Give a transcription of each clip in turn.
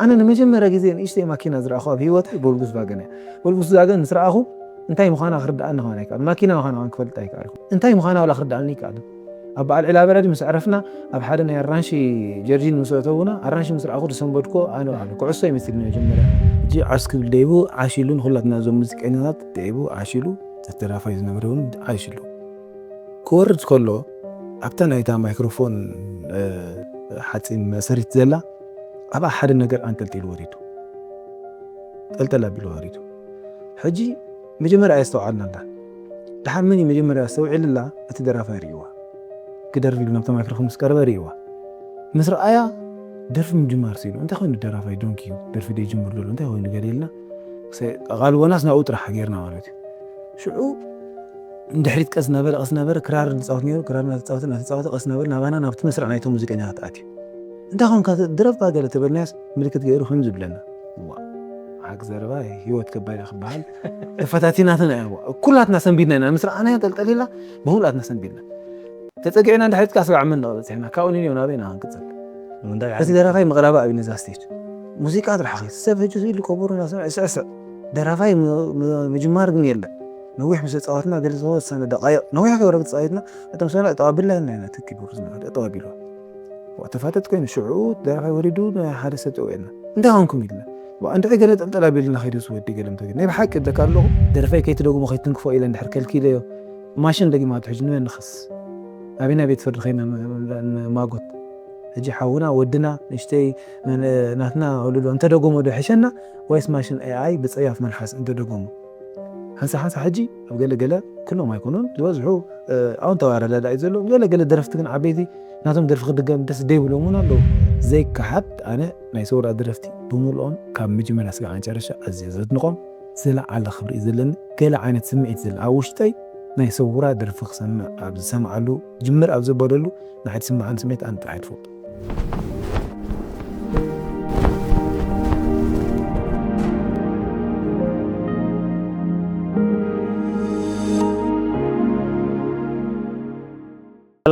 أنا نمجمرة جزين إيش تي ماكينة زرع أخوه بهيوت بولبوس باجنة بولبوس باجن زرع أخو أنتي مخانا أخرد أنا هونيك الماكينة مخانا عن كفل تايك عارف أنتي مخانا ولا أخرد عنك عاد أبى العلابة لازم عرفنا أب حدا يرانشي جرجين مسوتونا أرانشي مصر أخو رسم بدكو أنا كعصي مثلنا جمرة جي عسك ديبو عاشيلون خلتنا زوم مسكينات ديبو عاشيلو تترافع يزنبرون عاشيلو كورد كله أبتنا يتا ميكروفون حتى مسرت زلا أبى حدا نجر أنت الوريتو تلتلا بالوريتو حجي مجمرة يستوعبنا ده لحد مني مجمرة يستوعب الله أتدرافع ريوا كدرف لنا بتاع ميكروفون مسكرة ريوا مصر آية درف مجمار سيلو أنت خوين الدرافع دونكيو درف دي جمر لولو أنت خوين قليلنا قالوا ناس نأوترح غيرنا وريتو شو ندحريت قصنا بر كرار نصوتنيو كرار نتصوت قصنا بر نابانا نابت مسرع نايتو موسيقى تأتي أنت خوين كدرف باقي تبرناس ملكة غيره خم زبلنا عك زرباي هيوت كبايل خبال فتاتيناتنا كلاتنا سنبيدنا مسرع أنا تلتليلا بهولاتنا سنبيدنا تتقعنا عند حياتك أسرع منا بس إحنا كونيني ونابينا هنكتسل بس درافاي مغرباء أبي نزاستيج موسيقى هذا الحقيقة سبب جزء اللي كبر الناس أساس درافاي مجمار جميل نويح مش تصاوتنا قال صوت سنة دقائق نويح كورة تصايدنا أنت سنة طابل لنا هنا تكي برزنا طابله وتفاتت كين شعوط درافاي وريدون حادثة وين ده هنكم إلا وأنت قلت أنت لا بيلنا خير سوى دي قلم تقول نبي حكي ذكر له درافاي كي تلقوا مخيطن كفوا إلى نحرك الكيلو ماشين دقي ما تحجنون نخص أبينا بيت فرد خيمة ما قلت هجي حاونا ودنا نشتي من ناتنا أقول أنت دقوم وده حشنا ويس ماشين AI بتصيف من حس أنت دقوم هنسا حجي أو قال كلهم ما يكونون يوزعوا أو أنت وعرى لا يزلوا قال درفتكن عبيدي ناتهم درف غد قام دس دي ولومنا لو زي كحد أنا ما يصور درفتي بمولون كم مجي من أسقى عن شرشة أزيزت نقوم سلا على خبر إزلن قال عينة سمعت زل أوشتي ناي صورة درفق سمع أبز سمع له جمر أبز بدلو نحد سمع عن سمعت أنت عاد فوق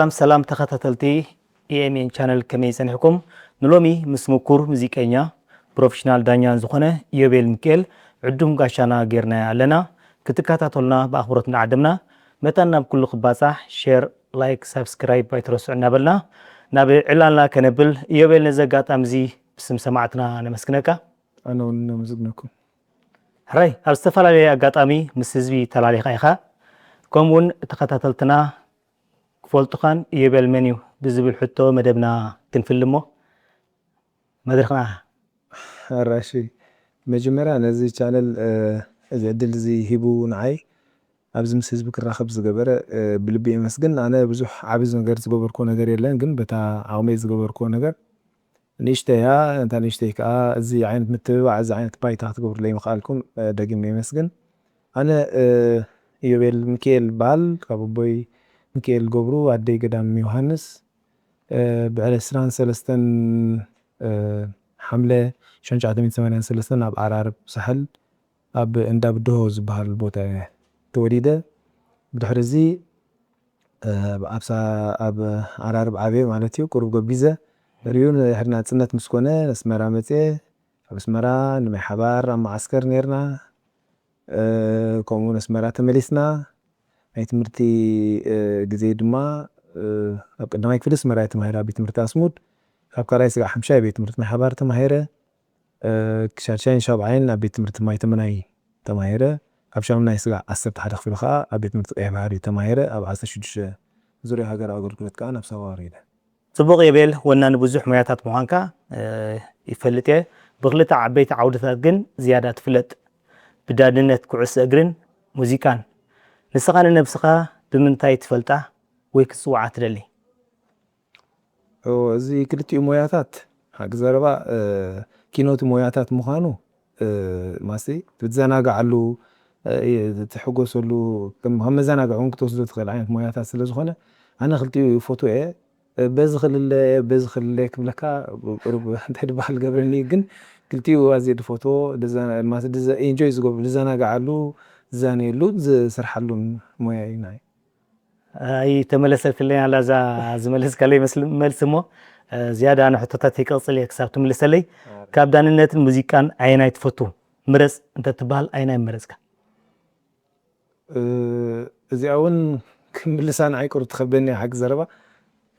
سلام تخطتلتي EMN channel كمي سنحكم نلومي مسموكور مزيكانيا بروفيشنال دانيان زخونة يوبيل مكيل عدوم قاشانا غيرنا لنا كتكاتاتولنا بأخبرتنا عدمنا متانا بكل خباصة شير لايك سبسكرايب بايتروسعنا بلنا نابي إعلاننا كنبل يوبيل نزاقات أمزي بسم سماعتنا نمسكناك أنا ونمزقناكم هراي هالستفال علي أقاتامي مسزبي تلالي خايخا كومون تخطتلتنا فولتخان يوبيل منيو بزبل حتو مدبنا كنفلمو مدرخنا الراشي مجمرة نزي channel إذا عدل زي هيبو نعي أبز مسيزبك الراخب زقبرة بلبي مسجن أنا بزوح عبز نقدر زقبر كون نقدر يلين جن بتاع عومي زقبر كون نقدر نيشتها أنت نيشتيك زي عينت متبع زي عينت باي تحت قبر لي مخالكم دقيم مي مسجن أنا يوبيل ميكيل بال كابوي ميكيل قبرو عدي قدام يوحنس بعد سران سلستن حملة شنج عدمين ثمانين سلستن أب عرارب سحل أب انداب دوز بهالبوتا توليده بدحرزي أب عرارب عبي مالتيو قرب قبيزة ريون حرنا تسنت مسكونة نسمرا متى بسمرا نمي حبار معسكر نيرنا كومون نسمرا تمليسنا هاي تمرتي جزيد ما أب قدما يكفلس مرا تمهيرا بيتمرت أسمود أب كراي سقع حمشاي بيتمرت مي حبار تمهيرا كشارشين شابعين أب بيتمرت ماي تمناي تمهيرا أب شامنا يسقع أسر تحت في الخاء أب بيتمرت إعماري تمهيرا أب عسى شدش زوري هاجر أقول كلت كأنا بسواري ده صبغ يبيل وانا نبزح مياتات مهانكا يفلتي بغلت عبيت عودتات جن زيادة فلت بدادنت كعس أجرن موزيكان نسخان نبسخا بمنتاي تفلتا ويكس وعات للي زي كلتي موياتات حق زربا كينوت موياتات مخانو ماسي تتزناق علو تحقوسلو كم هم زناق عونك توصلوا تخيل عينك موياتات سلزخونة أنا خلتي فوتو إيه بزخل لك بلكا قرب تحد بحال قبرني جن قلتي وازيد فوتو دزانا ما دز انجويز قبل دزانا قعلو زاني لود سرحلو موياي ناي اي تملست لي على زملس كلي ملسمو زيادة أنا حتى تيقصلي كسبت من لسلي كابدان النت الموسيقى عيناي تفتو مرس أنت تبال عيناي مرسك زي أون كملسان عيكور تخبرني حق زربا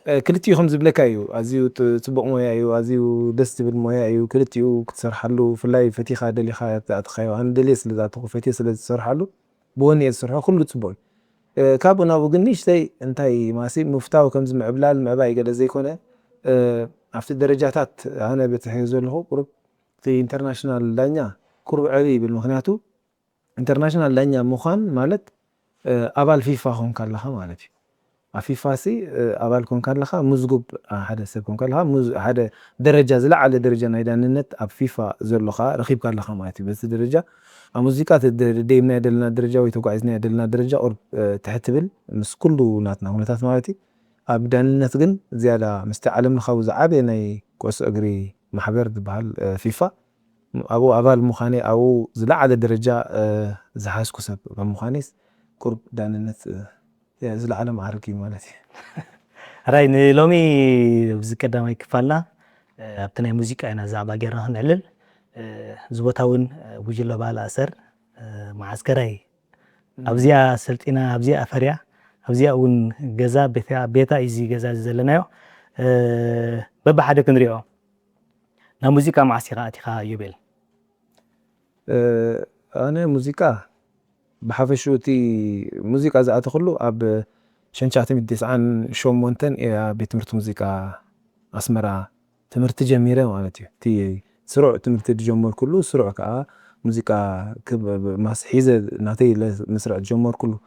كلتيهم زبلك أيو أزيو تبق مويا أيو أزيو دست بالمويا أيو كلتيو كتسرحلو في الله فتي خا دلي خا أتخيو أنا دليس لذاته فتي سل تسرحلو بوني تسرحو كله تبون كابونا بوجنيش تي أنتي ماسي مفتاو كم زم عبلال معباي قال زي كونه عفت الدرجاتات أنا بتحيزو له قرب في انترناشنال لانيا قرب علي بالمخناتو انترناشنال لانيا مخان مالت أبال فيفا هون كان لها مالتي فيفا سي أبال كون كان لها مزجوب هذا سب كون كان لها هذا درجة زلا على درجة نايدان النت أب فيفا زلخا رخيب كان لها مالتي بس درجة موسيقات ديمنا يدلنا درجة ويتوقعزنا يدلنا درجة أو تحتبل مس كله ناتنا هونتات مالتي أبدان النت جن زيادة مستعلم نخوز عابيني كوس أجري محبر بحال فيفا أبو أبال مخاني أو زلا على درجة زحاس كسب بمخانيس قرب دان النت زلا على معركي مالتي راي نلومي بزكدا ما يكفالنا ابتنا موسيقى أنا زعبا جرنا هنعلل زبطاون وجل بالا أسر معسكري أبزيا سلطنا أبزيا أفريا أبزيا أون جزا بيتا إزي جزا زلنايو ببا حدا كنريو نا موسيقى معسكرة أتيخا يبل أنا موسيقى بحفشوتي موسيقى زعت خلو أب شنشاتي مديسعان شو مونتن يا بيتمرت موسيقى أسمرا تمرت جميرة مالتي تي سرع تمرت الجمهور كله سرع كا موسيقى ماس حيزة ناتي مسرع الجمهور كله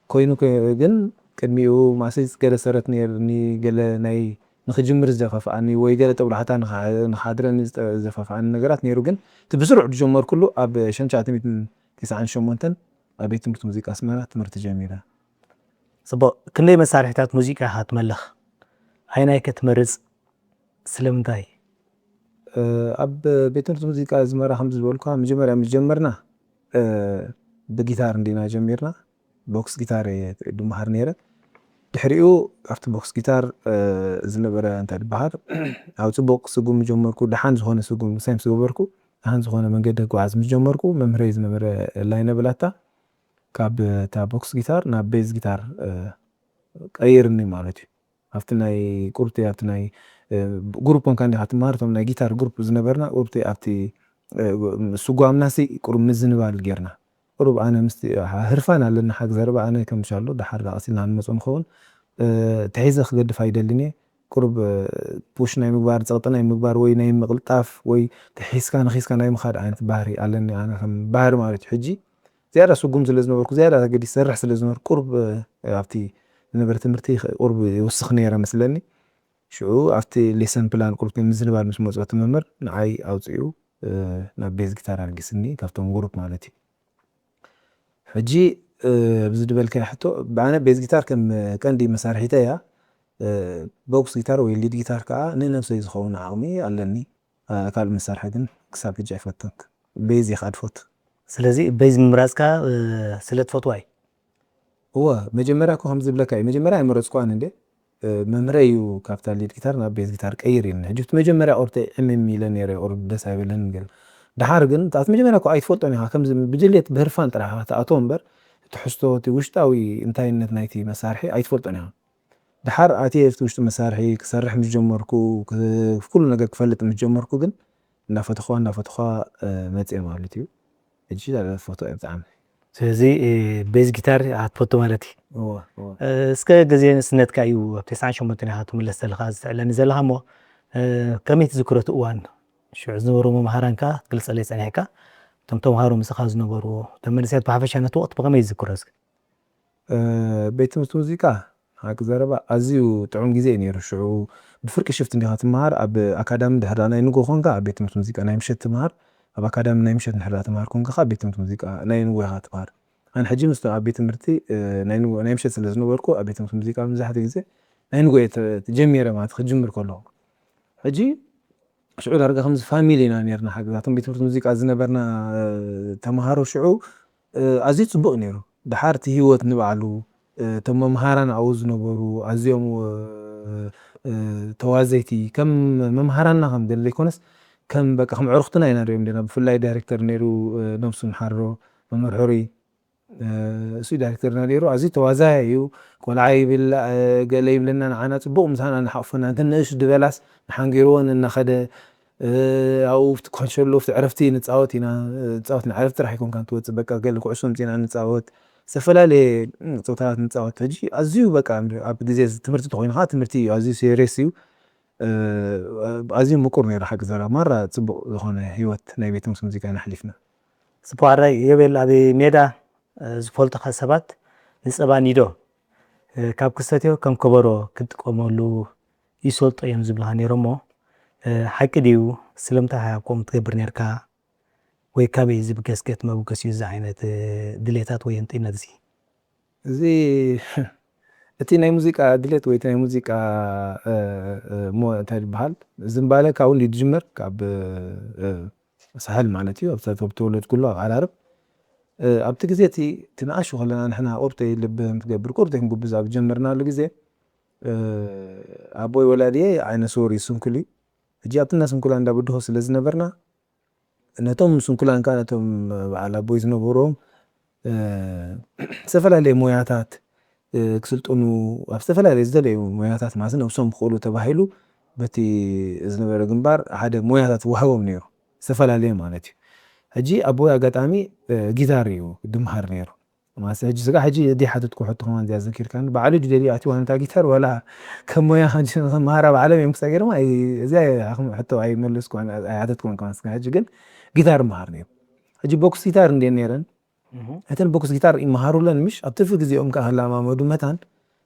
كوينو كجن كدميو ماسيس كده سرتني ني قال ناي نخجمر زفافاني وي قال تبل حتى نخادرن زفافاني نغرات نيرو جن تبسرع الجمهور كله اب شنشاتي تسعان شمونتن أبي تمرت موسيقى أسمرا تمرت جميلة صبا كني مسارحتات موسيقى هاتملخ عيناي كتمرز سلمتاي أب بيتمرت موسيقى أسمرا حمز بولكو مجمرنا بجيتار ندينا جميرنا بوكس جيتار دو مهر نيرة دحريو عرفت بوكس جيتار زنبرة أنت البحر أو تبوك سجوم مجمركو دحان زخونة سجوم سام سجوبركو دحان زخونة من قدك وعز مجمركو ممريز نبرة لاينة بلاتا كاب تا بوكس جيتار نا بيز جيتار قيرني مالتي أفتناي قربتي أفتناي جروبون كان دي مارتهم نا جيتار جروب زنبرنا قربتي أفتي سجوام ناسي قرب مزنبال جيرنا قرب أنا مستي هرفانا لأن حق زربا أنا كم شاء الله ده حرق أصيل عن مصون خون تعيزخ قد فايدة لني قرب بوش ناي مقبار زغطة ناي مقبار وي ناي مغلطاف وي تحيس كان خيس كان ناي مخاد عين باري علني أنا كم بار مالتي حجي زيادة سوقهم زلزنا بركو زيادة قد يسرح سلزنا قرب عفتي نبرة تمرتي قرب يوسخني يرى مثلني شو عفتي ليسن بلان قرب مزن بار مش موزعة ممر نعاي أو تيو نبيز جيتار على جسني كافتهم قرب مالتي حجي بزد بالك حتى بعنا بيز جيتار كان دي مسارحيتها بوكس جيتار ويليد جيتار كا نفس يزخون عامي علني قال مسارحتين كساب جاي فتك بيز يخاد فوت سلازي بيز مراسكا سلت فوتواي هو مجمرة كو همز بلكاي مجمرة مرسكو عندي ممريو كابتال ليد جيتار نا بيز جيتار قيرين جبت مجمرة اورتي ميلان يري اور دس ايبلن قال دحار جن تاعت مجمرة كو اي فوتوني ها كمز بجليت بهرفان طرح تاعتهم بر تحستو توشتاوي انتاينت نايتي مسارحي اي فوتوني ها دحار اتي توشتو مسارحي كسرح مجمركو في كل نجا كفلت مجمركو جن نافتخوا متي مالتيو اجي على فوتو ابتعام سلازي بيز جيتار هاتفوتو مالتي هو اسكا غزين سنت كايو بتسعان شمونتني هاتو ملس الخاز لان زلها مو كميت ذكرت اوان شو عزنورو مهارانكا قلص لي صنيحكا تمتو مهارو مسخاز نبرو تمنسيت بحفشانه وقت بقى ما يذكرس بيت موسيقى هاك زربا ازيو طعم غزي نير شو بفرق شفت اني هاتمار اب اكاديم دهرانا ينغو خونغا بيت موسيقى نايم شت مار اب اكاديم نايم شت نحرا تمار كونغا بيت موسيقى ناين وي هاتمار انا حجي مست بيت مرتي نايم شت سلازنو بركو بيت موسيقى مزحت غزي ناين وي تجميره ما تخجمر كله حجي شعور أرجع خمس فاميلينا نيرنا حق ذاتهم بيت موسيقى زنبرنا تمهارو شعو أزيد صبق نيرو دحارتي هيوت نبعلو تم مهارنا عوز نبرو عزيهم توازيتي كم ممهرنا هم دل يكونس كم بقى هم عرفتنا هنا اليوم دينا بفلاي دايركتور نيرو نمسون حرو ممرحوري سوي دايركتور نيرو عزي توازايو كل عيب قليب لنا عنا تبوم مثلا نحفنا تنش دبلاس نحنجرون إن خد أو تكون شلو عرفتي نتعاوتينا نتعاوتنا عرفت راح يكون كانت بقى قال لك عشون تينا نتعاوت سفلالي صوتات نتعاوت تجي أزيو بقى عبد ديزيز تمرتي تخوين هات تمرتي أزيو سيريسيو أزيو مقرني راح أقدر مرة تبق هون هيوت نبيت موسيقى نحلفنا ስፖዋራይ የቤል ኣብ ሜዳ ዝፈልጡ ሰባት ንፀባ ኒዶ ካብ ክስተትዮ ከም ከበሮ ክትጥቀመሉ ይሰልጦ እዮም ዝብልሃ ነይሮሞ ሓቂ ድዩ ስለምንታይ ሃብኮም ትገብር ነርካ ወይ ካበይ ዝብገስገት መብገስ እዩ እዚ ዓይነት ድሌታት ወይ እንጥነት እዚ እዚ እቲ ናይ ሙዚቃ ድሌት ወይ ናይ ሙዚቃ ሞ እንታይ ይበሃል ዝምባለ ካብኡ ዝጅመር ካብ سهل معناتي أبتدأ بتولد كله عرب أبتدي جزيتي تناقشوا خلنا نحنا قرطي اللي بنقبل قرطي نقول بزاف جمرنا له جزء أبوي ولادي عين سوري سنكلي جاءت الناس سنكلان دا بدو هس لازم نبرنا نتوم سنكلان كانتهم على بويز نبورهم سفل عليه موياتات كسلت إنه سفل عليه زدلي موياتات معزنا وسام خولو تباهيلو بتي زنبر جنبار هذا موياتات وهو منيرو استفلاليه مالتي هجي ابويا قطامي جيتاريو دمهر نيرو ما سجي زغا هجي دي حدتكو حط هون دي ذكر كان بعلج دي اتي وانا جيتار ولا كمويا هجي مهاره بعلم يمسغير ما زي حتى اي ملسكو انا عادتكم كان هجي جن جيتار مهار نيرو هجي بوكس جيتار ندي نيرن هتن بوكس جيتار مهارو لن مش اطف غزيهم كهلا ما مدو متان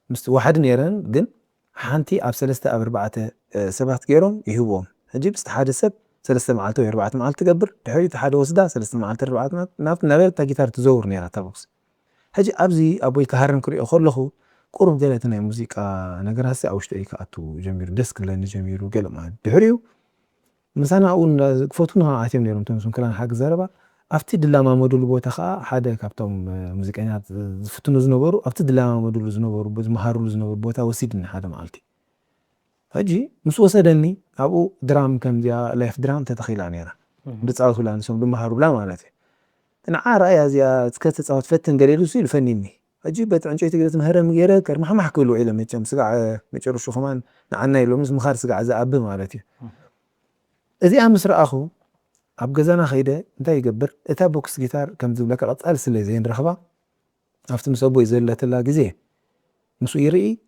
مست واحد نيرن جن حانتي اب 3 اب 4 سبات غيرهم يهبوم هجي بست حادث سب 3 معلتو 4 معلت تقبر دحيت حدا وسدا 3 معلت 4 نافت نبل تا جيتار تزور نيرا تابوكس هجي ابزي ابوي كهرن كري خلخو قرب دلتنا موسيقى ነገር هسه اوشتي كاتو جمير ديسك لين جميرو قال ما دحريو مسانا اون فوتونا عاتم نيرم تمسون كلان حق زربا افتي دلاما مودول بوتا خا حدا كابتوم موسيقيات زفتنو زنبرو افتي دلاما مودول زنبرو بزمهارو زنبرو بوتا وسيدنا حدا مالتي هجي مس وسدني ابو درام كم زيا لايف درام تتخيل انيرا بتصاوت ولا نسوم بمهارو بلا مالتي انا عار يا زيا تسكت تصاوت فتن قليل وسيل فنيني اجي بيت عنجي تقدر مهرم غيره كر ما حكوا له علم متم سقع ميچرشو كمان عنا يلو مس مخار سقع زاب مالتي ازي امسر اخو اب غزانا خيده انت يقبر اتا بوكس جيتار كم زبلك قصال سلي زين رخبا افت مسبو يزلتلا غزي مسو يري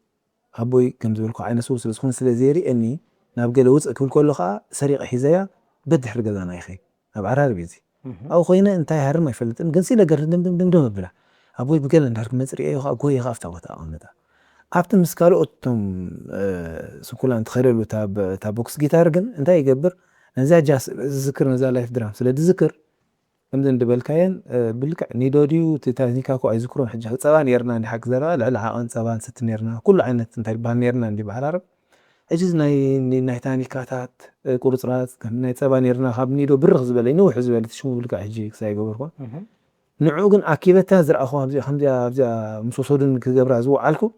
أبوي كم زولكو عين سوس لسخون سلازيري إني نابقى لوز أكل كله خا سريع حزايا بدح رجعنا يا أخي أبو عرار بيزي أو خوينا أنت هرم ما يفلت إن جنسي لقر دم بلا أبوي بقول إن هرم مزري أيه أقوي خاف توتا أنا ده عبت مسكالو أتم سكولا أنت خيرلو تاب بوكس جيتار جن أنت يقبر نزاج جاس ذكر نزال لايف درام سلاد ذكر كمزن دبل كاين بالك نيدوديو تتانيكا كو ايذكرون حج صبان يرنا ندي حق زرا لا عقن صبان ست نيرنا كل عينت انت بان يرنا ندي بحرارب اجز ناي تانيكاتات قرصرات كم ناي صبان يرنا خاب نيدو برخ زبلي نوح زبلي تشمو بالك حجي ساي غبركو نعو كن اكيبتا زر اخو خمزا مسوسودن كغبرا زو علكو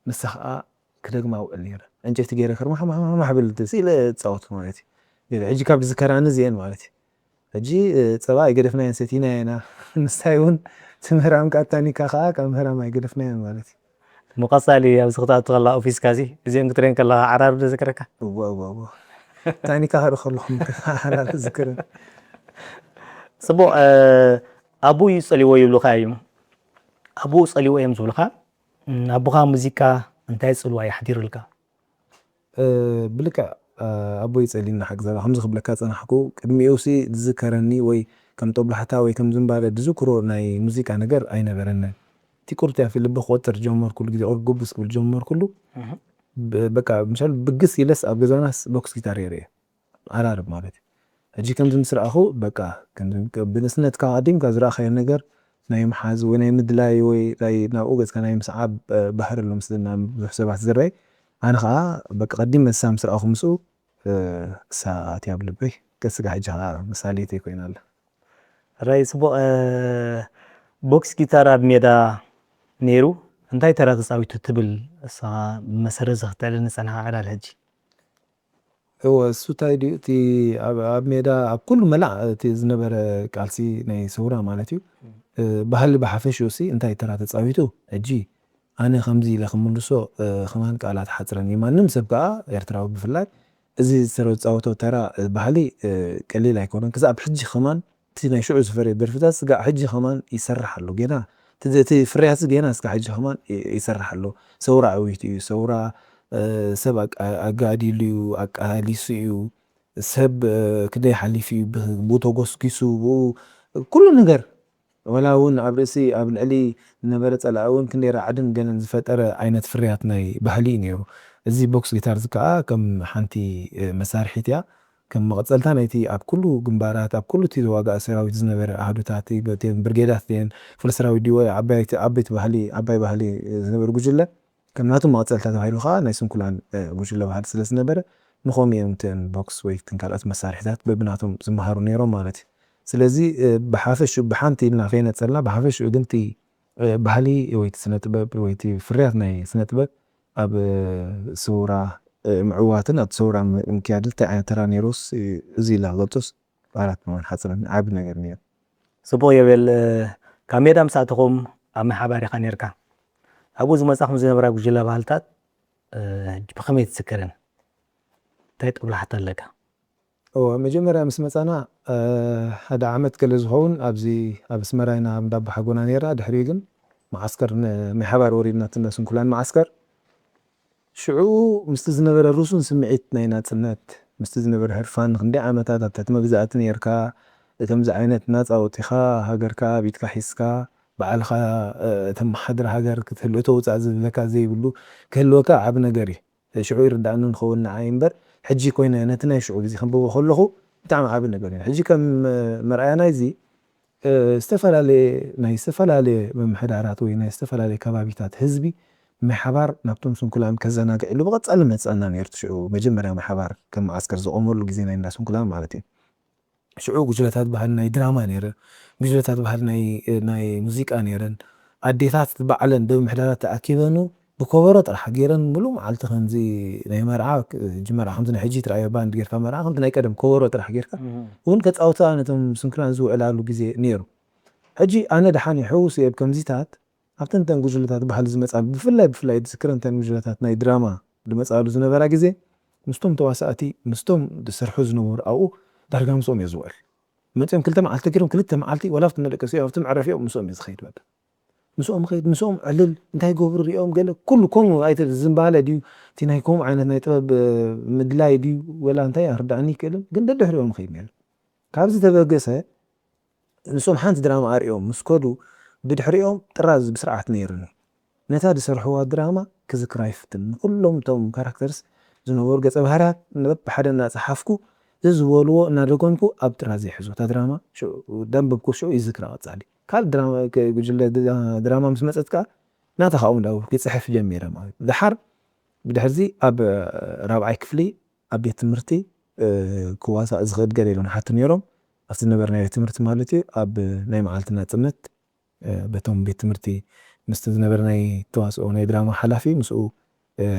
مسخا كدغما ولير انجت غير كرما ما حبل تسيل تصوت مالتي حجي كاب ذكران زين مالتي هجي صباح يقدفنا ينسيتينا هنا نستايون تمهرام كاتاني كاخا كمهرام ما يقدفنا مالتي مقصالي يا بسخطات والله اوفيس كازي زين قطرين كلا عرار ذكرك واو تاني كاخا خلهم عرار ذكر صبو ابو يصلي ويبلو خايم ابو صلي ويم زولخا ابوها موزيكا انت يصلوا يحضر لك بلك أبوي يسألين حق زلا حمزة خبلكات أنا حكو كدمي أوسي تذكرني وي كم طبل حتى وي كم زنبالة تذكرو ناي موسيقى نجر أي نجرنا تكورتها في اللي بخوتر جمر كل جدي أور جوبس كل جمر كله بقى مشان بقص يلس أبغى ناس بوكس جيتاريري عرارب مالتي هجي كم زنسر أخو بقى كم بنسنة كقديم كزرا خير نجر نايم حاز ونايم مدلاي وي لاي ناوجس كان نايم صعب بحر اللي مسلنا بحسابات زرعي أنا خا بقى قديم مسام سر أخو مسو ساعات يابل بي كسر حاجة مساليتي كوين الله رئيس بو بوكس جيتار بميدا نيرو እንታይ ተራ ተፃዊቱ ትብል እሳ መሰረት ዘኽተልን ፀንሓ ዕላል ሕጂ هو السوتا دي تي أب ميدا أب كل ملأ تي زنبر كالسي ناي سورة مالتيو بحال بحفش يوسي انتي ترى تصاويتو اجي انا خمزي لخمندسو خمان قالات حصرني ما نمسب كا يرتراو بفلاي ازي سرو تصاوتو ترى بحالي قليل ايكونن كذا بحجي خمان تي ناي شعو سفري برفتاس قا حجي خمان يسرح له جينا تي فرياس جينا اسكا حجي خمان يسرح له سورة عويتي سورة سبق اقاديليو اقاليسيو سب كدي حليفي بوتو غوسكيسو كل نجر ولا ون عبرسي ابن علي نبرت على اون كندير عدن جنن زفتره عينت فريات ناي بحلي نيرو ازي بوكس جيتار زكا كم حنتي مسارحيتيا كم مقصلتا نايتي اب كله جنبارات اب كله تي واغا سراويت زنبر احدوتاتي بتين برغيدات دين فل سراوي ديو عبيت بحلي عباي بحلي زنبر غجله كم ناتو مقصلتا هايلو خا نايسن كلان غجله بحال سلس نبر نخوم يمتن بوكس ويك تنكالات مسارحيتات ببناتهم زمهارو نيرو مالتي ስለዚ بحافش بحانتي لنا فينا تسلا بحافش قنتي بحالي ويت سنة باب ويت فريات ناي سنة باب اب صورة معواتن اب صورة مكيادلتا عين تراني روس زي لا غطس قالت من حصل عيب ነገር ነይሩ صبو يبل كاميرا مساتكم ام حباري خنيركا ابو زمصاخم زنبرا غجلا بالتات بخمي تسكرن تايت قبل حتى لك هو مجمرة مس مصانا هذا عمت كل زهون ابزي ابس مراينا مدب حقونا نيرا دحريقن معسكر محبر ورينا تنسون كلان معسكر شعو مستزنبر الروسون سمعت نينات سنات مستزنبر هرفان خندي عمتات ابتات مبزات نيركا تمز عينت ناس او تخا هاجركا بيتكا حسكا بعلخا تم حدر هاجر كتلو توصع لك زي بلو كلوكا عب نغري شعو يردانو نخولنا عينبر حجي كوينا نتنا شعو زي خنبو خلخو بتاع عاب النجار حجي كم مرأينا زي استفلالي بمحدارات وينا استفلالي كبابيتات حزبي محبار نبتم سن كلام كزنا قلو بقى تصلم تصلنا يرتشعو مجمريا محبار كم عسكر زقومر لو غزينا الناس كلام معناتي شعو جلتات بحالنا دراما نيرن جلتات بحالنا ناي موسيقى نيرن اديتات بعلن بمحدارات تاكيدنو بكوبرة طرح جيران ملو معلت خنزي ناي مرعا جمرة حمزنا حجي ترى باند غير فمرعا خنت ناي قدم كوبرة طرح جيركا ون كتصاوتا نتم سنكران زو علالو غزي نيرو حجي انا دحاني حوس يب كمزيتات ابتنتن غجلتات بحال زمصا بفلاي تذكرنتن غجلتات ناي دراما لمصالو زنبرا غزي مستم تواساتي مستم دسرحو زنور او دارغام صوم يزوال متم كلتا معلت كيرم كلتا معلتي ولا فتنلقسي او تمعرفي او مسوم يزخيد بقى مسوم خيد مسوم علل انتي غبر ريوم قال كلكم ايت الزنباله دي تنايكم عينت ناي طب مدلاي دي ولا انتي ارداني كلم كن ددحريوم خيد ميل كابز تبغسه مسوم حانت دراما اريوم مسكودو ددحريوم طراز بسرعه نيرن نتا دسرحوا دراما كذكر يفتن كلهم توم كاركترز زنور ገጸ ባህሪያት ነብ በሐደና ጸሐፍኩ ዝዝወልዎ እናደጎንኩ ኣብ ጥራዝ ይሕዙ ታ ድራማ ደንብብኩ ሽዑ ይዝክራ ወጻሊ ካል ድራማ ጉጅለ ድራማ ምስ መጸትካ ናተኻኡ እንዳው ክጽሕፍ ጀሚረ ማለት ድሓር ብድሕርዚ ኣብ ራብዓይ ክፍሊ ኣብ ቤት ትምህርቲ ክዋሳ ዝኸድ ገሌሎን ሓት ነይሮም ኣብቲ ነበርና ቤት ትምህርቲ ማለት እዩ ኣብ ናይ መዓልትና ጽምት በቶም ቤት ትምህርቲ ምስቲ ዝነበርናይ ተዋስኦ ናይ ድራማ ሓላፊ ምስኡ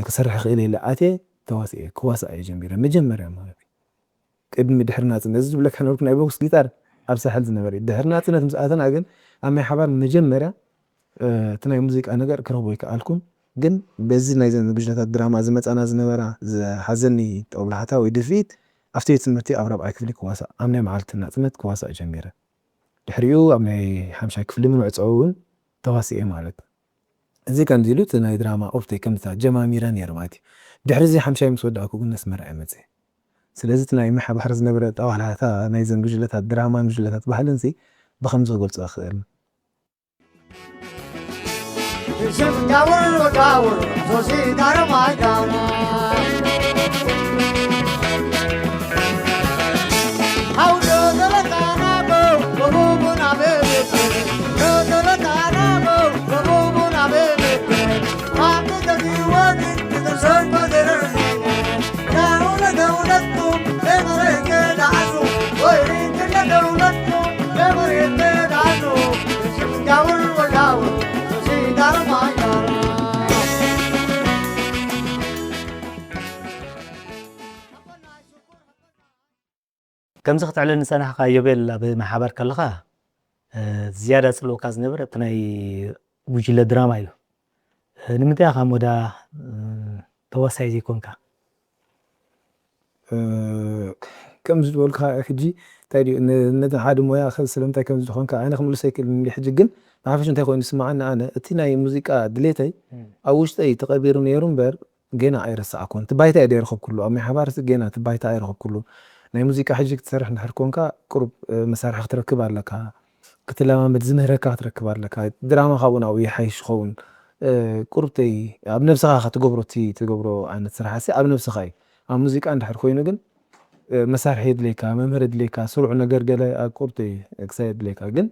ክሰርሕ ክእል ኢለ ኣትየ ተዋስኦ ክዋሳ ጀሚረ መጀመርያ ማለት ቅድሚ ድሕርና ጽነት ዝብለካ ነበርኩ ናይ ቦክስ ጊታር ኣብ ሳሕል ዝነበረ ድሕርና ጽነት ምስኣተና ግን ኣብ ማይ ሓባር መጀመርያ እቲ ናይ ሙዚቃ ነገር ክረኽቦ ይከኣልኩን ግን በዚ ናይ ዝግጅታት ድራማ ዝመጻና ዝነበራ ዝሓዘኒ ጦብላሕታ ወይ ድፊት ኣብቲ ቤት ትምህርቲ ኣብ ራብዓይ ክፍሊ ክዋሳ ኣብ ናይ መዓልትና ጽነት ክዋሳ ጀሚረ ድሕሪኡ ኣብ ናይ ሓምሻይ ክፍሊ ምንዕፅኦ እውን ተዋሲኤ ማለት እዚ ከም ዚሉ እቲ ናይ ድራማ ኦፍተይ ከምታ ጀማሚረ ነይሩ ማለት እዩ ድሕሪ እዚ ሓምሻይ ምስ ወዳእኩ ግን መስመርዐ መጽ ስለዚ እቲ ናይ ምሕባር ዝነበረ ጣዋላታ ናይ ዘንግጅለታት ድራማን ግጅለታት ባህልን ሲ ብኸምዚ ክገልጾ ይኽእል Down, down, down, down, down, down, كم زخت على الإنسان حقا يبل بمحابر كلها زيادة سلوك از نبرة تناي وجيل دراما يلو نمتى أخا مودا توسعي زي كونكا كم زول كا حجي تاري ندى حاد مويا خل سلمتها كم زول كونكا أنا خمول سيكل اللي حججن ما عارفش أنت أخوي نسمعنا أنا تناي موسيقى دليتي أوش تاي تقبير نيرون بير جينا أي رسا أكون تبايتا أدير خب كله أمي حبارس جينا تبايتا أي رخب كله ناي موسيقى حجك تسرح نحر كونكا قرب مسارح تركب على لك كتلا ما بتزمهرك تركب على لك دراما خون أو يحيش خون قربتي أبن نفسها خت تجبرو عن تسرحسي أبن نفسها الموسيقى عند حركوين جن مسارح يدليكا ممر يدليكا سرعة نجار جلا قربتي إكسايد ليكا جن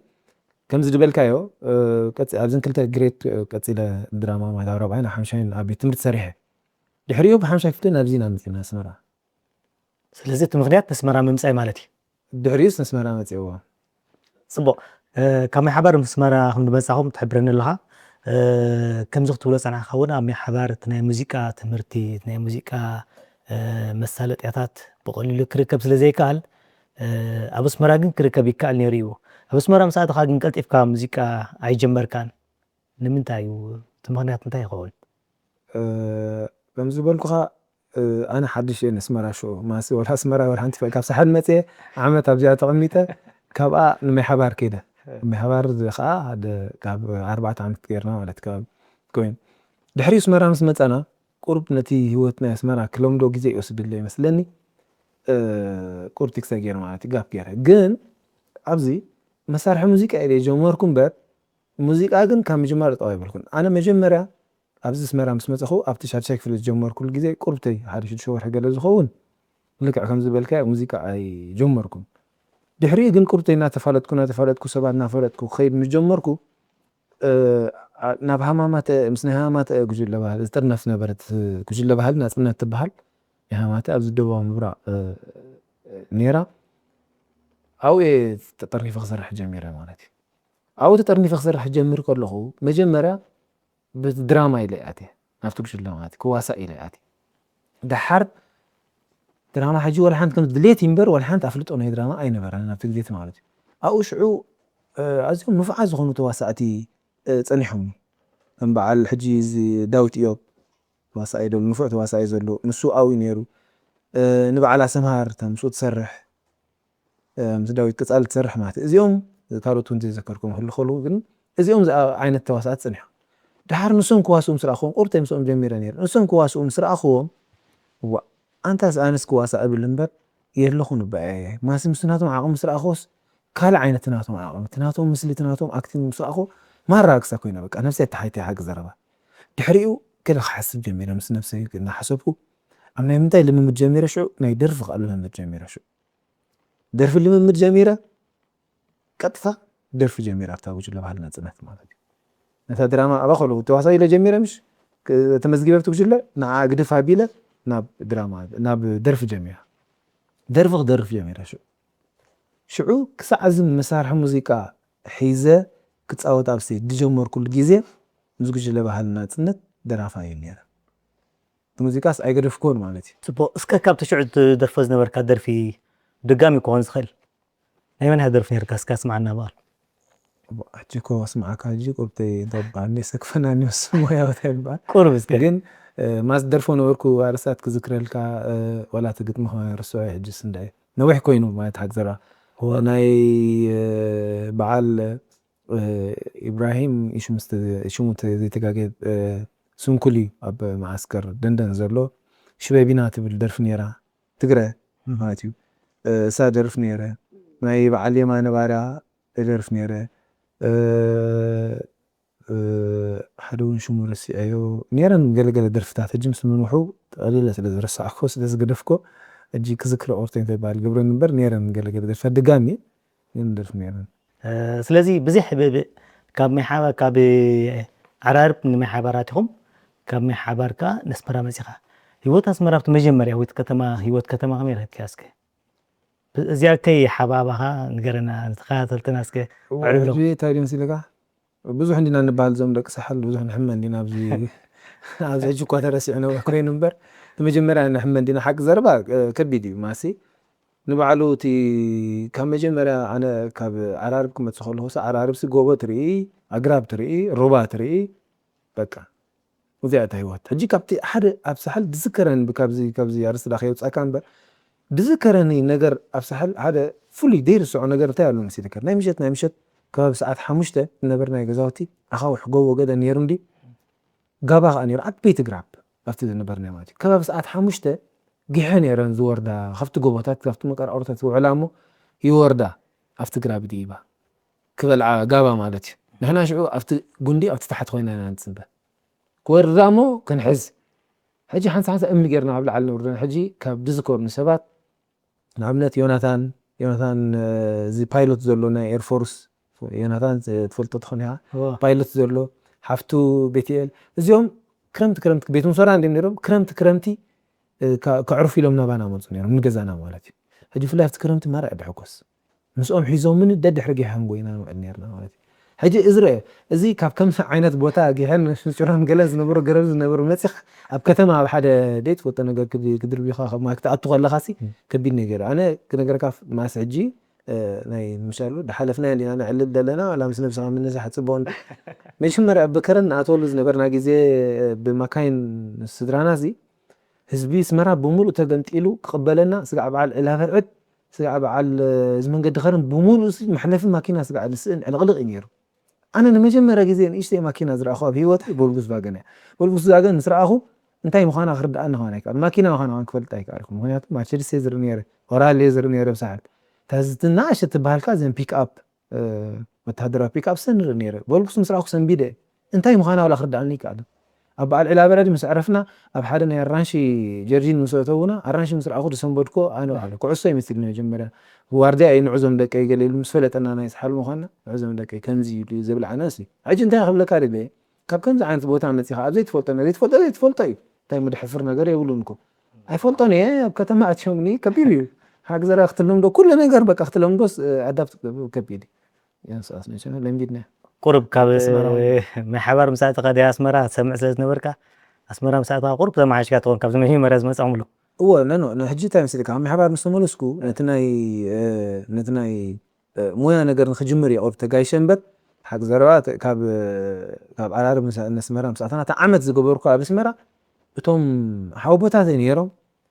كم زد بالكايو كت أبزن كلتا جريت كتيلا دراما ما دارو بعنا حمشين أبي تمرت سريحة دحريو بحمشة فتنا أبزينا مثلنا سمرا ስለዚህ ምክንያት መስመራ ምምጻይ ማለት እዩ ድሕሪዩስ መስመራ መጽእዎ ጽቡቕ ካብ ማሕበር መስመራ ከም ንበጻኹም ትሕብረኒ ኣለኻ ከምዚ ክትብሎ ፀናሕካ እውን ኣብ ማሕበር እቲ ናይ ሙዚቃ ትምህርቲ ናይ ሙዚቃ መሳለጥያታት ብቐሊሉ ክርከብ ስለ ዘይከኣል ኣብ ኣስመራ ግን ክርከብ ይከኣል ነይሩ እዩ ኣብ ኣስመራ ምስ ኣተኻ ግን ቀልጢፍካ ሙዚቃ ኣይጀመርካን ንምንታይ እዩ እቲ ምክንያት እንታይ ይኸውን ከምዚ ዝበልኩኻ أنا حدش إن اسمه شو ما سوى الأسمرة ولا أنت كاب سحد متى عملت أبجاد تقميته كاب نمي حبار كده نمي حبار هذا كاب 4 عام كثيرنا ولا كاب كوين دحري اسمرة مسمت أنا قرب نتي هوتنا اسمرة كلهم دو جزء يوسد اللي مثلني قرب تكسجير معتي جاب كيره جن أبزي مسارح موسيقى اللي جمهوركم بات موسيقى أجن كم جمهور طيب لكم أنا مجمرة أبز اسمرا مسمتخو أبتش هرشك في الجمهور كل جزء قربتي حارش الشوار حق الزخون لك عكم زبالك موسيقى أي جمهوركم دحري جن قربتي ناتفالتكو سبعة نافلتكو خير مش جمهوركو نابها ما مسنها ما تجول لبهال استرنا في نبرة جول لبهال ناس من تبهال يا ما أبز الدوا مبرا نيرة أو تطرني في خسر حجميرة مالتي أو تطرني في خسر حجمير كله مجمرة بالدراما إلياتي نفتكش اللوماتي كواسا إلياتي ده حرب دراما حجي ولا حنت كنت دليت ينبر ولا حنت أفلت أنا دراما أي نبر أنا نفتك ديت مالتي أو شعو أزهم نفعز غنو تواساتي تنحهم بعد الحجيز داوت إيوب تواسا دول نفع تواسا يزلو نسو أوي نيرو نبع على سمهار تمسو تسرح مس داوت كتسأل تسرح مالتي إزيوم كارو تونتي ذكركم هل خلو إزيوم عين التواسات تنحهم دحر نسون كواسوم سرأخوهم قرتي مسوم جميرا نير نسون كواسوم سرأخوهم وأنت أنس كواسا قبل لنبر يرلخون بقى ما سمسناتهم عقم سرأخوس كال عينتناتهم عقم تناتهم مثل تناتهم أكتين مسرأخو ما راكسا كوينة بك أنا نفسي تحيتي حق زربا دحريو كده حسب جميرا مس نفسي كنا حسبه أما يمتى لما متجميرة شو نيدرفق قبل لما متجميرة شو درف اللي من متجميرة كتفة درف جميرة أفتاوج اللي بحالنا تنات مالك نتا دراما أبخلو تواسا إلى جميرة مش تمزجيبة بتوجله نا قدف عبيلة ناب دراما ناب درف جميرة درف جميرة شو كسعزم مسارح موسيقى حيزة كتصاوت أبسي دجمر كل جزء مزوج اللي بحالنا تنت درافا ينير الموسيقى أيقدف كون مالتي سبو اسكا كاب تشعد درفوز نبركا درفي دقامي كون زخل أيمن هدرف نيركاس كاس معنا بال أحكيكو أسمعك هاجيكو بتي طبعا نسك فناني وسمو يا وثيل بعد قربس لكن ما صدرفون وركو وارسات كذكر لك ولا تقد مخا رسوي حجي سنداي نوح كوينو ما يتحق زرا هو ناي بعال إبراهيم إيشو متزي تقاقيد سنكولي أب معسكر دندن زرلو شبابينات بالدرف نيرا تقرأ هاتيو سادرف نيرا ناي بعالي ما نبارا درف نيرا حدون شو مرسي أيو نيران قال درفتات الجمس من وحو قليلة درس عكوس دز قدفكو أجي كذكر أورتين في بال قبل نبر نيران قال درفات دقامي يندرف نيران سلازي بزح كاب محابا كاب عرارب من محابراتهم كاب محابركا نسمرا مزيخا هيوت أسمرا بتمجمر هيوت كتما غمير هتكاسك زيارتي حبابها نقرنا نتخاطر تناسك وعلو تايرين سيلقا بزح عندنا نبال زوم دك سحل بزح نحمد عندنا بزي عاوز أجيكوا ترسي أنا وكرين نمبر تمجمر أنا نحمد عندنا حق زربا كبيدي ماسي نبعلو تي كم مجمرة أنا كاب عراربكم متسخل هوس عرارب سجوبة تري أقرب تري ربع تري بكا وزي هيوات هجي كابتي أحد أبسحل تذكرن بكابزي أرسل أخي وتسأكان ب تذكرني نجر أبسحل هذا فولي دير سو نجر تاعلو نسي ذكر نمشت كاب ساعات حمشته نبرنا جزاتي أخاوح جوه جدا نيرندي قابا أنير بيت قراب أفتي نبرنا ماتي كاب ساعات حمشته جيحن يرن زوردا خفت جوباتات خفت مكر أورتات وعلامه يوردا أفت قراب ديبا كبلع قابا مالتي نحنا شعو أفت جندي أفت تحت خوينا نتسنبه كوردامو كنحز حجي حنس حنس أمي جرنا قبل على النور حجي كبدزكور نسبات نعملت يوناثان زي بايلوت زلونا اير فورس يوناثان تفلت تخونها بايلوت زلو حفتو بيتيل اليوم كرمت بيتون صار عندي نيرم كرمتي كعرف لهم نبانا منصون يعني من جزانا مالتي هجي في لافت كرمت ما رأي بحكوس مسؤوم حيزون من الدد حرقي حمقوينا نيرنا مالتي هجي إزرع زي كم عينات بوتا جيهن شوران جلز نبرو جرز نبرو مسخ أب كتما بحد ديت فوت أنا قدر بيخاخ ما كتأتو غلا خاسي كبين نجر أنا كنا كاف مع سعجي ناي مشالو دحلفنا اللي أنا علب دلنا ولا مس نفسها من نزح تبون مش مرة بكرن أطول زنبرنا جزء بمكان السدرانا زي هزبي سمرة بمول وتقدمت إلو قبلنا سقع على الهفرعد سقع على زمن قد خرن بمول محلف الماكينة سقع على السن على غلق إنير أنا نمجمع رجزين إيش تي ماكينة زرع أخوه هيوت بولبس باجنة بولبس باجن زرع أخو أنتي مخانا خرد أنا هونك الماكينة مخانا هونك فلت أيك أركم هنا ما تشري سيزر نيره ورا ليزر نيره بساعد تزتناش تبهالكازن بيك أب متهدرة بيك أب سنر نيره بولبس مسرع أخو سنبيده أنتي مخانا ولا خرد عني كذا أبع العلابة ردي مس عرفنا أبحدنا الرانشي جرجين مسوتونا الرانشي مسرع أخو دسمبركو أنا على كعصي مثلنا جمرة وواردي أي نعزم لك أي قليل مسفلت أنا يسحل مخنا عزم لك أي كنزي زبل عناسي عج أنت أخذ لك هذا كاب كنز عن ثبوت عن نتيجة زيت فولتنا زيت فول طيب مدحفرنا قري يقولونكم هاي فولتني إيه بكتم ما أتشوفني كبير هكذا أختلهم دو كل ما يقربك أختلهم دوس عدبت كبيري يا ساسنا شنو لين جدنا قرب كاب محبر مساعد قد أسمرة سمع سلسلة نبركة أسمرة مساعد قرب ما عايش كاتون كاب زمهي مرز ما تعمله هو أنا هجيت تايم سيدك عم حبار مستملسكو نتناي مويا نقدر نخجمري أو بتجايشن بك حق زروات كاب عرارب نسمرة مساعدنا تعمد زجبركو على بسمرة بتوم حوبتاتي نيرو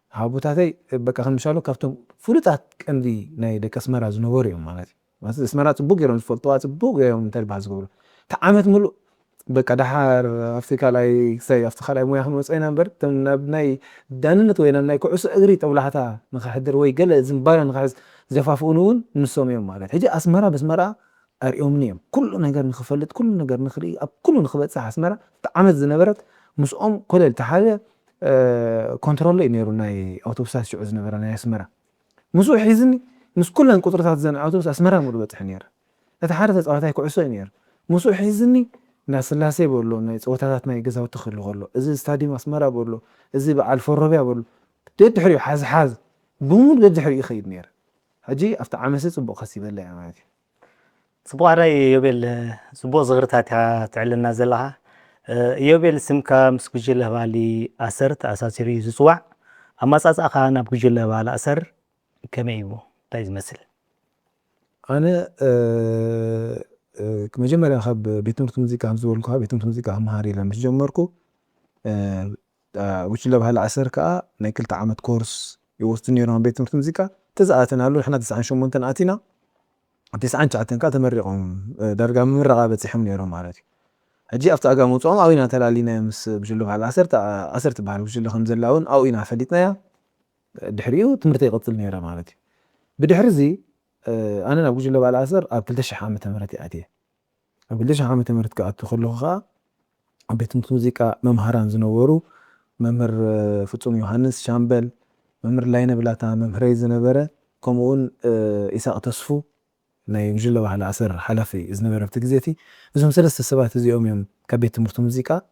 حوبتاتي بك خن مشالو كافتم فلتات كندي ناي دك اسمرة زنوريوم مالتي بس اسمرة بوغيرون فلتوات بوغيرون تلبع زجبر تعمد ملو بك دحار أفتكر لاي سي أفتكر لاي مويا خنوس أنا برت نبني داننت وين أنا كعس أجري تولعتها نخدر وي قل زنبالا نخز زفافونون نصوم يوم مالت هجي أسمرة بسمرة أريومنيوم كل نجار نخفلت كل نجار نخري أب كل نخبت صح أسمرة تعمد زنبرت مسؤوم كل التحالة كنترول إنيرو ناي أوتوبسات شو زنبرة ناي أسمرة مسؤول حيزني مس كل القطرات زن أوتوبس أسمرة مربط حنير نتحارث أوتاي كعس إنير مسؤول حيزني ناس الله سيبوا له ناس وتاتنا يجزاو تخلوا له إذا استاديوم أسمرة بقول إذا بقى الفرابيع بقول تدحري حاز بمول تدحري يخيد نير هجي أفتح عمسة صبوا خسي بالله يا ماتي صبوا رأي يوبل صبوا صغرتها تعلنا زلها يوبل سمكة مسكوجي له بالي أسرت أساسي زوع أما أساس أخانا بكوجي له بالي أسر كم يبو تايز مثل أنا كمجمع خب بيتم موسيقى هم زول كها بيتم موسيقى هم هاري لما جمركو وش اللي بهالعصر كا ناكل تعمد كورس يوصلني يوم بيتم موسيقى تزعتنا له إحنا 9 شو ممكن آتينا 9 ساعتين كا تمرقهم درجة من رغبة سحمني يوم عارتي هجي أفتح أقاموت أو إنا تلالينا مس بجلو بهالعصر أسرت بهال وش اللي خمس اللون أو إنا فلتنا يا دحريو تمرتي قتلني يوم عارتي بدحرزي أنا نبغى جلو بهالعصر أبلش حامة تمرتي آتيه أبلش حامة تمرت كأت تخلوها بيتم موسيقى ممهران زنورو ممهر فتصوم يوحنس شامبل ممهر لاينة بلاتا ممهر يزنبرة كمون إساءة تصفو ناي مجلو على عصر حلفي إزنبرة بتجزيتي بزهم 3 سبات يوم كبيت موسيقى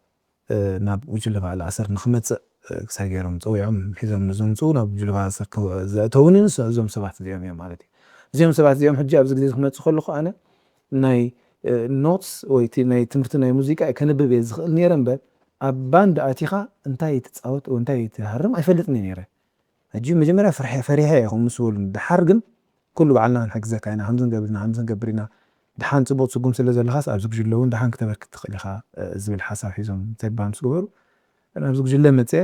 ناب وجلو على عصر نخمت ساجرهم تويعهم حزم نزومتو ناب وجلو على عصر تونين زهم 7 يوم مالتي زهم 7 يوم حجي أبزق زي خمت تخلوها أنا ناي نوتس ويتي ناي تمرت ناي موسيقى كان ببيزخ نيرن بل أباند آتيخا انتاي تتصاوت وانتاي تهرم أيفلتني نيره ሕጂ መጀመርያ ፈሪሐ ይኹም ምስ በሉ ድሓር ግን ኩሉ ባዕልና ንሕግዘካ ኢና ከምዚ ንገብር ኢና ድሓን ፅቡቅ ትርጉም ስለ ዘለኻስ ኣብዚ ጉጅለ እውን ድሓን ክተበርክት ትኽእል ኢኻ ዝብል ሓሳብ ሒዞም ተባን ምስ ገበሩ ኣብዚ ጉጅለ መፅአ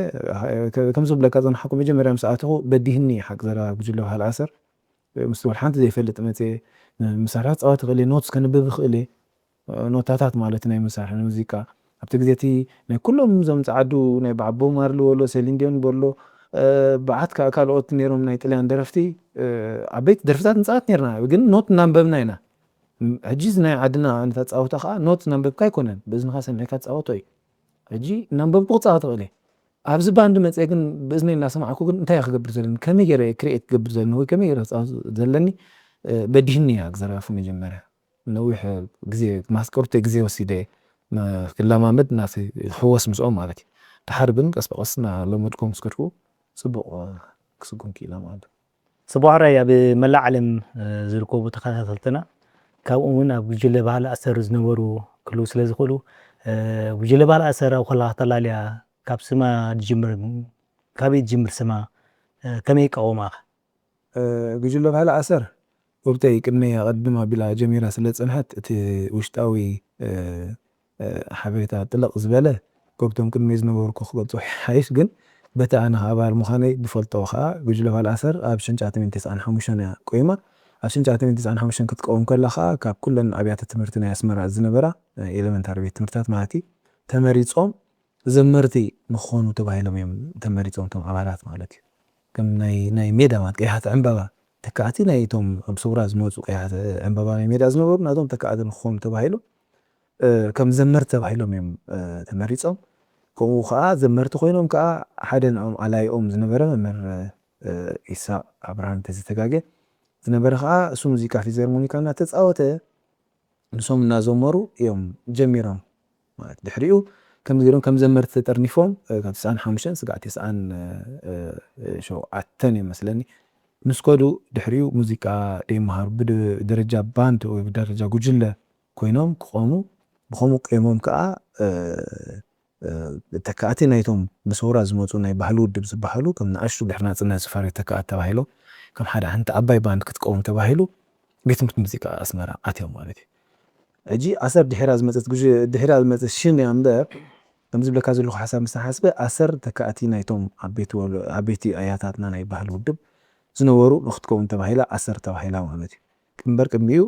ከም ዝብለካ ፀናሕኩ መጀመርያ ምስ ኣተኹ በዲህኒ ሓቂ ዘረባ ጉጅለ ባህሊ ኣሰር ምስ በሉ ሓንቲ ዘይፈልጥ መፅአ መሳርሕታት ፀወት ክእል ኖትስ ከንብብ ክእል ኖታታት ማለት ናይ መሳርሒ ሙዚቃ ኣብቲ ግዜ እቲ ናይ ኩሎም ዞም ፀዓዱ ናይ ባዓቦ ማርሊ ወሎ ሰሊን ዲዮን በሎ በዓት ካልኦት ነይሮም ናይ ጣልያን ደረፍቲ ዓበይቲ ደርፍታት ንፃወት ነርና ግን ኖት እናንበብና ኢና ሕጂ ናይ ዓድና ዓይነታት ፀወታ ከዓ ኖት እናንበብካ ኣይኮነን ብእዝንኻ ሰሚዕካ ትፃወቶ እዩ ሕጂ እናንበብኩ ክፃወት ክእል ኣብዚ ባንዲ መፅአ ግን ብእዝነይ እናሰማዕኩ ግን እንታይ ክገብር ዘለኒ ከመይ ገይረ ክሪኤት ክገብር ዘለኒ ወይ ከመይ ገይረ ክፃወት ዘለኒ በዲህኒ እያ ክዘረባፉ መጀመርያ ነዊሕ ግዜ ማስቀርተ ግዜ ወሲደ ክለማመድ ናተ ሕወስ ምስኦም ማለት እዩ ድሓር ግን ቀስ በቀስ እናለመድኩም ስከድኩ ፅቡቅ ክስጉም ክኢላ ማለት እዩ ፅቡቅ ራእይ ኣብ መላእ ዓለም ዝርከቡ ተኸታተልትና ካብኡ እውን ኣብ ጉጅለ ባህሊ ኣሰር ዝነበሩ ክህልው ስለ ዝኽእሉ ጉጅለ ባህሊ ኣሰር ኣብ ከለኻ ተላልያ ካብ ስማ ድጅምር ካበይ ትጅምር ስማ ከመይ ይቃወማ ጉጅለ ባህሊ ኣሰር ወብተይ ቅድመይ ቀድማ ቢላ ጀሚራ ስለ ፀንሐት እቲ ውሽጣዊ ሓበሬታ ጥልቕ ዝበለ ጎብቶም ቅድመይ ዝነበሩ ክገልፆ ሓይሽ ግን በቲ ኣነ ኣባል ምዃነይ ብፈልጦ ከዓ ጉጅለ ባህሊ ኣሰር ኣብ 1995 እያ ቆይማ ኣብ 1995 ክትቀወም ከላ ከዓ ካብ ኩለን ኣብያተ ትምህርቲ ናይ ኣስመራ ዝነበራ ኤሌመንታሪ ቤት ትምህርትታት ማለት እዩ ተመሪፆም ዘመርቲ ንክኾኑ ተባሂሎም እዮም ተመሪፆም እቶም ኣባላት ማለት እዩ ከም ናይ ሜዳ ማለት ቀያሕቲ ዕምበባ ተካእቲ ናይ እቶም ኣብ ስውራ ዝመፁ ቀያሕቲ ዕምበባ ናይ ሜዳ ዝነበሩ ናቶም ተካእቲ ንክኾኑ ተባሂሎም ከም ዘመርቲ ተባሂሎም እዮም ተመሪፆም ከምኡ ከዓ ዘመርቲ ኮይኖም ከዓ ሓደ ንኦም ኣላይኦም ዝነበረ መምህር ኢሳቅ ኣብርሃን ተዝተጋገ ዝነበረ ከዓ እሱ ሙዚቃ ፊዘርሞኒካ እናተፃወተ ንሶም እናዘመሩ እዮም ጀሚሮም ማለት ድሕሪኡ ከምዚ ገይሮም ከም ዘመርቲ ተጠርኒፎም ካብ 95 ስጋዕ 97 ይመስለኒ ምስ ከዱ ድሕሪኡ ሙዚቃ ደይመሃሩ ብደረጃ ባንድ ወይ ብደረጃ ጉጅለ ኮይኖም ክቆሙ ብኸምኡ ቆይሞም ከዓ ተካእቲ ናይቶም ብስውራ ዝመፁ ናይ ባህሊ ውድብ ዝበሃሉ ከም ንኣሽቱ ድሕሪ ናፅነት ዝፈርዩ ተካእቲ ተባሂሎም ከም ሓደ ሓንቲ ዓባይ ባንድ ክትቀውም ተባሂሉ ቤት ትምህርቲ ሙዚቃ ኣስመራ ኣትዮም ማለት እዩ ሕጂ ኣሰር ድሕራ ዝመፀት ሽም እያ እምበር ከም ዝብለካ ዘለኹ ሓሳብ ምስ ሓስበ ኣሰር ተካእቲ ናይቶም ዓበይቲ ኣያታትና ናይ ባህሊ ውድብ ዝነበሩ ንክትከውን ተባሂላ ኣሰር ተባሂላ ማለት እዩ እምበር ቅድሚኡ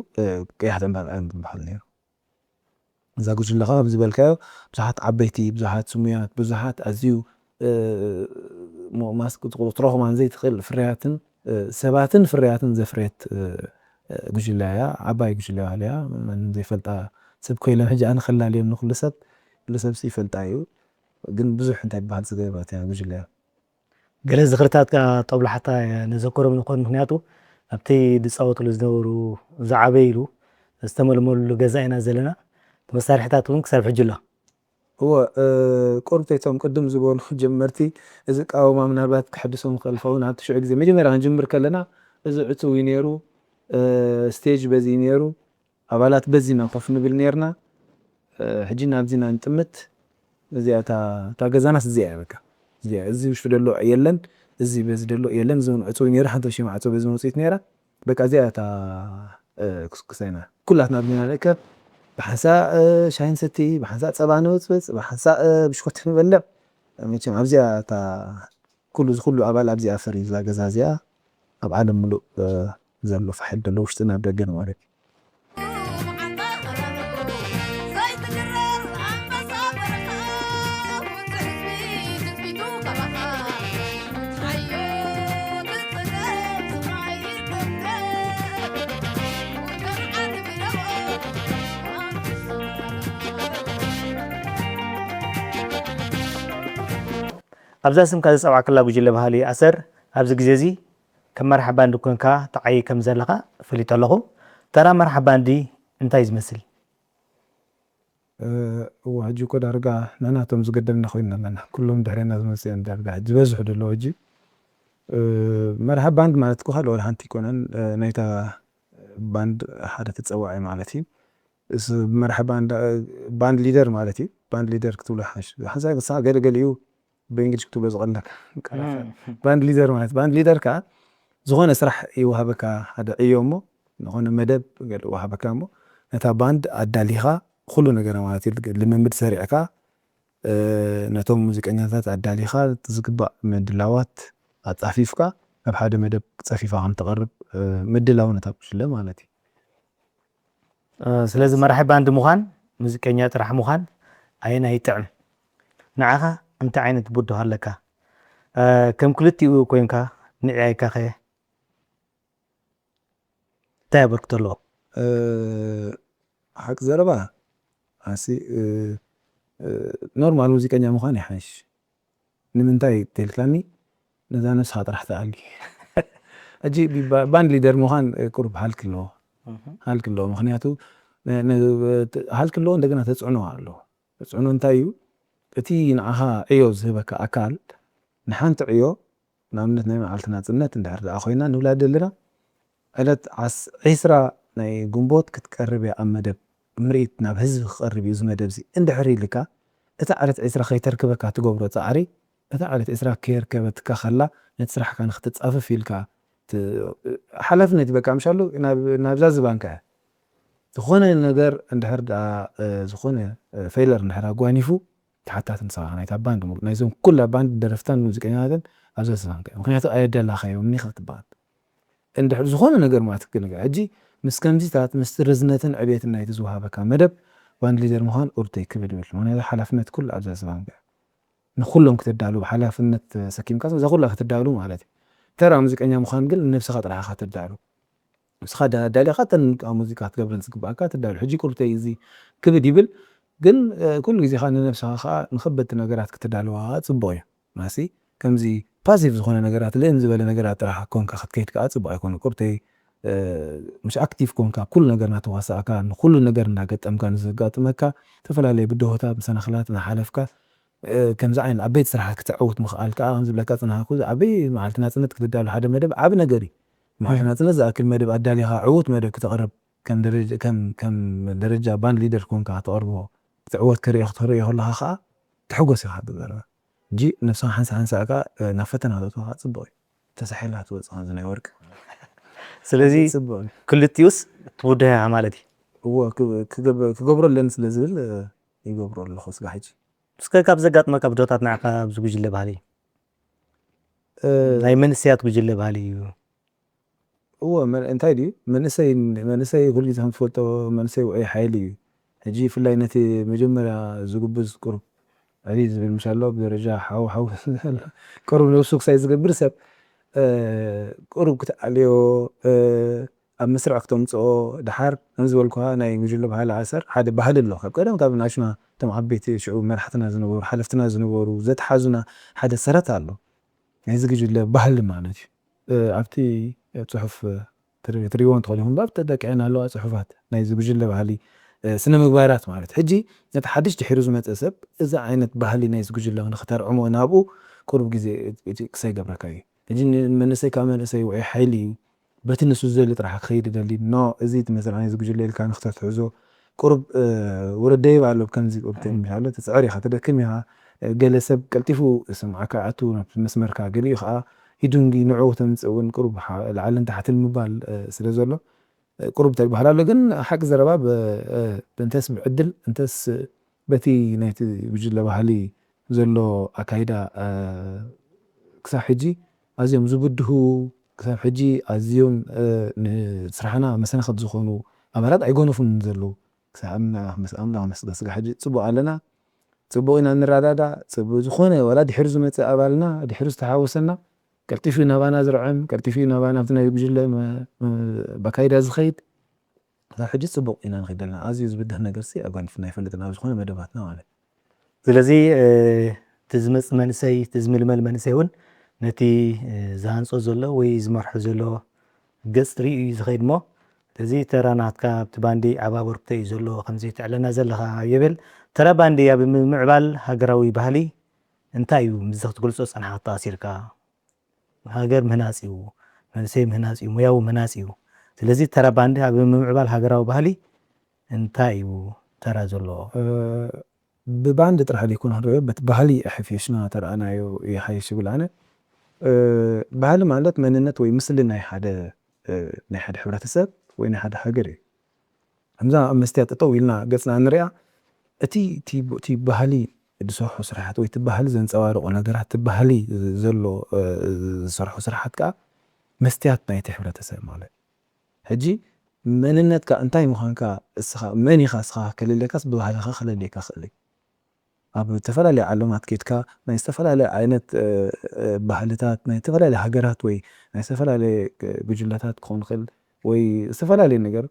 ቀያሕቲ ዕምበባ ዝበሃል ነይሩ እዛ ጉጅለ ከዓ ከም ዝበልካዮ ብዙሓት ዓበይቲ ብዙሓት ስሙያት ብዙሓት ኣዝዩ ክትረኽቦን ዘይትኽእል ፍርያትን ሰባትን ፍርያትን ዘፍርየት ጉጅለ እያ ዓባይ ጉጅለ ባህሊ እያ ዘይፈልጣ ሰብ ኮይኖም ሕጂ ኣነ ከላልዮም ንኩሉ ሰብ ይፈልጣ እዩ ግን ብዙሕ እንታይ ዝበሃል ዝገበረት እያ ጉጅለ እያ ገለ ዝኽርታትካ ጦብላሕታ ነዘከሮም ንኾን ምክንያቱ ኣብቲ ዝፃወትሉ ዝነበሩ ዝዓበይሉ ዝተመልመሉ ገዛ ኢና ዘለና መሳርሕታት እውን ክሰርሕ ሕጂ ኣሎ هو ቆርብተይቶም ቅድም ዝበሉ ጀመርቲ እዚ ቃወማ ምናልባት ክሕድሶም ክልፈውን ኣብቲ ሽዑ ግዜ መጀመርያ ክንጅምር ከለና እዚ ዕፅው ነይሩ ስቴጅ በዚ ነይሩ ኣባላት በዚና ኮፍ ንብል ነርና ሕጂ ናብዚና ንጥምት እዚኣ እታ ገዛናስ እዚኣ በቃ እዚኣ እዚ ውሽጡ ደሎ የለን እዚ በዚ ደሎ የለን እዚ ዕፅው ነይሩ ሓንቲ ሽማ ዕፅው በዚ መውፅኢት ነይራ በቃ እዚኣ እታ ክስክሰይና ኩላትና ብና ንርከብ ብሓንሳእ ሻሂን ሰቲ ብሓንሳእ ፀባ ንበፅበፅ ብሓንሳእ ብሽኮት ንበልዕ መቸም ኣብዚኣ እታ ኩሉ ኣባል ኣብዚኣ ፈርዩ እዛ ገዛ እዚኣ ኣብ ዓለም ሙሉእ ዘሎ ፋሕል ደሎ ውሽጢ ናብ ደገ ነው ማለት እዩ ኣብዛ ስምካ ዝፀዋዕከላ ጉጅለ ባህሊ ኣሰር ኣብዚ ግዜ እዚ ከም መራሒ ባንዲ ኮንካ ተዓይ ከም ዘለኻ ፍሊጥ ኣለኹ ተራ መራሒ ባንዲ እንታይ ዝመስል ሕጂ እኮ ዳርጋ ናናቶም ዝገደብና ኮይና ኣለና ኩሎም ድሕሪና ዝመፅእ ዳርጋ ዝበዝሑ ደሎ ሕጂ መራሒ ባንዲ ማለት እኮ ካልኦ ሓንቲ ይኮነን ናይታ ባንድ ሓደ ተፀዋዒ ማለት እዩ እዚ መራሒ ባንድ ሊደር ማለት እዩ ባንድ ሊደር ክትብሎ ሓንሳይ ገለገሊኡ بإنجليزي كتب زغلك باند ليدر ማለት باند ليدر كا ዝኾነ ስራሕ ይወሃበካ ሓደ ዕዮ እሞ ዝኾነ መደብ ይወሃበካ እሞ ነታ ባንድ ኣዳሊኻ ኩሉ ነገር ማለት እዩ ልምምድ ሰሪዕካ ነቶም ሙዚቀኛታት ኣዳሊኻ ዝግባእ ምድላዋት ኣጻፊፍካ ኣብ ሓደ መደብ ፀፊፋ ከም ተቕርብ ምድላው ነታ ጉጅለ ማለት እዩ ስለዚ መራሒ ባንድ ምዃን ሙዚቀኛ ጥራሕ ምዃን ኣይና ይጥዕም ንዓኻ እንታይ ዓይነት ብድሆ ኣለካ ከም ክልቲኡ ኮይንካ ንዕያይካ ኸ እንታይ ኣበርክቶ ኣለዎ ሓቂ ዘረባ ኣሲ ኖርማል ሙዚቀኛ ምዃን ይሓይሽ ንምንታይ ተልካኒ ነዛ ነፍስኻ ጥራሕ ተኣሊ ሕጂ ባንድ ሊደር ምዃን ቁሩብ ሃልክ ኣለዎ ምክንያቱ ሃልክ ኣለዎ እንደገና ተፅዕኖ ኣለዎ ተፅዕኖ እንታይ እዩ እቲ ንዓኻ ዕዮ ዝህበካ ኣካል ንሓንቲ ዕዮ ንኣብነት ናይ መዓልቲ ናፅነት እንድሕር ደኣ ኮይና ንብላ ዘለና ዕለት 20 ናይ ግንቦት ክትቀርብ እያ ኣብ መደብ ምርኢት ናብ ህዝቢ ክቐርብ እዩ እዚ መደብ እዚ እንድሕር ኢልካ እታ ዕለት 20 ከይተርክበካ ትገብሮ ፃዕሪ እታ ዕለት 20 ከይርከበትካ ከላ ነቲ ስራሕካ ንክትፃፈፍ ኢልካ ሓላፍነት ይበቃ ምሻሉ ናብዛ ዝባንካ ዝኾነ ነገር እንድሕር ደኣ ዝኾነ ፌይለር እንድሕር ኣጓኒፉ ተሓታቲ ንስኻ ናይታ ባንድ ሙሉእ ናይዞም ኩላ ባንድ ደረፍታን ሙዚቀኛታትን ኣብዛ ዝባንካ ምክንያቱ ኣየዳላኻዮም ኒኻ ክትበሃል እንድሕር ዝኾነ ነገር ማለት ክነገር ሕጂ ምስ ከምዚታት ምስ ርዝነትን ዕብየትን ናይቲ ዝወሃበካ መደብ ባንድ ሊደር ምዃን ቁርተይ ክብል ይብል ምክንያቱ ሓላፍነት ኩሉ ኣብዛ ዝባንካ ንኩሎም ክትዳሉ ብሓላፍነት ሰኪምካ እዛ ኩላ ክትዳሉ ማለት እዩ ተራ ሙዚቀኛ ምዃን ግን ንነብስኻ ጥራሕኻ ትዳሉ ንስኻ ዳሊኻ ኣብ ሙዚቃ ክትገብር ዝግባእካ ትዳሉ ሕጂ ቁርተይ እዚ ክብድ ይብል ግን ኩሉ ግዜ ኻ ንነብስኻ ከዓ ንኸበድቲ ነገራት ክትዳልዋ ፅቡቅ እዩ ማሲ ከምዚ ፓሲቭ ዝኾነ ነገራት ልእም ዝበለ ነገራት ጥራሕ ኮንካ ክትከይድ ከዓ ፅቡቅ ኣይኮነ ቁርተይ مش أكتيف كونك كل نجار نتواصلك كل نجار نجت أمكان زجات مكة تفعل بدهوتها بسنخلات نحلفك كم زعين عبيد صراحة كتعود مخالك أنزل لك أنا هاخذ عبي معلتنا تنت كتدال حدا مدب عب نجاري معلتنا تنزع كل مدب أداليها عود مدب كتقرب كم درجة كم درجة بان ليدر كونك هتقربه تعود كريه اختاريه الله خا تحوجس حد ذا جي نفسها حنس عكا نفتنا هذا توها تصبوي تسحيلها توصل هذا نيورك ስለዚ ክልቲዩስ ትውድያ ማለት እዩ ክገብሮ ለን ስለ ዝብል ይገብሮ ኣለኹ ስጋ ሕጂ እስከ ካብ ዘጋጥመካ ብዶታት ንዓኻ ኣብዚ ጉጅለ ባህሊ ናይ መንእሰያት ጉጅለ ባህሊ እዩ እዎ እንታይ ድዩ መንእሰይ ኩሉ ግዜ ከም ትፈልጦ መንእሰይ ውዑይ ሓይሊ እዩ ሕጂ ብፍላይ ነቲ መጀመርያ ዝግብዝ ቁሩብ ዕብይ ዝብል ምሻ ኣሎ ብደረጃ ሓው ቁሩብ ነብሱ ክሳይ ዝገብር ሰብ ቁሩብ ክትዓልዮ ኣብ መስርዕ ክተምፅኦ ድሓር ከምዝበልኩኻ ናይ ጉጅለ ባህሊ ዓሰር ሓደ ባህሊ ኣሎ ካብ ቀደም ካብ ናሽና እቶም ዓበይቲ ሽዑ መራሕትና ዝነበሩ ሓለፍትና ዝነበሩ ዘተሓዙና ሓደ ሰረት ኣሎ ናይዚ ጉጅለ ባህሊ ማለት እዩ ኣብቲ ፅሑፍ ትሪእዎ እንትኾን ይኹን ኣብ ተደቂዐና ኣለዋ ፅሑፋት ናይዚ ጉጅለ ባህሊ ስነ ምግባራት ማለት ሕጂ ነቲ ሓድሽ ድሒሩ ዝመፀ ሰብ እዚ ዓይነት ባህሊ ናይዚ ጉጅለ ንክተርዕሞ ናብኡ ቁሩብ ግዜ ክሳይ ገብረካ እዩ ሕጂ መንእሰይ ካብ መንእሰይ ውዑይ ሓይሊ እዩ በቲ ንሱ ዝደሊ ጥራሕ ክኸይድ ይደሊ ኖ እዚ ትመስል ናይዚ ጉጅለ ኢልካ ንክተትሕዞ ቁሩብ ወለደይ ኣሎ ከምዚ ቁርብተይ ምሻሎ ተፅዕር ኢኻ ትደክም ኢኻ ገለ ሰብ ቀልጢፉ ስምዓካ ኣቱ ናብቲ መስመርካ ገሊኡ ከዓ ሂዱንጊ ንዑ ተምፅእ እውን ቁሩብ ላዕልን ታሕትን ምባል ስለ ዘሎ ቁሩብ ተባህላ ኣሎ ግን ሓቂ ዘረባ እንተስ ብዕድል እንተስ በቲ ናይቲ ጉጅለ ባህሊ ዘሎ ኣካይዳ ክሳብ ሕጂ ኣዝዮም ዝብድሁ ክሳብ ሕጂ ኣዝዮም ንስራሕና መሰናኽቲ ዝኾኑ ኣባላት ኣይጎነፉን ዘለዉ ክሳብ ኣምላኽ መስገን ስጋ ሕጂ ፅቡቅ ኣለና ፅቡቅ ኢና ንረዳዳ ዝኾነ ወላ ድሕሪ ዝመፅእ ኣባልና ድሕሪ ዝተሓወሰና ቀልጢፉ ናባና ዝርዕም ቀልጢፉ ናባና ኣብቲ ናይ ጉጅለ ባካይዳ ዝኸይድ ክሳብ ሕጂ ፅቡቅ ኢና ንኸይድ ዘለና ኣዝዩ ዝብድህ ነገር ኣጓኒፍና ኣይፈልጥን ኣብ ዝኾነ መደባትና ማለት ስለዚ እቲ ዝመፅእ መንእሰይ እቲ ዝምልመል መንእሰይ እውን ነቲ ዝሃንፆ ዘሎ ወይ ዝመርሖ ዘሎ ገፅ ትሪኡ እዩ ዝኸይድ ሞ ስለዚ ተራ ናትካ ኣብቲ ባንዲ ዓባ በርክቶ እዩ ዘሎ ከምዚ ትዕለና ዘለኻ ይብል ተራ ባንዲ ኣብ ምዕባል ሃገራዊ ባህሊ እንታይ እዩ ምዝ ክትገልፆ ፀንሓ ተኣሲርካ ሃገር ምህናፅ እዩ መንእሰይ ምህናፅ እዩ ሙያዊ ምህናፅ እዩ ስለዚ ተራ ባንዲ ኣብ ምዕባል ሃገራዊ ባህሊ እንታይ እዩ ተራ ዘለዎ بباند طرح ليكون هذا بتبهلي حفيشنا ترى أنا يحيش يقول أنا بهال مالت مننت ወይ ምስሊ ናይ ሓደ ሕብረተሰብ ወይ ናይ ሓደ ሃገር እዩ ከምዛ ኣብ መስትያት ጠጠው ኢልና ገፅና ንሪኣ እቲ ባህሊ ዝሰርሑ ስራሓት ወይ እቲ ባህሊ ዘንፀባርቑ ነገራት እቲ ባህሊ ዘሎ ዝሰርሑ ስራሓት ከዓ መስትያት ናይቲ ሕብረተሰብ ማለት እዩ ሕጂ መንነትካ እንታይ ምዃንካ እስኻ መን ኢኻ እስኻ ክልለካስ ብባህልኻ ክለልየካ ክእል እዩ ኣብ ዝተፈላለዩ ዓለማት ከይድካ ናይ ዝተፈላለዩ ዓይነት ባህልታት ናይ ዝተፈላለዩ ሃገራት ወይ ናይ ዝተፈላለዩ ጉጅለታት ክኾን ይኽእል ወይ ዝተፈላለዩ ነገር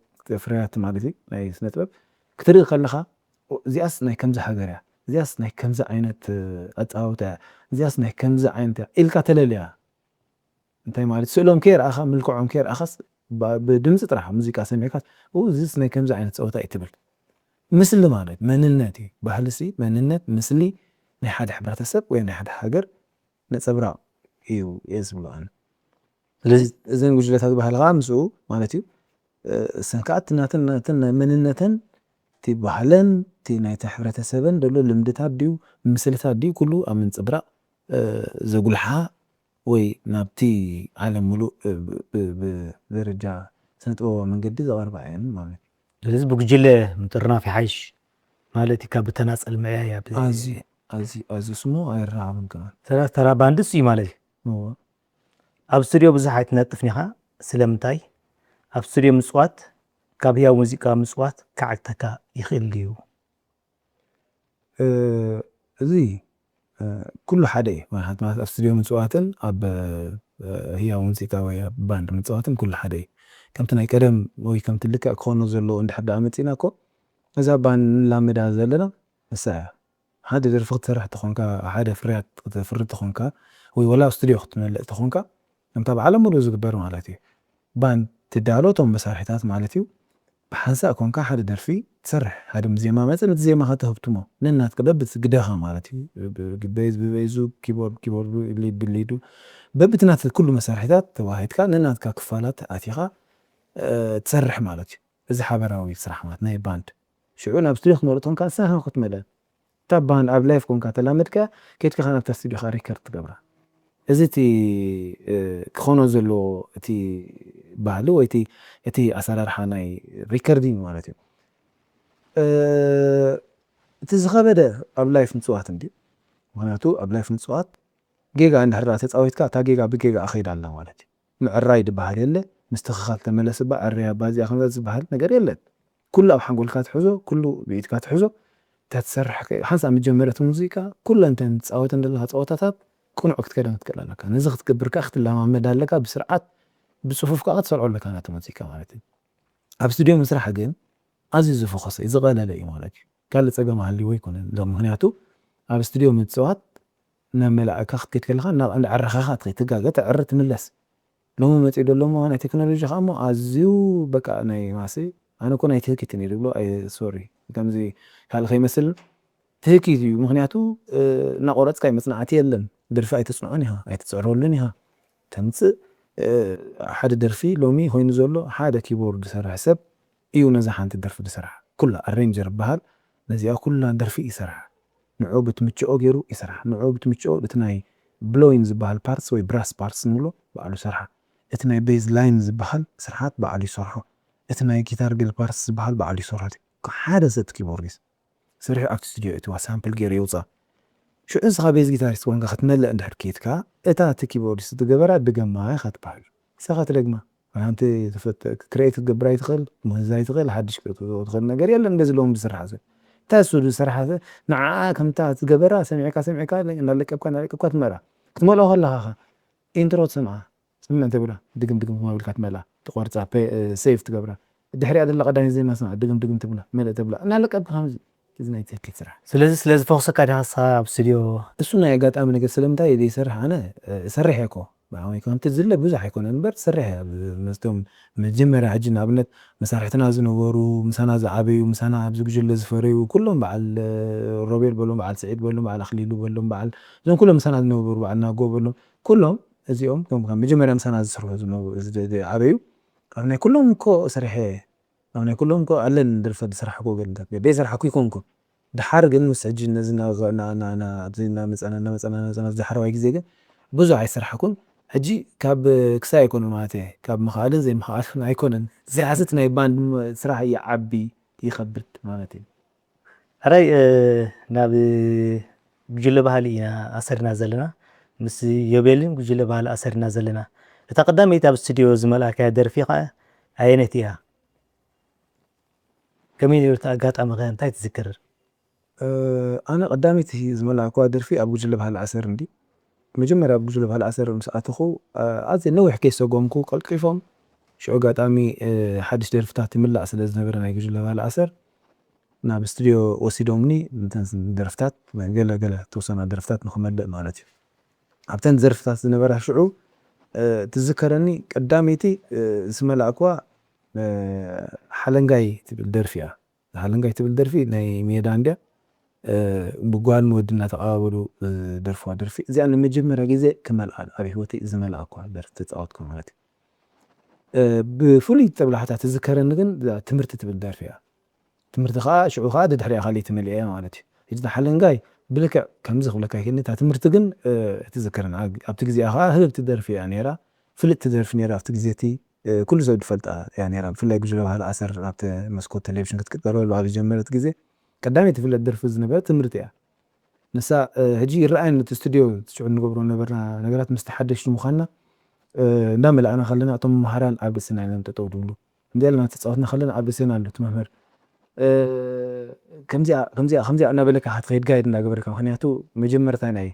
ፍርያት ማለት እዩ ናይ ስነ ጥበብ ክትርኢ ከለኻ እዚኣስ ናይ ከምዚ ሃገር እያ እዚኣስ ናይ ከምዚ ዓይነት ኣፀዋውታ እያ እዚኣስ ናይ ከምዚ ዓይነት እያ ኢልካ ተለልያ እንታይ ማለት ስእሎም ከይረኣኻ ምልክዖም ከይረኣኻስ ብድምፂ ጥራሕ ሙዚቃ ሰሚዕካስ እዚስ ናይ ከምዚ ዓይነት ፀወታ እዩ ትብል ምስሊ ማለት መንነት እዩ ባህሊ መንነት ምስሊ ናይ ሓደ ሕብረተሰብ ወይ ናይ ሓደ ሃገር ነፀብራቕ እዩ እየ ዝብሎ ኣነ ስለዚ እዘን ጉጅለታት ባህሊ ከዓ ምስኡ ማለት እዩ እሰን ከዓ ናተን መንነተን እቲ ባህለን እቲ ናይቲ ሕብረተሰበን ዘሎ ልምድታት ድዩ ምስልታት ድዩ ኩሉ ኣብ ምንፅብራቕ ዘጉልሓ ወይ ናብቲ ዓለም ሙሉእ ብደረጃ ስነ ጥበባዊ መንገዲ ዘቕርባ እየን ማለት እዩ ስለዚ ብጉጅለ ምጥርናፍ ይሓይሽ ማለት ካብ ብተናፀል መያያ ኣዝዩ ስሙ ኣይረዓብን ከማን ተራ ባንድስ እዩ ማለት እዩ ኣብ ስቱድዮ ብዙሕ ኣይትነጥፍ ኒኻ ስለምንታይ ኣብ ስቱድዮ ምፅዋት ካብ ህያው ሙዚቃ ምፅዋት ከዓግተካ ይኽእል ድዩ እዚ ኩሉ ሓደ እዩ ማለት ኣብ ስቱድዮ ምፅዋትን ኣብ ህያው ሙዚቃ ወይ ኣብ ባንድ ምፅዋትን ኩሉ ሓደ እዩ ከምቲ ናይ ቀደም ወይ ከምቲ ልክዕ ክኾኑ ዘለዎ እንድሕር ዳኣ መፂና እኮ እዛ ባንድ ንላመዳ ዘለና ንሳ እያ ሓደ ደርፊ ክትሰርሕ ተኾንካ ሓደ ፍርያት ክትፍሪ ተኾንካ ወይ ወላ ኣብ ስቱድዮ ክትመልእ ተኾንካ ከምታ ብዓለም ሙሉእ ዝግበር ማለት እዩ ባንድ ትዳሎ እቶም መሳርሒታት ማለት እዩ ብሓንሳእ ኮንካ ሓደ ደርፊ ትሰርሕ ሓደ ዜማ መፅእ ነቲ ዜማ ከተህብትሞ ነናትክ በብቲ ግደኻ ማለት እዩ ቤዝ ብቤዙ ኪቦርድ ብኪቦርዱ ሊድ ብሊዱ በብቲ ናት ኩሉ መሳርሒታት ተዋሂድካ ነናትካ ክፋላት ኣቲኻ ትሰርሕ ማለት እዩ እዚ ሓበራዊ ስራሕ ማለት ናይ ባንድ ሽዑ ናብ ስቱድዮ ክትመልእ ተኾንካ ንስኻ ክትመልእ እታ ባንድ ኣብ ላይፍ ኮንካ ተላመድካ ከይድካ ናብታ ስቱድዮኻ ሪከርድ ትገብራ እዚ እቲ ክኾኖ ዘለዎ እቲ ባህሊ ወይ እቲ ኣሰራርሓ ናይ ሪከርዲንግ ማለት እዩ እቲ ዝኸበደ ኣብ ላይፍ ምፅዋት እንድዩ ምክንያቱ ኣብ ላይፍ ምፅዋት ጌጋ እንድሕር ተፃዊትካ እታ ጌጋ ብጌጋ ከይዳ ኣላ ማለት እዩ ምዕራይ ድበሃል የለ ምስትኽኻል ተመለስ ባ ዕርያ ባዚኣ ከምዛ ዝበሃል ነገር የለን ኩሉ ኣብ ሓንጎልካ ትሕዞ ኩሉ ብኢድካ ትሕዞ ተትሰርሕ ሓንሳ መጀመርያት ሙዚቃ ኩለን ተን ትፃወተን ዘለካ ፀወታታት ቁኑዕ ክትከደም ትክእል ኣለካ ነዚ ክትገብርካ ክትለማመድ ኣለካ ብስርዓት ብፅፉፍካ ክትሰርዖ ኣለካ ናቲ ሙዚቃ ማለት እዩ ኣብ ስቱድዮ ምስራሕ ግን ኣዝዩ ዝፎከሰ እዩ ዝቐለለ እዩ ማለት እዩ ካልእ ፀገም ሃልይዎ ኣይኮነን ምክንያቱ ኣብ ስቱድዮ ምፅዋት ነመላእካ ክትከይድ ከለካ ዓረኻኻ ትጋገ ትዕሪ ትምለስ ሎሚ መፂኡ ደሎ ሞ ናይ ቴክኖሎጂ ከዓ ሞ ኣዝዩ በቃ ናይ ማሲ ኣነ እኮ ናይ ትህኪት እየ ድብሎ ሶሪ ከምዚ ካልእ ከይመስል ትህኪት እዩ ምክንያቱ እናቆረፅካ መፅናዕቲ የለን ደርፊ ኣይተፅንዖን ኢኻ ኣይተፅዕረሉን ኢኻ ተምፅእ ሓደ ደርፊ ሎሚ ኮይኑ ዘሎ ሓደ ኪቦርድ ዝሰርሕ ሰብ እዩ ነዛ ሓንቲ ደርፊ ዝሰርሕ ኩላ ኣሬንጀር በሃል ነዚኣ ኩላ ደርፊ ይሰርሕ ንዑ ብትምችኦ ገይሩ ይሰርሕ ንዑ ብትምችኦ እቲ ናይ ብሎይን ዝበሃል ፓርትስ ወይ ብራስ ፓርትስ ንብሎ ባዕሉ ይሰርሓ እቲ ናይ ቤዝ ላይን ዝበሃል ስርሓት ባዕሉ ይሰርሖ እቲ ናይ ጊታር ጌል ፓርትስ ዝበሃል ባዕሉ ይሰርሖ ሓደ ሰብ ኪቦርዲስ ስርሑ ኣብቲ ስቱድዮ እትዋ ሳምፕል ገይሩ ይውፃእ ሽዑ ንስኻ ቤዝ ጊታሪስት ኮንካ ክትመልእ እንድሕር ከይድካ እታ እቲ ኪቦርዲስት ዝገበራ ድገማ ኢኻ ትበሃል ንስኻ ትደግማ ሓንቲ ክሬኤት ክትገብራ ይትኽእል ምህዛ ይትኽእል ሓድሽ ትኽእል ነገር የለን እንደዚ ሎም ዝስራሕ ሰብ እታ እሱ ዝሰርሓ ንዓ ከምታ ትገበራ ሰሚዕካ እናለቀብካ ትመልኣ ክትመልኦ ከለኻ ኢንትሮ ትሰምዓ ስምዕ እንተይብላ ድግም ማብልካ ትመልኣ ትቆርፃ ሴቭ ትገብራ ድሕሪኣ ደላ ቀዳሚ ዜማ ስምዓ ድግም ትብላ መልእ ተብላ እናለቀብካ ከምዚ እዚ ናይ ትክክል ስራሕ ስለዚ ፎክሰካ ዲኻ ኣብ ስቱድዮ እሱ ናይ ኣጋጣሚ ነገር ስለምንታይ ይሰርሕ ኣነ ሰሪሕ እኮ ወይ ከምቲ ዝለ ብዙሕ ኣይኮነን እምበር ሰሪሕ መስቶም መጀመርያ ሕጂ ንኣብነት መሳርሕትና ዝነበሩ ምሳና ዝዓበዩ ምሳና ኣብዚ ጉጅለ ዝፈረዩ ኩሎም በዓል ሮቤል በሎም በዓል ስዒድ በሎም በዓል ኣኽሊሉ በሎም በዓል እዞም ኩሎም ምሳና ዝነበሩ በዓል ናጎ በሎም ኩሎም እዚኦም መጀመርያ ምሳና ዝሰርሑ ዓበዩ ኣብ ናይ ኩሎም እኮ ሰሪሐ ኣብ ናይ ኩሎም እኮ ኣለን ደርፈ ዝስራሕኮ ገለታት ዘይሰራሕኩ ይኮንኩ دحار ግን ምስ ሕጂ ነዝና ኣብዘና መፀና ዝሓረዋይ ግዜ ግን ብዙሕ ኣይስራሕኩን ሕጂ ካብ ክሳይ ኣይኮነ ማለት እየ ካብ ምኽኣልን ዘይምኽኣልን ኣይኮነን ዝያዝት ናይ ባንድ ስራሕ ይዓቢ ይኸብድ ማለት እዩ ሕራይ ናብ ጉጅለ ባህሊ ኢና ኣሰሪና ዘለና ምስ ዮቤልን ጉጅለ ባህሊ ኣሰሪና ዘለና እታ ቀዳመይቲ ኣብ ስቱድዮ ዝመልኣካያ ደርፊ ኸ ኣየነይቲ እያ ከመይ ነይሩ ኣጋጣሚ ኸ እንታይ ትዝክር ኣነ ቀዳመይቲ ዝመልኣክዋ ደርፊ ኣብ ጉጅለ ባህሊ ኣሰር እንዲ መጀመርያ ኣብ ጉጅለ ባህሊ ኣሰር ምስ ኣተኹ ኣዝየ ነዊሕ ከይሰጎምኩ ቀልጢፎም ሽዑ ኣጋጣሚ ሓድሽ ደርፍታት ይምላእ ስለ ዝነበረ ናይ ጉጅለ ባህሊ ኣሰር ናብ ስቱድዮ ወሲዶምኒ ደርፍታት ገለ ተወሰና ደርፍታት ንክመልእ ማለት እዩ ኣብተን ደርፍታት ዝነበራ ሽዑ ትዝከረኒ ቀዳመይቲ ዝመልኣክዋ ሓለንጋይ ትብል ደርፊ እያ ሓለንጋይ ትብል ደርፊ ናይ ሜዳን ድያ ብጓልን ወድን እናተቐባበሉ ደርፍዋ ደርፊ እዚኣ ንመጀመርያ ግዜ ክመልኣ ኣብ ሂወተይ ዝመልኣክዋ ደርፊ ተፃወትኩ ማለት እዩ ብፍሉይ ጦብላሕታ ትዝከረኒ ግን ትምህርቲ ትብል ደርፊ እያ ትምህርቲ ከዓ ሽዑ ከዓ ድሕሪኣ ካሊእ ተመሊአ ማለት እዩ ሕጂ ሓለንጋይ ብልክዕ ከምዚ ክብለካ ይክእልኒ እታ ትምህርቲ ግን ትዝከረኒ ኣብቲ ግዜኣ ከዓ ህብብቲ ደርፊ እያ ነይራ ፍልጥቲ ደርፊ ነይራ ኣብቲ ግዜ እቲ ኩሉ ሰብ ዝፈልጣ እያ ነይራ ብፍላይ ጉጅለ ባህሊ ኣሰር ኣብቲ መስኮት ቴሌቭዥን ክትቀርበሉ ኣብ ዝጀመረት ግዜ ቀዳመይቲ ትፍለጥ ደርፊ ዝነበረት ትምህርቲ እያ ንሳ ሕጂ ይረኣየኒ እቲ ስቱድዮ ሽዑ ንገብሮ ነበርና ነገራት ምስ ተሓደሽቲ ምዃንና እንዳመልኣና ከለና እቶም መምሃራን ኣብ ርእስና ኢሎም ጠጠው ድብሉ እንዲኢልና ተፃወትና ከለና ኣብ ርእስና ኣሎ እቲ መምህር ከምዚኣ እናበለካ ክትኸይድ ጋይድ እንዳገበረካ ምክንያቱ መጀመርታ ናይ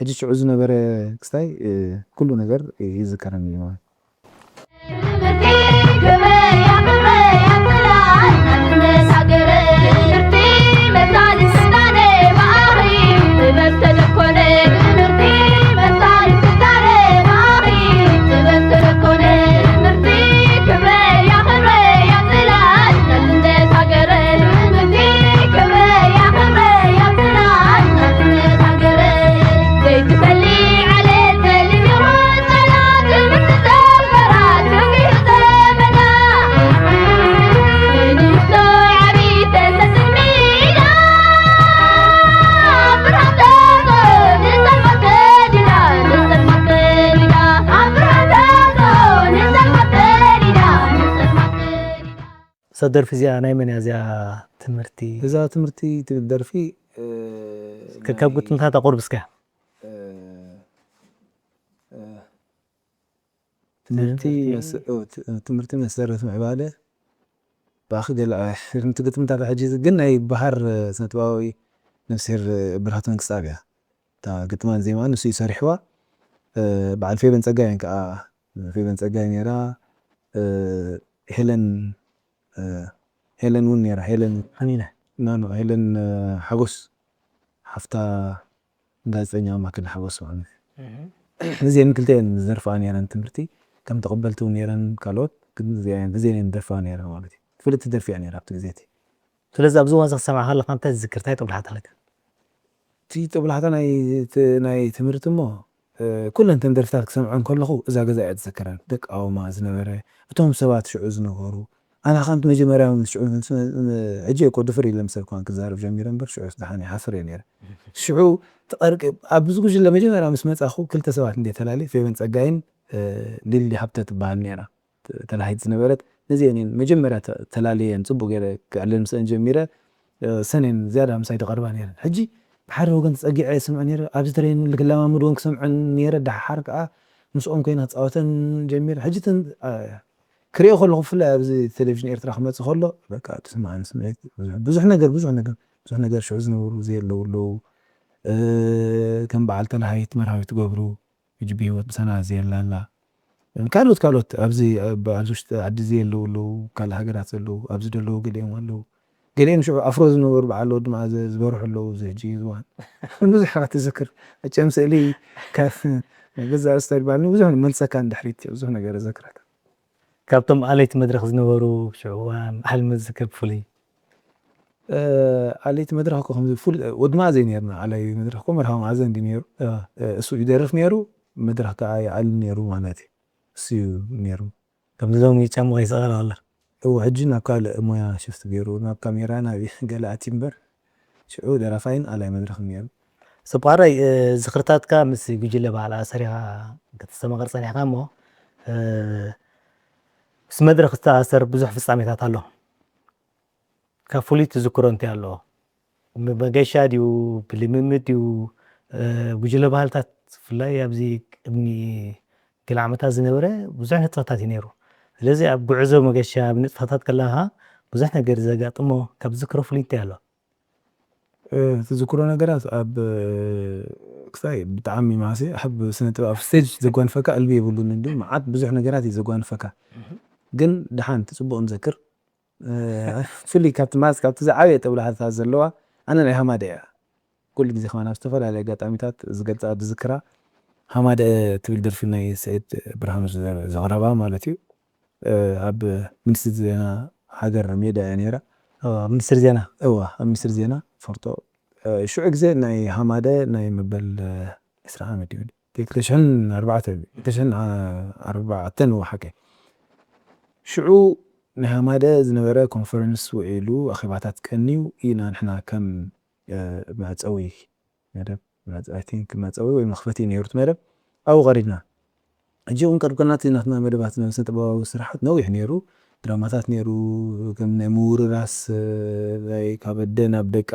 ሕጂ ሽዑ ዝነበረ ክስታይ ኩሉ ነገር ይዝከረኒ እዩ ማለት ሰደርፊ እዚኣ ናይ መን እያ እዚኣ ትምህርቲ እዛ ትምህርቲ ትብል ደርፊ ከከብ ግጥምታት ኣቁርብስካ ትምህርቲ መሰረት ምዕባለ ባኽገል ግጥምታት ሕጂ ግን ናይ ባህር ስነጥበባዊ ነፍሲር ብርሃቱ መንግስታብ እያ እታ ግጥማን ዜማን ንሱ ይሰሪሕዋ በዓል ፌበን ፀጋይ ከዓ ፌበን ፀጋይ ነይራ ሄለን እውን ነይራ ሄለን ሓጎስ ሓፍታ ጋዜጠኛ ማክል ሓጎስ ማለት እዚአን ክልተን ዝደርፋ ነይረን ትምህርቲ ከም ተቀበልቲ እውን ነይረን ካልኦት ግን እዚአን ዝደርፋ ነይረን ማለት እዩ ፍልጥቲ ደርፊ እያ ነይራ ኣብቲ ግዜቲ ስለዚ ኣብዚ እዋን ክትሰምዓ ከለካ እንታይ ዝዝክር እንታይ ጦብላሕታ ኣለካ እቲ ጦብላሕታ ናይ ትምህርቲ እሞ ኩለን ተን ደርፍታት ክሰምዐን ከለኹ እዛ ገዛ እያ ትዝክረን ደቃውማ ዝነበረ እቶም ሰባት ሽዑ ዝነበሩ ኣና ከምቲ መጀመርያ ሽዑ ሕጂ እኮ ድፍር ኢለ ምሰል እኳ ክዛረብ ጀሚረ እምበር ሽዑ ስዳሓኒ ሓስር እየ ነይረ ሽዑ ተቐርቂ ኣብ ብዙ ጉጅለ መጀመርያ ምስ መፃኹ ክልተ ሰባት እንደተላለየ ፌበን ፀጋይን ልሊ ሃብተ ትበሃል ነይራ ተላሂት ዝነበረት ነዚአን መጀመርያ ተላለየን ፅቡቅ ገይረ ክዕለን ምስአን ጀሚረ ሰነን ዝያዳ ምሳይ ተቐርባ ነይረን ሕጂ ብሓደ ወገን ተፀጊዐ ስምዐ ነይረ ኣብዚ ተለይን ልክለማምድ እውን ክሰምዐን ነይረ ድሓር ከዓ ምስኦም ኮይና ክፃወተን ጀሚረ ሕጂ ክሪኦ ከለኹ ብፍላይ ኣብዚ ቴሌቭዥን ኤርትራ ክመፅእ ከሎ በቃ ትስማዓኒ ስምዒት ብዙሕ ነገር ሽዑ ዝነበሩ ዘየለዉ ኣለዉ ከም በዓል ተላሃይት መርሃዊት ገብሩ ሕጂ ብሂወት ብሰና ዘየላላ ካልኦት ኣብዚ ኣብዚ ውሽጢ ዓዲ ዘየለዉ ኣለዉ ካልእ ሃገራት ዘለዉ ኣብዚ ደለዉ ገሊኦም ኣለዉ ገሊኦም ሽዑ ኣፍሮ ዝነበሩ በዓል ወዲ መዓዘ ዝበርሑ ኣለዉ እዚ ሕጂ ዝዋን ብዙሕ ኢኻ ትዝክር እጨም ስእሊ ካብ ገዛ ስታይል ባኒ ብዙሕ መልሰካ ንድሕሪት ብዙሕ ነገር ዘክረካ ካብቶም ኣለይቲ መድረክ ዝነበሩ ሽዑ ሓል መዝክር ብፍሉይ ኣለይቲ መድረክ እኮ ከምዚ ፍሉይ ወዲ መዓዘይ ነርና ዓለይ መድረክ እኮ መርሃዊ መዓዘ እንዲ ነይሩ እሱ ይደርፍ ነይሩ መድረክ ከዓ ይዓልም ነይሩ ማለት እዩ እሱ እዩ ነይሩ ከምዚ ሎሚ ጫማ ይሰቐል ኣላ ሕጂ ናብ ካልእ ሞያ ሽፍቲ ገይሩ ናብ ካሜራ ናብ ገለ ኣትዩ እምበር شعو درافين على مدرخ نير سبارة ذكرتاتك مس جوجل بعلا سريعة كتسمى غرسان يقامو بس مدرخ استأثر بزح في الساميتات الله كفولي تذكرون تي الله بقيشة ديو بلممت ديو جوجل بحالتات فلا يابزي ابني كل عامتها زنبرة بزح نطفتات ينيرو لذي أب بعزو مقيشة بنطفتات كلها بزح نقر زاقات أمو كبذكرو فولي تي الله تذكرون قرات اب كفايه بتعمي ماسي احب سنه تبقى في ستيج زغوان فكا قلبي يبلون ندو معات بزح نغرات زغوان فكا ግን ድሓን ትፅቡቕ ንዘክር ፍሉይ ካብቲ ማስ ካብቲ ዝዓበየ ጥብላሃታት ዘለዋ ኣነ ናይ ሃማደ እያ ኩሉ ግዜ ከማ ናብ ዝተፈላለዩ ኣጋጣሚታት ዝገልፃ ዝዝክራ ሃማደ ትብል ደርፊ ናይ ሰኢድ ብርሃኑ ዘቕረባ ማለት እዩ ኣብ ሚኒስትሪ ዜና ሃገር ሜዳ እያ ነይራ ሚኒስትሪ ዜና እዋ ኣብ ሚኒስትሪ ዜና ፈርቶ ሽዑ ግዜ ናይ ሃማደ ናይ መበል 20 ዓመት እዩ 2004 ወሓቀ ሽዑ ናይ ሃማደ ዝነበረ ኮንፈረንስ ውዒሉ ኣኼባታት ቀኒዩ ኢና ንሕና ከም መፀዊ መደብ ኣይ ቲንክ መፀዊ ወይ መኽፈቲ ነይሩት መደብ ኣብኡ ቀሪድና ሕጂ እውን ቀርብከናት ናትና መደባት ስነ ጥበባዊ ስራሓት ነዊሕ ነይሩ ድራማታት ነይሩ ከም ናይ ምውርራስ ናይ ካብ ኣደ ናብ ደቃ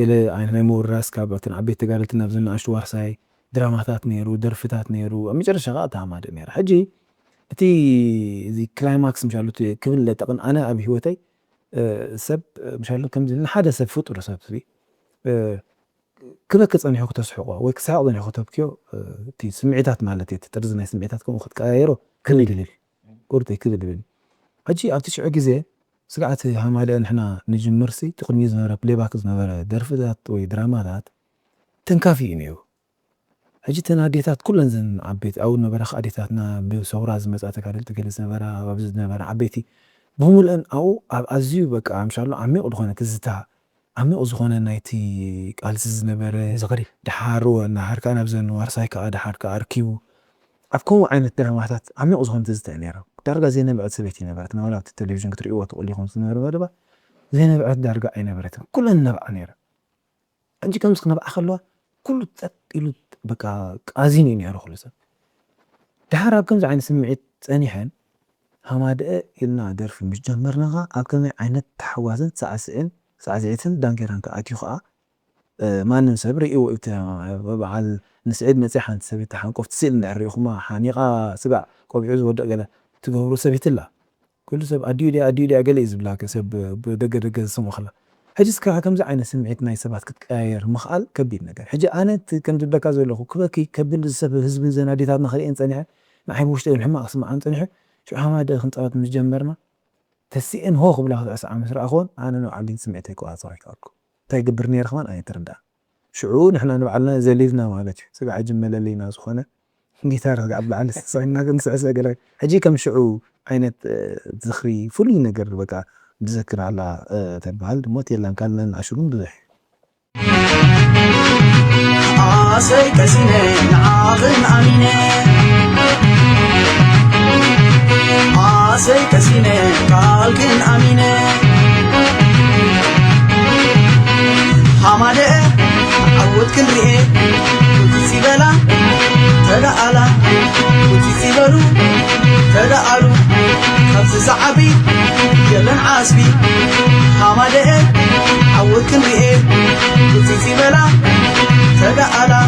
ገለ ዓይነት ናይ ምውርራስ ካብ እተን ዓበይቲ ተጋደልቲ ናብ ዝንኣሽቱ ዋርሳይ ድራማታት ነይሩ ደርፍታት ነይሩ ኣብ መጨረሻ ከዓ እታ ሃማደ ነይራ ሕጂ እቲ እዚ ክላይማክስ ምሻሉ ክብል ለጠቕን ኣነ ኣብ ሂወተይ ሰብ ምሻሉ ከምዚ ንሓደ ሰብ ፍጡር ሰብ ክበክ ፀኒሑ ክተስሕቆ ወይ ክስሕቅ ፀኒሑ ክተብክዮ እቲ ስምዒታት ማለት እዩ ጥርዚ ናይ ስምዒታት ከምኡ ክትቀያየሮ ክብል ይብል ቁርጢ ክብል ይብል ሕጂ ኣብቲ ሽዑ ግዜ ስግዓት ሃማደ ንሕና ንጅምርሲ እቲ ቅድሚኡ ዝነበረ ፕሌይባክ ዝነበረ ደርፍታት ወይ ድራማታት ተንካፊ እዩ ነይሩ ሕጂ ተን ኣዴታት ኩለን ዘን ዓበይቲ ኣብኡ ነበራ ኣዴታትና ብሰውራ ዝመፃ ተጋደልቲ ገለ ዝነበራ ኣብዚ ዝነበራ ዓበይቲ ብምሉአን ኣብኡ ኣብ ኣዝዩ በቃ ምሻሎ ዓሚቕ ዝኾነ ትዝታ ዓሚቕ ዝኾነ ናይቲ ቃልሲ ዝነበረ ዝኽሪ ድሓር እናሃርካ ናብ ዘን ዋርሳይ ከዓ ድሓርካ ኣርኪቡ ኣብ ከምኡ ዓይነት ድራማታት ዓሚቕ ዝኾነ ትዝታ እዩ ነይሩ ዳርጋ ዘይነበዐት ሰበይቲ ነበረት ናብላ ኣብቲ ቴሌቭዥን ክትሪእዎ ትኽእሉ ኢኹም ዝነበረ መደባ ዘይነበዐት ዳርጋ ኣይነበረትን ኩለን ነብዓ ነይረ ሕጂ ከምዚ ክነብዓ ከለዋ ኩሉ ፀጥ ኢሉ በቃ ቃዚን እዩ ነይሩ ኩሉ ሰብ ድሓር ኣብ ከምዚ ዓይነት ስምዒት ፀኒሐን ሃማደ ኢልና ደርፊ ምስ ጀመርናኻ ኣብ ከመይ ዓይነት ተሓዋስን ሳዕስዒትን ዳንኬራን ኣትዩ ከዓ ማንም ሰብ ርእይዎ በዓል ንስዒድ መፅኣ ሓንቲ ሰበይቲ ሓንቆፍቲ ስእሊ እንድሕር ሪኢኹማ ሓኒቓ ስጋዕ ቆቢዑ ዝወድቕ ገለ ትገብሩ ሰበይቲ ኣላ ኩሉ ሰብ ኣድዩ ድያ ገለ እዩ ዝብላከ ሰብ ብደገ ዝስምዖ ከላ ሕጂ እስካዕ ከምዚ ዓይነት ስምዒት ናይ ሰባት ክትቀያየር ምኽኣል ከቢድ ነገር ሕጂ ኣነ ከም ዝብለካ ዘለኹ ክበኪ ከቢድ ሰብ ህዝብን ዘን ኣዴታትና ክሪአን ፀኒሐ ንዓይ ብውሽጠይ ሕማቕ ክስምዓን ፀኒሐ ሽዑ ሃማደ ክንፃወት ምስ ጀመርና ተሲአን ሆ ክብላ ክትዕሳዕ ምስ ረኣኽዎን ኣነ ንባዕለይ ስምዒተይ ክዋፅኦ ይከኣልኩ እንታይ ይግብር ነይረ ከማን ኣነ ትርዳእ ሽዑ ንሕና ንባዕልና ዘሊልና ማለት እዩ ስጋዕ ሕጂ መለለይና ዝኾነ ጊታር ኣብ ላዕሊ ሰዒና ክንስዕስዕ ገለ ሕጂ ከም ሽዑ ዓይነት ዝኽሪ ፍሉይ ነገር በቃ تذكر على تبعال موت يلا كان لنا 20 بضح عاسي كسنين عاغن أمينة عاسي كسنين قالكن أمينة حمادة عود كل رئي وتسي بلا تدعلا وتسي بلو تدعلو خبز زعبي يلن عاسبي حمادة عود كل رئي وتسي بلا تدعلا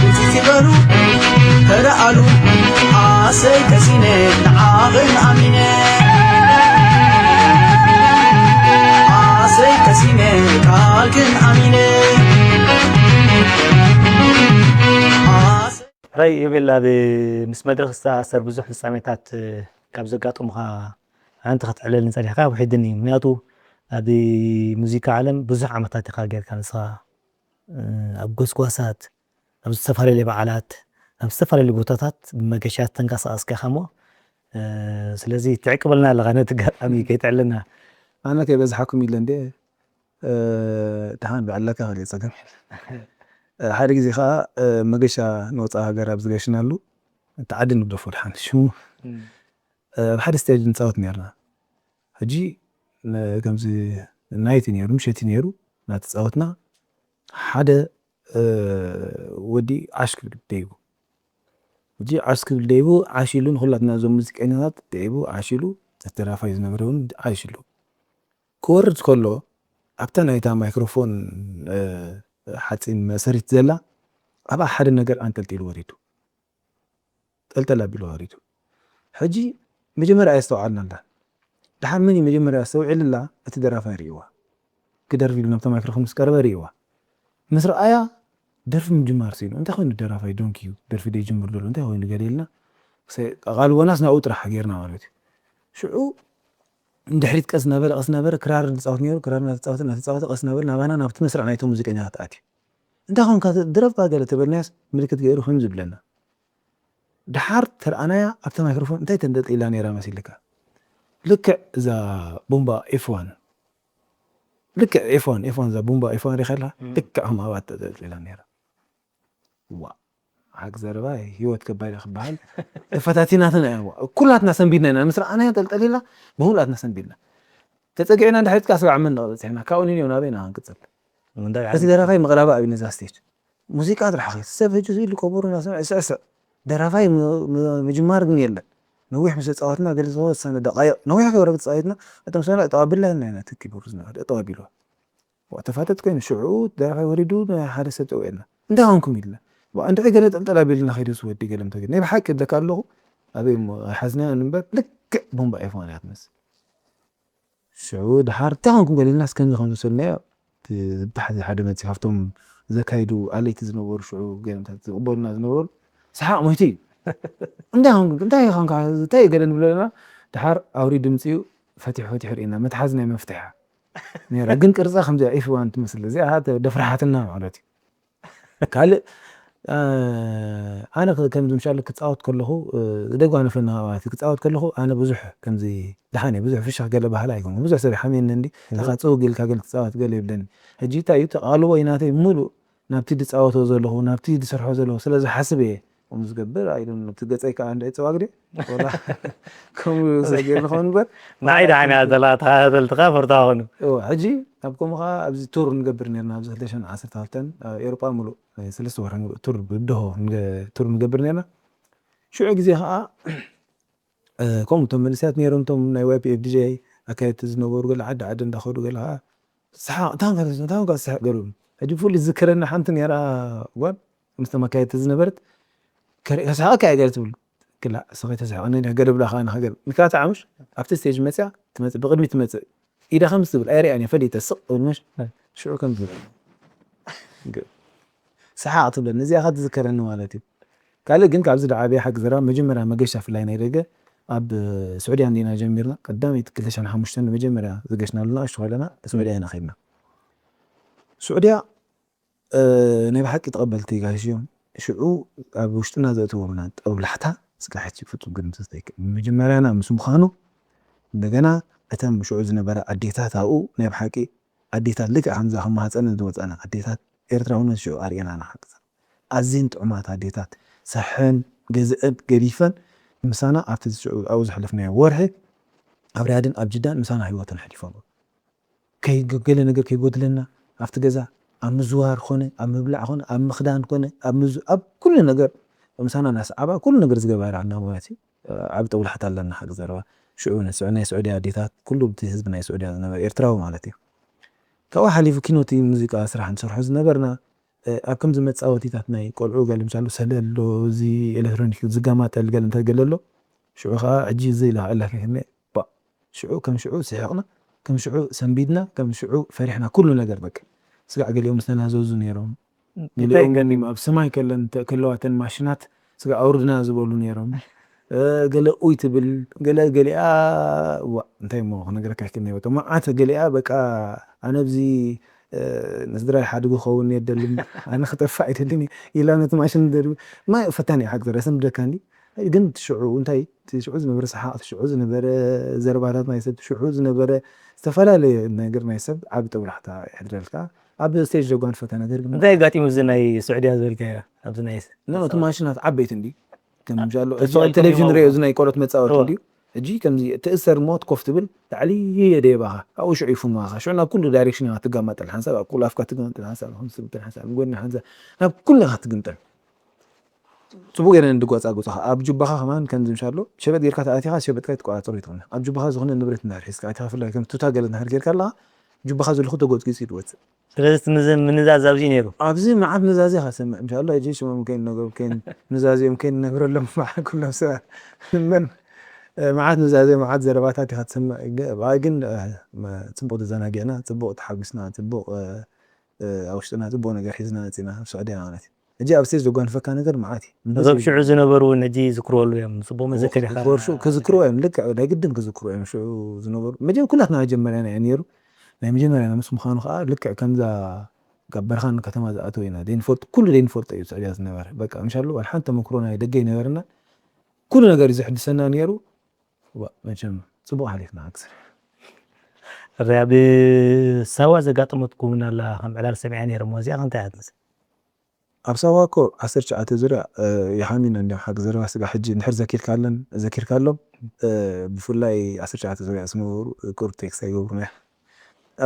وتسي بلو تدعلو عاسي كسينين عاغن أمينة عاسي كسينين قالكن أمينة رأي يبلا بمس مدرسة أثر بزح الساميتات كابزقاتهم ها أنت خطعلل نسالي حقا وحيدني منياتو هذه موسيقى عالم بزح عمتات غير كان صار أبغوس كواسات أب السفر اللي بعالات أب السفر اللي بوتاتات بمجاشات تنقص أسكا خمو سلازي تعقبلنا لغانا تقامي كي تعلنا أنا كي بزحكم يلندي تهان بعلك هذه صقم حد ጊዜ ከዓ መገሻ ንወፃ ሃገር ኣብ ዝገሽናሉ ተዓዲ ንብሎ ፍልሓን ሽሙ ብሓደ ስቴጅ ንፃወት ነርና ሕጂ ከምዚ ናይቲ ነይሩ ምሸቲ ነይሩ እናተፃወትና ሓደ ወዲ ዓሽክብል ደይቡ እጂ ዓሽክብል ደይቡ ዓሽሉ ንኩላትና ዞም ሙዚቀኛታት ደይቡ ዓሽሉ ተደራፋይ ዝነበረ እውን ዓሽሉ ክወርድ ከሎ ኣብታ ናይታ ማይክሮፎን ሓፂን መሰሪት ዘላ ኣብኣ ሓደ ነገር አንጠልጢሉ ወሪዱ ጠልጠል ኣቢሉ ወሪዱ ሕጂ መጀመርያ የስተውዓልና ኣላ ድሓር መን መጀመርያ ዝተውዒልላ እቲ ደራፋይ ርእይዋ ክደርፊ ኢሉ ናብታ ማይክሮፎን ምስ ቀረበ ርእይዋ ምስ ረኣያ ደርፊ ምጅማር ሲሉ እንታይ ኮይኑ ደራፋይ ዶንኪ እዩ ደርፊ ደይጅምር ዘሎ እንታይ ኮይኑ ገለ ኢልና ቃልቦናስ ናብኡ ጥራሕ ጌርና ማለት እዩ ሽዑ እንድሕሪት ቀስ ነበረ ክራር ንፃወት ነይሩ ክራር እናተፃወተ ቀስ ነበረ ናባና ናብቲ መስርዕ ናይቶም ሙዚቀኛታት ኣትዩ እንታይ ኮንካ ድረፍካ ገለ ተበልናያስ ምልክት ገይሩ ከም ዝብለና ድሓር ተረኣናያ ኣብታ ማይክሮፎን እንታይ ተንጠልጢላ ነይራ መሲልካ ልክዕ እዛ ቦምባ ኤፍ1 ልክዕ ኤፍ1 እዛ ቦምባ ኤፍ1 ሪኸላ ልክዕ ከም ኣብኣ ተንጠልጢላ ነይራ ዋ ሓቂ ዘረባ ህይወት ከባድ ክበሃል ፈታቲናትና ኩላትና ሰንቢድና ኢና ምስ ረኣናያ ጠልጠሊላ ብኩላትና ሰንቢድና ተፀጊዕና እንድሕሪት ስጋዕ መን ንቐፅሕና ካብኡ ንዮ ናበይና ክንቅፅል እቲ ደራፋይ መቕረባ ኣብዩ ነዛ ስቴጅ ሙዚቃ ትረሓኺ ሰብ ሕጂ ኢሉ ከበሮ እናሰምዐ ይስዕስዕ ደራፋይ ምጅማር ግን የለን ነዊሕ ምስ ተፃወትና ገለ ዝተወሰነ ደቃይቕ ነዊሕ ከይወረደ ተፃወትና እቶም ሰብና እጠው ኣቢልና ኢና ትኪ ብሩ ዝነበረ እጠው ኣቢልዋ ተፋተት ኮይኑ ሽዑ ደራፋይ ወሪዱ ሓደ ሰብ ጠው ኢልና እንታይ ኮንኩም ኢልና እንድዒ ገለ ጠልጠል ኣቢልና ከይዱ ዝወዲ ገለ ምተገ ናይ ብሓቂ ደካ ኣለኹ ኣበይ ሓዝናያ ንምበር ልክዕ ቦምባ ኤፍ1 እያ ትመስል ሽዑ ድሓር እንታይ ኮንኩም ገለ ኢልና እስከምዚ ከም ዝወሰድናዮ ብታሕቲ ሓደ መፅኡ ካብቶም ዘካይዱ ኣለይቲ ዝነበሩ ሽዑ ገለምታት ዝቕበሉና ዝነበሩ ሰሓቕ ሞይቲ እዩ እንታይ ገለ ንብለና ድሓር ኣውሪ ድምፂኡ ፈቲሑ ርእና መትሓዝ ናይ መፍትሐ ነይራ ግን ቅርፃ ከምዚኣ ኤፍ1 ትመስል እዚኣ ደፍራሓትና ማለት እዩ ካልእ ኣነ ከምዚ ምሻለ ክፃወት ከለኹ ደጓነፈና ማለት ክፃወት ከለኹ ኣነ ብዙሕ ከምዚ ድሓነ ብዙሕ ፍሽኽ ገለ ባህላ ኣይኮነ ብዙሕ ሰብ ሓሚኒ እንዲ ተኻፅው ጌልካ ገለ ትፃወት ገለ ይብለኒ ሕጂ እንታይ እዩ ተቓልቦ ኢናተይ ሙሉእ ናብቲ ድፃወቶ ዘለኹ ናብቲ ድሰርሖ ዘለኹ ስለዝሓስብ እየ ከምኡ ዝገብር ኣይዶን ነቲ ገፀይ ከዓ እንዳይፀዋግደ ወላ ከምኡ ሰገር ንኸውን እምበር ንዓይ ዳዓና ተላታተልትኻ ፈርታ ኾኑ ሕጂ ኣብ ከምኡ ከዓ ኣብዚ ቱር ንገብር ነርና ኣብዚ 2012 ኤሮጳ ሙሉእ 3 ወርሒ ሙሉእ ቱር ብድሆ ቱር ንገብር ነርና ሽዑ ግዜ ከዓ ከምኡ እቶም መንእሰያት ነይሮም እቶም ናይ ዋይፒኤፍ ዲጄ ኣካየድቲ ዝነበሩ ገለ ዓዲ ዓዲ እንዳኸዱ ገለ ከዓ ሰሓቕ ታንካ ዝስሕቕ ገሉ ሕጂ ፍሉይ ዝዝክረና ሓንቲ ነይራ ጓል ምስቶም ኣካየድቲ ዝነበረት ከስሓቐካ እያ ገለ ትብል ክላ እስኺ ተስሕቐኒ ገለ ብላ ከዓ ንኸገር ንካታ ዓሙሽ ኣብቲ ስቴጅ መፅያ ትመፅእ ብቅድሚት ትመፅእ ኢዳ ከምዚ ትብል ኣይርኣያን እየ ፈሊተ ስቕ ብልመሽ ሽዑ ከም ትብል ሰሓቕ ትብለኒ እዚኣ ካ ትዝከረኒ ማለት እዩ ካልእ ግን ካብዚ ደዓብያ ሓቂ ዘረባ መጀመርያ መገሻ ፍላይ ናይ ደገ ኣብ ስዑድያ እንዲና ጀሚርና ቀዳመይቲ 2005 መጀመርያ ዝገሽናሉና እሽቶ ከለና ስዑድያ ኢና ከይድና ስዑድያ ናይ ብሓቂ ተቐበልቲ ጋሽዮም ሽዑ ኣብ ውሽጥና ዘእትዎምና ጠብላሕታ ስጋሕቲ ፍፁም ግን ምስተይክእል መጀመርያና ምስ ምዃኑ እንደገና እተን ሽዑ ዝነበረ ኣዴታት ኣብኡ ናይ ብሓቂ ኣዴታት ልክዕ ከምዛ ከም ማህፀን ዝወፀና ኣዴታት ኤርትራውነት ሽዑ ኣርኤና ንሓቅዛ ኣዝየን ጥዑማት ኣዴታት ሰሐን ገዝአን ገዲፈን ምሳና ኣብቲ ሽዑ ኣብኡ ዘሕለፍናዮ ወርሒ ኣብ ርያድን ኣብ ጅዳን ምሳና ሂወተን ሓሊፎም ገለ ነገር ከይጎድለና ኣብቲ ገዛ ኣብ ምዝዋር ኮነ ኣብ ምብላዕ ኮነ ኣብ ምኽዳን ኮነ ኣብ ኩሉ ነገር ምሳና እናሰዓባ ኩሉ ነገር ዝገበራልና ማለት እዩ ዓብ ጠብላሕታ ኣለና ሓቂ ዘረባ ሽዑ ናይ ስዑድያ ኣዴታት ኩሉ እቲ ህዝቢ ናይ ስዑድያ ዝነበረ ኤርትራዊ ማለት እዩ ካብኡ ሓሊፉ ኪኖቲ ሙዚቃ ስራሕ ንሰርሖ ዝነበርና ኣብ ከምዚ መፃወቲታት ናይ ቆልዑ ገለ ምሳሉ ሰለሎ እዚ ኤሌክትሮኒክ ዝጋማጠል ገለ እንተገለ ኣሎ ሽዑ ከዓ ሕጂ ዘይላ ኣላከ ሽዑ ከም ሽዑ ስሒቕና ከም ሽዑ ሰንቢድና ከም ሽዑ ፈሪሕና ኩሉ ነገር በቃ ስጋዕ ገሊኦም ምስለና ዘዙ ነይሮም ገኒም ኣብ ሰማይ ከለዋተን ማሽናት ስጋዕ ኣውርድና ዝበሉ ነይሮም ገለ ኡይ ትብል ገለ ገሊኣ እንታይ ሞ ክነገረካ ይክእል ነይሮ መዓት ገሊኣ በቃ ኣነ ብዚ ንስድራይ ሓድጉ ክኸውን የደልን ኣነ ክጠፋእ ኣይደልን ኢላ ነቲ ማሽን ደርቢ ማይ ፈታኒ ሓቂ ዘረባ ሰንብደካ እንዲ ግን ትሽዑ እንታይ ትሽዑ ዝነበረ ሰሓቕ ትሽዑ ዝነበረ ዘረባታት ናይ ሰብ ትሽዑ ዝነበረ ዝተፈላለየ ነገር ናይ ሰብ ዓብ ጠብላሕታ ይሕድረልካ ኣብ ስቴጅ ደጓን ፈታ ነገር ግን እንታይ ጋጢሙ እዚ ናይ ስዑድያ ዝበልካዮ ኣብዚ ናይ እቲ ማሽናት ዓበይቲ እንዲ ከም ምሻሎ ቴሌቪዥን ሪኦ እዚ ናይ ቆልዑት መፃወቲ እንዲ اجي كم تاثر موت كفت بال تعلي هي ديبها او شو يفهم معها شو انا كل دايركشن هتقمط الحساب كل افكار تقمط الحساب هم سبت الحساب قلنا حنزه كلها هتقمط ጽቡቕ ጌርና እንድጓፃ ጎፃኻ ኣብ ጅባኻ ከማን ከምዚ ምሻሎ ሸበጥ ጌርካ ተኣቲኻ ሸበጥካ ይትቆፃፀሮ ይትኾነ ኣብ ጅባኻ ዝኾነ ንብረት እንዳር ሒዝካ ኣቲኻ ፍላይ ከም ቱታ ገለ እንድሕር ጌርካ ኣለኻ ጅባኻ ዘለኹ ተጎፅጊፁ ይትወፅእ ስለዚ ምንዛዝ ኣብዚ ነይሩ ኣብዚ መዓት ንዛዜ ኢኻ ትሰምዕ እንሻላ ሕጂ ሽሞም ከይን ንዛዜኦም ከይንነግረሎም ኩሎም ሰባት መን መዓት ንዛዜ መዓት ዘረባታት ኢኻ ትሰምዕ ግን ፅቡቕ ተዘናጊዕና ፅቡቕ ተሓጒስና ፅቡቕ ኣብ ውሽጥና ፅቡቕ ነገር ሒዝና መፂና ስዑድና ማለት እዩ እጂ ኣብ ስቴጅ ዘጓንፈካ ነገር መዓት እዩ እዞም ሽዑ ዝነበሩ ነጂ ዝክርወሉ እዮም ፅቡቕ መዘከር ኢኻ ክዝክርዎ እዮም ልክዕ ናይ ግድን ክዝክርዎ እዮም ሽዑ ዝነበሩ ኩላትና መጀመርያና እዩ ነይሩ ናይ መጀመርያና ምስ ምዃኑ ከዓ ልክዕ ከምዛ ካብ በረኻን ከተማ ዝኣተው ኢና ደይንፈልጥ ኩሉ ደይንፈልጦ እዩ ስዑድያ ዝነበረ በቃ እንሻሉ ኣልሓን ተመክሮ ናይ ደገ ይነበርና ኩሉ ነገር እዩ ዘሕድሰና ነይሩ መቸም ፅቡቕ ሓሊፍና ክስር ርያ ኣብ ሳዋ ዘጋጠመትኩም ኣላ ከም ዕላል ሰሚዐ ነይረ እዚኣ እንታይ እያ ትመስል ኣብ ሳዋ እኮ 19 ዙርያ ይሓሚና እንዲያው ሓቂ ዘረባ ስጋ ሕጂ እንድሕር ዘኪርካሎም ብፍላይ 19 ዙርያ ዝነበሩ ቁሩብ ቴክስት ኣይገብሩና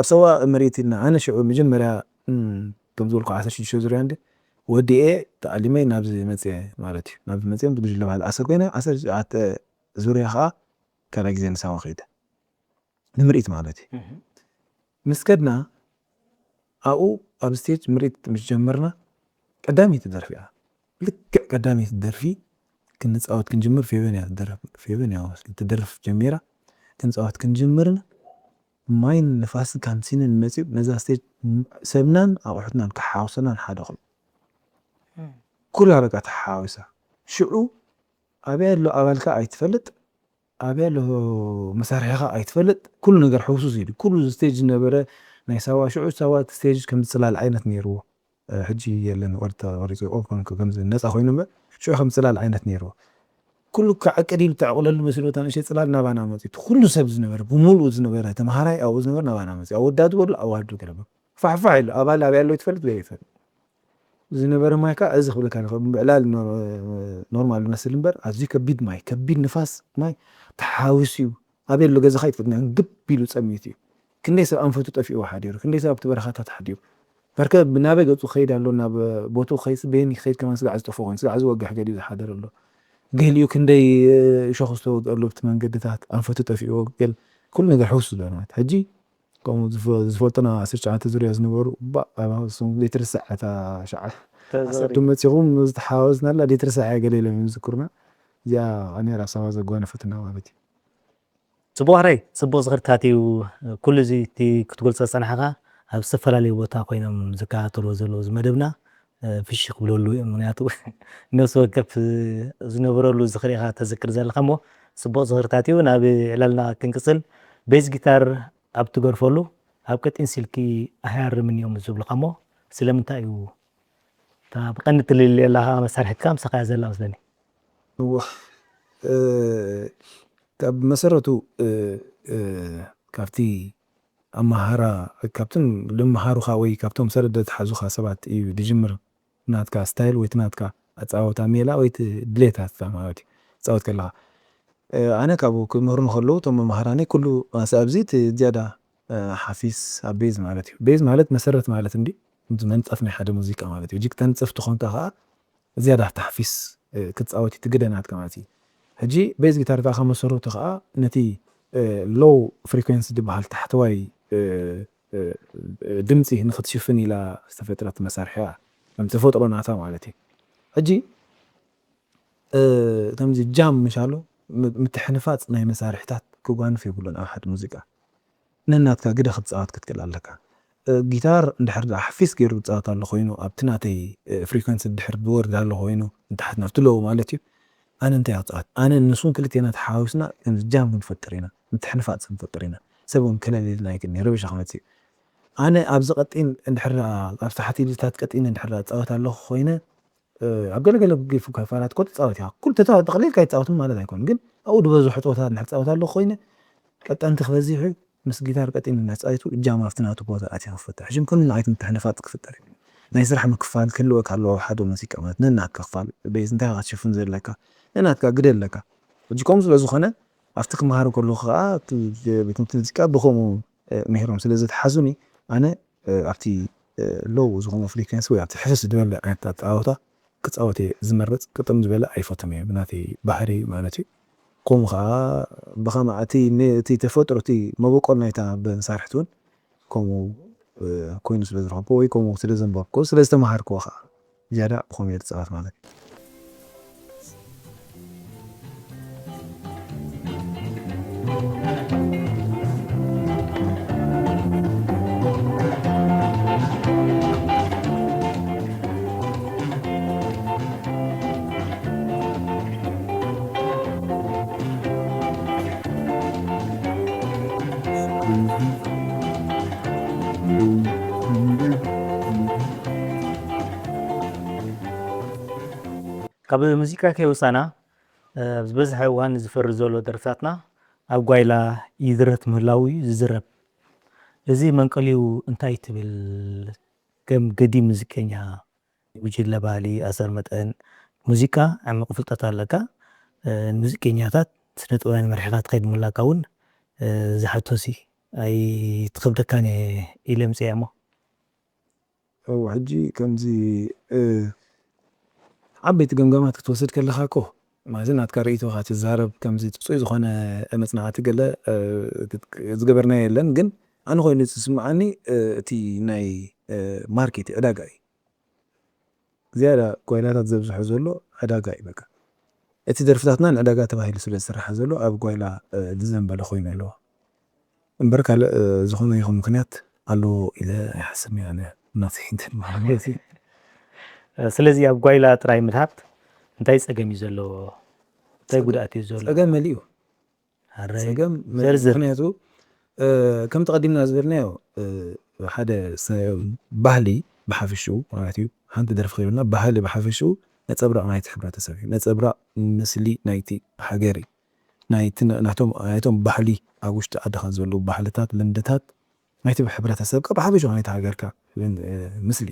ኣብ ሳዋ መሬት ኢልና ኣነ ሽዑ መጀመርያ ከም ዝበልኩ 16 ዙርያ እንዲ ወዲኤ ተኣሊመይ ናብዚ መፅአ ማለት እዩ ናብዚ መፅኦም ብጉጅለ ባህል ኣሰር ኮይነ 19 ዙርያ ከዓ ካልኣይ ግዜ ንሳዋ ከይደ ንምርኢት ማለት እዩ ምስ ከድና ኣብኡ ኣብ ስቴጅ ምርኢት ምስ ጀመርና ቀዳሚት ደርፊ እያ ልክዕ ቀዳሚት ደርፊ ክንፃወት ክንጅምር ፌቨን እያ ትደርፍ ፌቨን እያ ትደርፍ ጀሚራ ክንፃወት ክንጅምርን ማይን ንፋስን ካንሲንን መፂኡ ነዛ ስቴጅ ሰብናን ኣቑሑትናን ክሓውሰናን ሓደ ኹሉ ኩላ በቃ ተሓዋዊሳ ሽዑ ኣበይ ኣሎ ኣባልካ ኣይትፈልጥ ኣበይ ኣሎ መሳርሒኻ ኣይትፈልጥ ኩሉ ነገር ሕውሱስ እዩ ኩሉ ስቴጅ ዝነበረ ናይ ሳዋ ሽዑ ሳዋ ስቴጅ ከም ዝፅላል ዓይነት ነይርዎ ሕጂ የለን ወርታ ወሪፁ ኦፕን ከምዚ ነፃ ኮይኑ ሽዑ ከም ፅላል ዓይነት ነይርዎ ኩሉ ከዓቅድ ኢሉ ተዕቕለሉ መስሎታ ንእሽተይ ፅላል ናባና መፂኡ ኩሉ ሰብ ዝነበረ ብምሉእ ዝነበረ ተምሃራይ ኣብኡ ዝነበረ ናባና መፂኡ ኣወዳቱ በሉ ኣዋልዱ ገለ ፋሕፋሕ ኢሉ ኣባል ኣበይ ኣሎ ይትፈልጥ ወይ ይፈልጥ ዝነበረ ማይ ከዓ እዚ ክብለካ ብዕላል ኖርማል ዝመስል እምበር ኣዝዩ ከቢድ ማይ ከቢድ ንፋስ ማይ ተሓዊሱ እዩ ኣበይ ኣሎ ገዛኻ ይትፈልጥ ግብ ኢሉ ፀሚት እዩ ክንደይ ሰብ ኣንፈቱ ጠፊኡ ሓዲሩ ክንደይ ሰብ ኣብቲ በረኻታት ሓዲሩ በርከ ናበይ ገፁ ከይድ ኣሎ ናብ ቦታኡ ከይስ ቤኒ ከይድ ከማን ስጋዕ ዝጠፍኦ ኮይኑ ስጋዕ ዝወግሕ ገሊኡ ዝሓደር ኣሎ ገሊኡ ክንደይ ሸኹ ዝተወግአሉ ብቲ መንገድታት ኣንፈቱ ጠፊኡ ገል ኩሉ ነገር ሕውሱ ዝለናት ሕጂ ከምኡ ዝፈልጦና 19 ዙርያ ዝነበሩ ዘይትርስዕ እታ ሸዓት ዓሰርቱ መፂኹም ዝተሓዋወስናላ ዘይትርስዕ እያ ገለ ኢሎም ዝዝክሩና እዚኣ ነራ ሳዋ ዘጓነፈትና ማለት እዩ ፅቡቕ ራይ ፅቡቕ ዝኽርታት እዩ ኩሉ እዚ እቲ ክትገልፆ ዝፀናሕኻ ኣብ ዝተፈላለዩ ቦታ ኮይኖም ዝከታተልዎ ዘለዉ ዝመደብና ፍሽኽ ብለሉ እዮም ምክንያቱ ነፍሲ ወከፍ ዝነበረሉ ዝኽሪ ኢኻ ተዘክር ዘለኻ እሞ ፅቡቕ ዝኽርታት እዩ ናብ ዕላልና ክንቅፅል ቤዝ ጊታር ኣብ ትገርፈሉ ኣብ ቀጢን ስልኪ ኣያርምን እዮም ዝብሉኻ እሞ ስለምንታይ እዩ እታ ብቐንዲ ትልል ዘለኻ መሳርሒትካ ምሳኻ እያ ዘላ መስለኒ ካብ መሰረቱ ካብቲ ኣመሃራ ካብቶም ልመሃሩኻ ወይ ካብቶም ሰረደ ዝሓዙኻ ሰባት እዩ ድጅምር ናትካ ስታይል ወይ ናትካ ኣፃወታ ሜላ ወይ ድሌታት ማለት እዩ ፃወት ከለኻ ኣነ ካብኡ ክምህሩን ከለዉ እቶም መምሃራነይ ኩሉ ኣብዚ ዝያዳ ሓፊስ ኣብ ቤዝ ማለት እዩ ቤዝ ማለት መሰረት ማለት እንዲ መንፀፍ ናይ ሓደ ሙዚቃ ማለት እዩ እጅግ ተንፅፍ ትኾንካ ከዓ ዝያዳ ተሓፊስ ክትፃወት ትግደናትካ ማለት እዩ ሕጂ ቤዝ ጊታር ካብ መሰረቱ ከዓ ነቲ ሎው ፍሪኩንሲ ዝበሃል ታሕተዋይ ድምፂ ንክትሽፍን ኢላ ዝተፈጥረት መሳርሒ ከም ተፈጥሮ ናታ ማለት እዩ ሕጂ ከምዚ ጃም ምሻሎ ምትሕንፋፅ ናይ መሳርሒታት ክጓንፍ የብሎን ኣብ ሓደ ሙዚቃ ነናትካ ግደ ክትፃወት ክትክእል ኣለካ ጊታር እንድሕር ሓፊስ ገይሩ ዝፃወት ኣሎ ኮይኑ ኣብቲ ናተይ ፍሪኩንሲ እንድሕር ዝወርድ ኣሎ ኮይኑ እንታሕት ናብቲ ሎው ማለት እዩ ኣነ እንታይ ኣፃወት ኣነ ንሱን ክልቴና ተሓዋዊስና ከምዚ ጃም ክንፈጥር ኢና ምትሕንፋፅ ክንፈጥር ኢና ሰብም ከለሊልና ይግኒ ረብሻ ክመፅእ እዩ ኣነ ኣብዚ ቀጢን እንድሕር ኣብ ታሕቲ ልታት ቀጢን እንድሕር ፃወት ኣለኹ ኮይነ ኣብ ገለገለ ገይፉ ከፋላት ኮ ትፃወት ኢኻ ኩሉ ተጠቕሊልካ ይፃወትን ማለት ኣይኮን ግን ኣብኡ ዝበዝሑ ፆታት እንድሕር ፃወት ኣለኹ ኮይነ ቀጠንቲ ክበዚሑ ምስ ጊታር ቀጢን እናፃወቱ እጃም ኣብቲ ናቱ ቦታ ኣትያ ክፍጠር ሕጂ ኩሉ ዓይነት ምትሕንፋፅ ክፍጠር እዩ ናይ ስራሕ ምክፋል ክህልወካ ኣለዎ ሓደ ሙዚቃ ማለት ነናትካ ክፋል ቤዝ እንታይ ክትሽፍን ዘለካ ነናትካ ግደ ኣለካ ሕጂ ከምኡ ስለዝኾነ أفتك مهارو كله خاء بيكون تلزكا بخومو مهرم سلازة حزوني أنا أبتي لو زغم فريكانس ويا تحس دول أنت تعوضه كتعوضي زمرت كتم زبالة أي فتمة بناتي بحري مالتي قوم خاء بخام تي تفوتر تي ما بقول نيتا بنصارحتون كومو كوينس بزرقوي كومو سلازم بقول سلازة مهاركو خاء جادا بخوم يتصرف مالك ካብ ሙዚቃ ከይወፃና ዝበዝሐ እዋን ዝፈሪ ዘሎ ደርፍታትና ኣብ ጓይላ ይዝረት ምህላው እዩ ዝዝረብ እዚ መንቀሊኡ እንታይ ትብል ከም ገዲም ሙዚቀኛ ጉጅለ ባህሊ ኣሰር መጠን ሙዚቃ ዓሚቕ ፍልጠት ኣለካ ሙዚቀኛታት ስነ ጥበባውያን መሪሕኻ ትኸይድ ምህላካ እውን ዝሓቶሲ ኣይ ትኽብደካን ኢለ ምፅያ እሞ ሕጂ ከምዚ ዓበይቲ ገምገማት ክትወስድ ከለኻ እኮ ማለት ናትካ ርእይቶኻ ትዛረብ ከምዚ ፅፁይ ዝኾነ መፅናዕቲ ገለ ዝገበርናዮ የለን ግን ኣነ ኮይኑ ዝስምዓኒ እቲ ናይ ማርኬት ዕዳጋ እዩ ዝያዳ ጓይላታት ዘብዝሖ ዘሎ ዕዳጋ እዩ በቃ እቲ ደርፍታትና ንዕዳጋ ተባሂሉ ስለ ዝስራሕ ዘሎ ኣብ ጓይላ ዝዘንበለ ኮይኑ ኣለዎ እምበር ካልእ ዝኾነ ይኹን ምክንያት ኣለዎ ኢለ ኣይሓስብን እየ ኣነ ናተይ እንትን ማለት እዩ ስለዚ ኣብ ጓይላ ጥራይ ምትሃብ እንታይ ፀገም እዩ ዘለዎ እንታይ ጉድኣት እዩ ዘሎ ፀገም መሊኡ ፀገም ምክንያቱ ከም ተቐዲምና ዝብልናዮ ሓደ ባህሊ ብሓፈሽኡ ማለት እዩ ሓንቲ ደርፊ ከይብልና ባህሊ ብሓፈሽኡ ነፀብራቕ ናይቲ ሕብረተሰብ እዩ ነፀብራቕ ምስሊ ናይቲ ሃገር እዩ ናይቶም ባህሊ ኣብ ውሽጢ ዓድኻ ዘለዉ ባህልታት ልምድታት ናይቲ ሕብረተሰብካ ብሓፈሽኡ ናይቲ ሃገርካ ምስሊ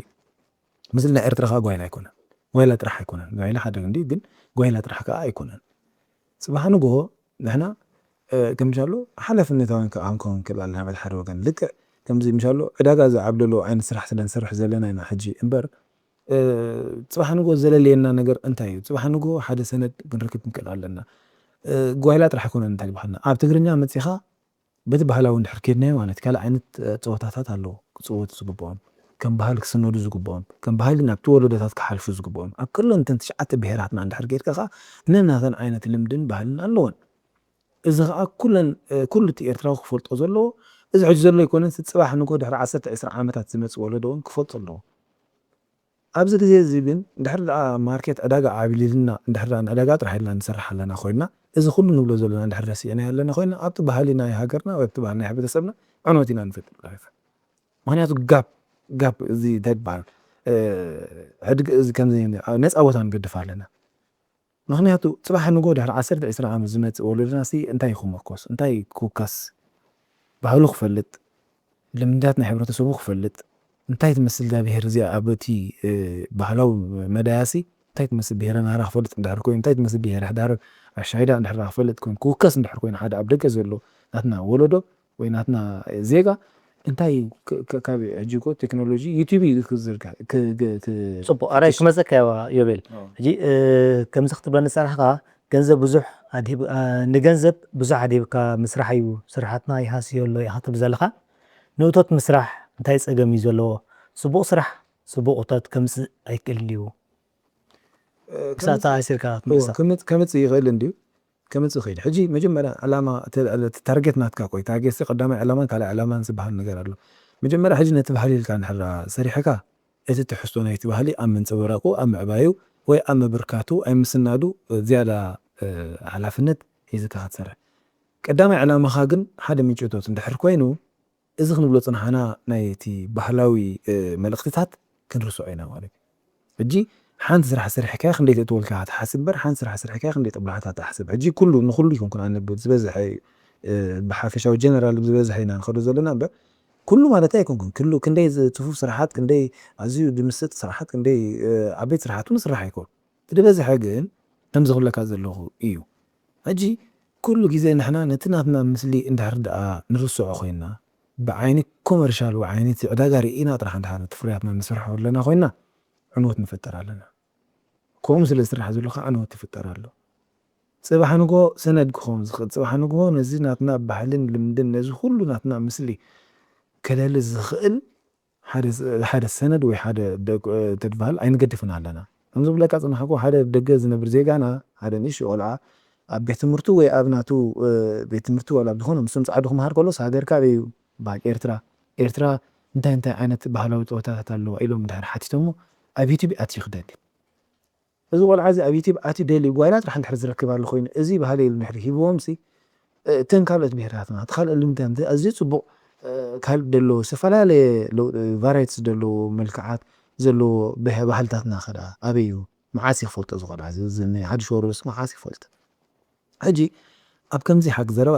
ምስሊ ናይ ኤርትራ ከዓ ጓይላ ኣይኮነን ጓይላ ጥራሕ ኣይኮነን ጓይላ ሓደ እንዲ ግን ጓይላ ጥራሕ ከዓ ኣይኮነን ፅባሕ ንግሆ ንሕና ከምሻሎ ሓላፍነታውን ከዓ ክንከውን ንክእል ኣለና በቲ ሓደ ወገን ልክዕ ከምዚ ምሻሎ ዕዳጋ ዝዓብለሎ ዓይነት ስራሕ ስለ ንሰርሕ ዘለና ኢና ሕጂ እምበር ፅባሕ ንግሆ ዘለለየና ነገር እንታይ እዩ ፅባሕ ንግሆ ሓደ ሰነድ ክንርክብ ንክእል ኣለና ጓይላ ጥራሕ ኣይኮነን እንታይ ይበሃልና ኣብ ትግርኛ መፂኻ በቲ ባህላዊ እንድሕር ከይድናዮ ማለት ካልእ ዓይነት ፀወታታት ኣለዉ ክፅወቱ ዝግብኦም ከም ባህሊ ክስነዱ ዝግብኦም ከም ባህሊ ናብቲ ወለዶታት ክሓልፉ ዝግብኦም ኣብ ኩለን እተን 9 ብሄራትና እንድሕር ከይድካ ከዓ ነናተን ዓይነት ልምድን ባህልን ኣለዎን እዚ ከዓ ኩሉ እቲ ኤርትራዊ ክፈልጦ ዘለዎ እዚ ሕጂ ዘሎ ኣይኮነን ፅባሕ ንግሆ ድሕሪ 10-20 ዓመታት ዝመፅእ ወለዶ እውን ክፈልጦ ኣለዎ ኣብዚ ግዜ እዚ ግን እንድሕር ማርኬት ዕዳጋ ዓብሊልና እንድሕር ዕዳጋ ጥራሕ ኢልና ንሰርሕ ኣለና ኮይና እዚ ኩሉ ንብሎ ዘለና እንድሕር ረሲዕና ኣለና ኮይና ኣብቲ ባህሊ ናይ ሃገርና ወይ ኣብቲ ባህሊ ናይ ሕብረተሰብና ዕንወት ኢና ንፈጥር ምክንያቱ ጋብ እዚ እንታይ ይበሃል ዕድጊ እዚ ከምዚ ነፃ ቦታ ንገድፍ ኣለና ምክንያቱ ፅባሕ ንግሆ ድሕሪ 10-20 ዓመት ዝመፅእ ወለዶና እንታይ ክመርኮስ እንታይ ክውካስ ባህሉ ክፈልጥ ልምድታት ናይ ሕብረተሰቡ ክፈልጥ እንታይ ትመስል እዛ ብሄር እዚኣ ኣብ እቲ ባህላዊ መዳያሲ እንታይ ትመስል ብሄረ ናህራ ክፈልጥ እንድሕር ኮይኑ እንታይ ትመስል ብሄረ ሕዳር ኣሻይዳ እንድሕር ክፈልጥ ኮይኑ ክውከስ እንድሕር ኮይኑ ሓደ ኣብ ደገ ዘሎ ናትና ወለዶ ወይ ናትና ዜጋ እንታይ ካብ ሕጂኮ ቴክኖሎጂ ዩቲዩብ ክዝርጋ ፅቡቅ ኣራይ ክመፀካ ዮቤል ሕጂ ከምዚ ክትብለኒ ዝፀናሕካ ገንዘብ ብዙሕ ንገንዘብ ብዙሕ ኣዲብካ ምስራሕ እዩ ስራሕትና ይሃስዮ ኣሎ ኢኻ ትብል ዘለካ ንእቶት ምስራሕ እንታይ ፀገም እዩ ዘለዎ ፅቡቅ ስራሕ ፅቡቅ እቶት ከምፅእ ኣይክእልን ድዩ ክሳታ ኣሲርካ ከምፅእ ይኽእል እንድዩ ከምፅእ ይኽእል ሕጂ መጀመርያ ዕላማ ታርጌት ናትካ ቆይ ታርጌት ቀዳማይ ዕላማን ካልኣይ ዕላማን ዝበሃል ነገር ኣሎ መጀመርያ ሕጂ ነቲ ባህሊ ኢልካ እንድሕር ሰሪሕካ እቲ ትሕዝቶ ናይቲ ባህሊ ኣብ ምንፅብራቁ ኣብ ምዕባዩ ወይ ኣብ ምብርካቱ ኣይ ምስናዱ ዝያዳ ሓላፍነት ሒዝካ ክትሰርሕ ቀዳማይ ዕላማኻ ግን ሓደ ምንጭቶት እንድሕር ኮይኑ እዚ ክንብሎ ፅናሕና ናይቲ ባህላዊ መልእክትታት ክንርስዖ ኢና ማለት ሕጂ ሓንቲ ስራሕ ሰሪሕካ ክንደይ ተእትወልካ ትሓስብ በር ሓንቲ ስራሕ ሰሪሕካ ክንደይ ጥብላሓታ ትሓስብ ሕጂ ኩሉ ንኩሉ ይኩን ኣነብብ ዝበዝሐ ብሓፈሻዊ ጀነራል ዝበዝሐ ኢና ንኸዶ ዘለና እምበር ኩሉ ማለት ኣይኮንኩን ኩሉ ክንደይ ፅፉፍ ስራሓት ክንደይ ኣዝዩ ድምስጥ ስራሓት ክንደይ ዓበይቲ ስራሓት እውን ስራሕ ኣይኮን እቲ ዝበዝሐ ግን ከምዚ ክብለካ ዘለኹ እዩ ሕጂ كل جزء نحنا نتناتنا مثلي اندحر دقا نرسو خوينا بعيني كوميرشال وعيني عداقة رئينا طرح عند حالة فرياتنا نسرح لنا خوينا عنوت نفتر علينا كوم سل سرح زلو خا عنوت تفتر على صباح نقو سند كوم زخد صباح نقو نزيناتنا بحلين لمدن نزو كله ناتنا مثلي كلال الزخل حد السند وي حد تدبال عين قدفنا علينا أمزو بلاك أصلا حكو حد دقز نبر زيغانا حد نيش ولا ቤት ትምህርቱ ወይ ኣብናቱ ቤት ትምህርቱ ወላ ብዝኾነ ምስም ጻዕዱ ክምሃር ከሎ ሃገርካ በዩ ባቅ ኤርትራ እንታይ ዓይነት ባህላዊ ፀወታታት ኣለዋ ኢሎም ድሕሪ ሓቲቶሞ ኣብ ዩቲብ ኣትዩ ክደሊ እዚ ቆልዓ እዚ ኣብ ዩቲብ ኣትዩ ደሊ ጓይላ ጥራሕ እንድሕር ዝረክብ ኣሎ ኮይኑ እዚ ባህሊ ኢሉ ድሕሪ ሂብዎምሲ እተን ካልኦት ብሄራትና ካልኦት ልምድታት ኣዝዩ ፅቡቕ ካልእ ደሎ ዝተፈላለየ ቫራይቲስ ደሎ መልክዓት ዘለዎ ባህልታትና ኸ ኣበዩ መዓስ ይክፈልጦ እዚ ቆልዓ እዚ ሓድሽ ወረስ መዓስ ይክፈልጦ ሕጂ ኣብ ከምዚ ሓቂ ዘረባ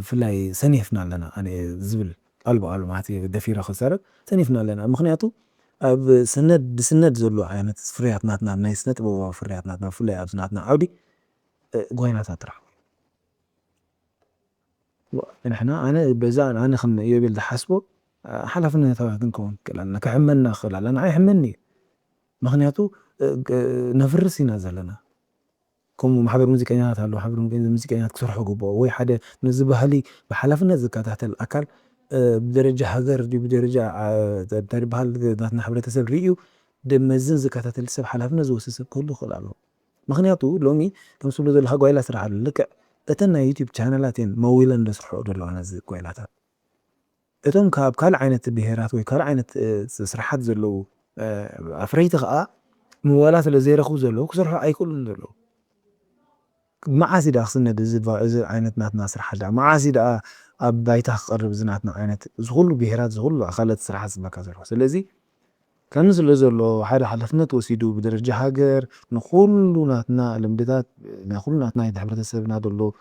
ብፍላይ ሰኒፍና ኣለና ኣነ ዝብል ኣልቦ ማለት ደፊረ ክሰርብ ሰኒፍና ኣለና ምክንያቱ ኣብ ስነድ ዘሎ ዓይነት ፍርያት ናትና ናይ ስነ ጥበባዊ ፍርያት ናትና ብፍላይ ኣብ ናትና ዓውዲ ጓይናታት ጥራሕ ንሕና ኣነ በዛ ኣነ ከም የብል ዝሓስቦ ሓላፍነታዊ ክንከውን ክእለና ክሕመና ክእል ኣለና ኣይሕመኒ ምክንያቱ ነፍርስ ኢና ዘለና كم محبر موسيقيات هلو محبر موسيقيات كسرح جوبا وي حدا نزبهلي بحلفنا زكاتات الأكل بدرجة هجر دي بدرجة تربح ذاتنا حبرة تسب ريو دمزن زكاتات السب حلفنا زوس السب كله خلاه مخنياتو لومي تمسولو ذل هجوي لا سرح لك أتنا يوتيوب شانلاتين مويلا نسرحوا دلو أنا زي كويلات أتم كاب كل عينة بهيرات وكل عينة سرحات زلو أفريت غا موالات الزير خو زلو كسرحوا أي كل زلو معاسي دا خصنا دزيد عينت ناتنا سرح دا معاسي دا بايتا قرب زناتنا عينت زغلو بهرات زغلو خالت سرح زبكا زرو سلازي كنزل زلو حدا حلفنا توسيدو بدرجة هاجر نخلو ناتنا المدتات نخلو ناتنا يدحبرت السبنا دلو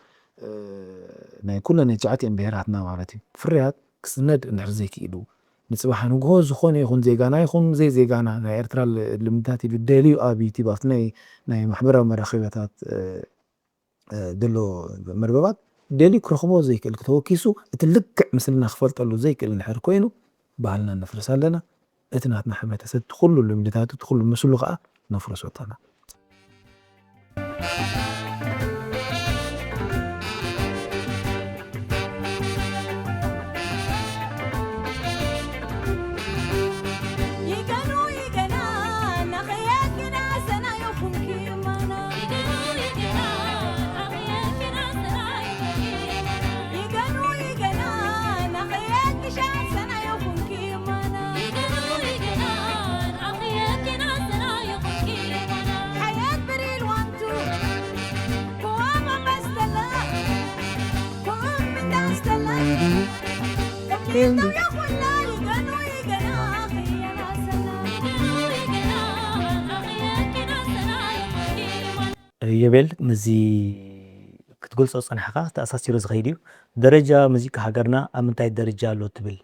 ناي كلنا نجعتي بهراتنا مالتي فريات كسند نحرزيك إيدو نتصبح نقول زخوني يخون زيغانا يخون زي زيغانا ناي ارترا المدتات بالديلي وآبيتي باطناي ناي محبرة ومراخبتات دلو مرببات ديلي كرخبو زي كل كتوكيسو اتلك مثلنا خفلت له زي كل نحر كوينو بعلنا نفرس لنا اتناتنا حماته تدخلوا المدتات تدخلوا المسلوقه نفرس وطنا يبل مزي كتقول صوص أنا حقا تأساسي رز غيريو درجة مزيكا حقرنا أمنتاي درجة لو تبل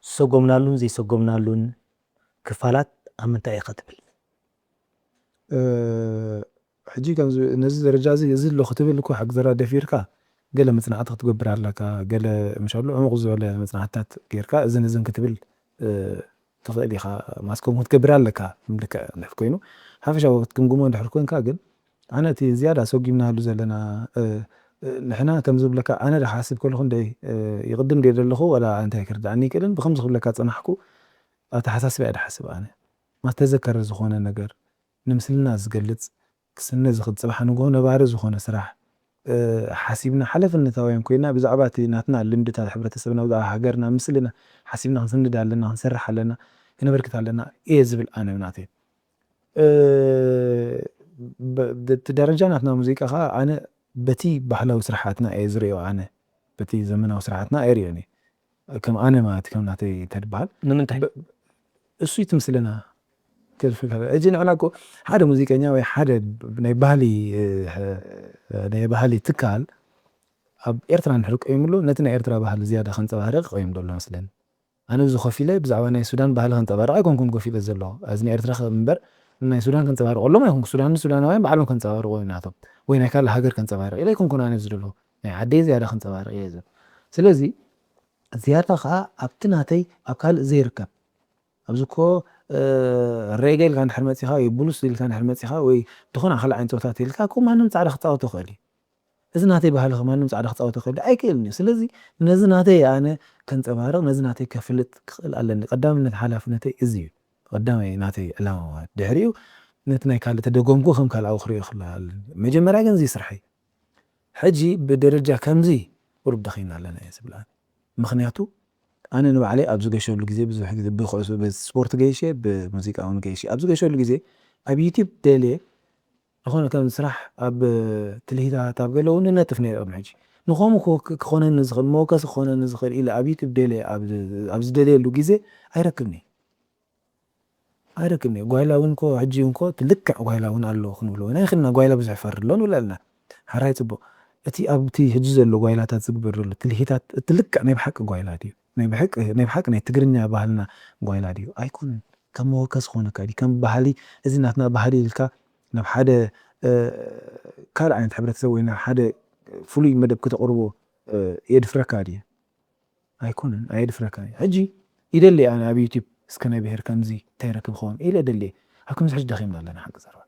سوقمنا لون زي سوقمنا لون كفالات أمنتاي قتبل حجي كان نزل درجة زي يزيد لو ختبل لكو حق ذرا دفيركا قال مثلا عطت تقبر عليك قال مش هقول له عمق ولا مثلا حتى كيركا إذن كتبل تفضلي خا ماسكو متكبر عليك ملك نحكينه حافش أو تكمجمون نحكين كاجل أنا تي زيادة سوقي من هالو زلنا نحنا تمزب لك أنا رح أحسب كل خندي يقدم لي اللي هو ولا أنت هكرد عني كلن بخمس خلكات أنا أحكو أتحسس بعد حسب أنا ما تذكر زخونة نجر نمثل الناس قلت كسنة زخد صباح نقول بارز زخونة صراحة حاسبنا حلف إن تويم كوينا بزعباتي ناتنا اللمدة على حبرة السبنا وذا حجرنا مثلنا حاسبنا هنسند علينا هنسرح علينا هنا بركت علينا إيه زبل أنا وناتي درجاتنا موسيقى خا أنا بتي بحلا وسرحاتنا إزريو أنا بتي زمنا وسرحاتنا إير يعني كم أنا ما أتكلم ناتي تربال نمن تحت السويت مثلنا كيف فكرة أجينا علاقو هذا موسيقى نياوي هذا نيبهالي تكال أب إيرترا نحرك أيملو نتنا إيرترا بحال زيادة خمسة بحرق أيم دولة مثلا أنا زو خفيلة بزعواني السودان بحال خمسة بحرق أكون كون خفيلة زلوا أزني إيرترا خمبر إن السودان كان تبارك والله ما يكون السودان وين بعلم كان تبارك وين عطب وين كان الهجر كان تبارك إلا يكون كنا نزلوا ናይ ዓደይ ዝያዳ ክንፀባርቕ እየ ዝብል ስለዚ ዝያዳ ከዓ ኣብቲ ናተይ ኣብ ካልእ ዘይርከብ ኣብዚ እኮ ሬጌ ኢልካ እንድሕር መፂኻ ወይ ብሉስ ኢልካ እንድሕር መፂኻ ወይ ዝኾነ ካልእ ዓይነት ፀወታት ኢልካ እኮ ማንም ፃዕዳ ክፃወቶ ይኽእል እዩ እዚ ናተይ ባህሊ ማንም ፃዕዳ ክፃወቶ ይኽእል ኣይክእልን እዩ ስለዚ ነዚ ናተይ ኣነ ከንፀባርቕ ነዚ ናተይ ከፍልጥ ክኽእል ኣለኒ ቀዳምነት ሓላፍነተይ እዚ እዩ ቀዳማይ ናተይ ዕላማ ማለት ድሕሪኡ ነቲ ናይ ካልእ ተደጎምኩ ከም ካልኣዊ ክሪኦ ይኽእል ኣለኒ መጀመርያ ግን እዚ ስርሐይ ሕጂ ብደረጃ ከምዚ ቁሩብ ደኺምና ኣለና እየ ዝብል ምክንያቱ ኣነ ንባዕለይ ኣብ ዝገሸሉ ግዜ ብዙሕ ግዜ ብስፖርት ገይሸ ብሙዚቃ እውን ገይሸ ኣብ ዝገሸሉ ግዜ ኣብ ዩቲብ ደልየ ዝኾነ ከም ስራሕ ኣብ ትልሂታት ኣብ ገለ እውን ነጥፍ ነይሮም ሕጂ ንኸምኡ ክኾነኒ ዝኽእል መወከሲ ክኾነኒ ዝኽእል ኢለ ኣብ ዩቲብ ደልየ ኣብ ዝደልየሉ ግዜ ኣይረክብኒ ጓይላ እውን እኮ ሕጂ እውን እኮ ትልክዕ ጓይላ እውን ኣሎ ክንብሎ ናይ ክልና ጓይላ ብዙሕ ይፈሪ ኣሎ ንብለ ኣለና ሓራይ ፅቡቕ እቲ ኣብቲ ሕጂ ዘሎ ጓይላታት ዝግበረሉ ትልሂታት ትልክዕ ናይ ብሓቂ ጓይላ ድዩ ናይ ብሓቂ ናይ ትግርኛ ባህልና ጓይላ ድዩ ኣይኮነን ከም መወከሲ ክኾነካ ድዩ ከም ባህሊ እዚ ናትና ባህሊ ኢልካ ናብ ሓደ ካልእ ዓይነት ሕብረተሰብ ወይ ናብ ሓደ ፍሉይ መደብ ክተቕርቦ የድፍረካ ድዩ ኣይኮነን ኣየድፍረካን ሕጂ ይደሊ ኣነ ኣብ ዩቲብ እስከ ናይ ብሄር ከምዚ እንታይ ረክብ ክኸውን ኢለ ደልየ ኣብ ከምዚ ሕጂ ደኺምና ኣለና ሓቂ ዘረባ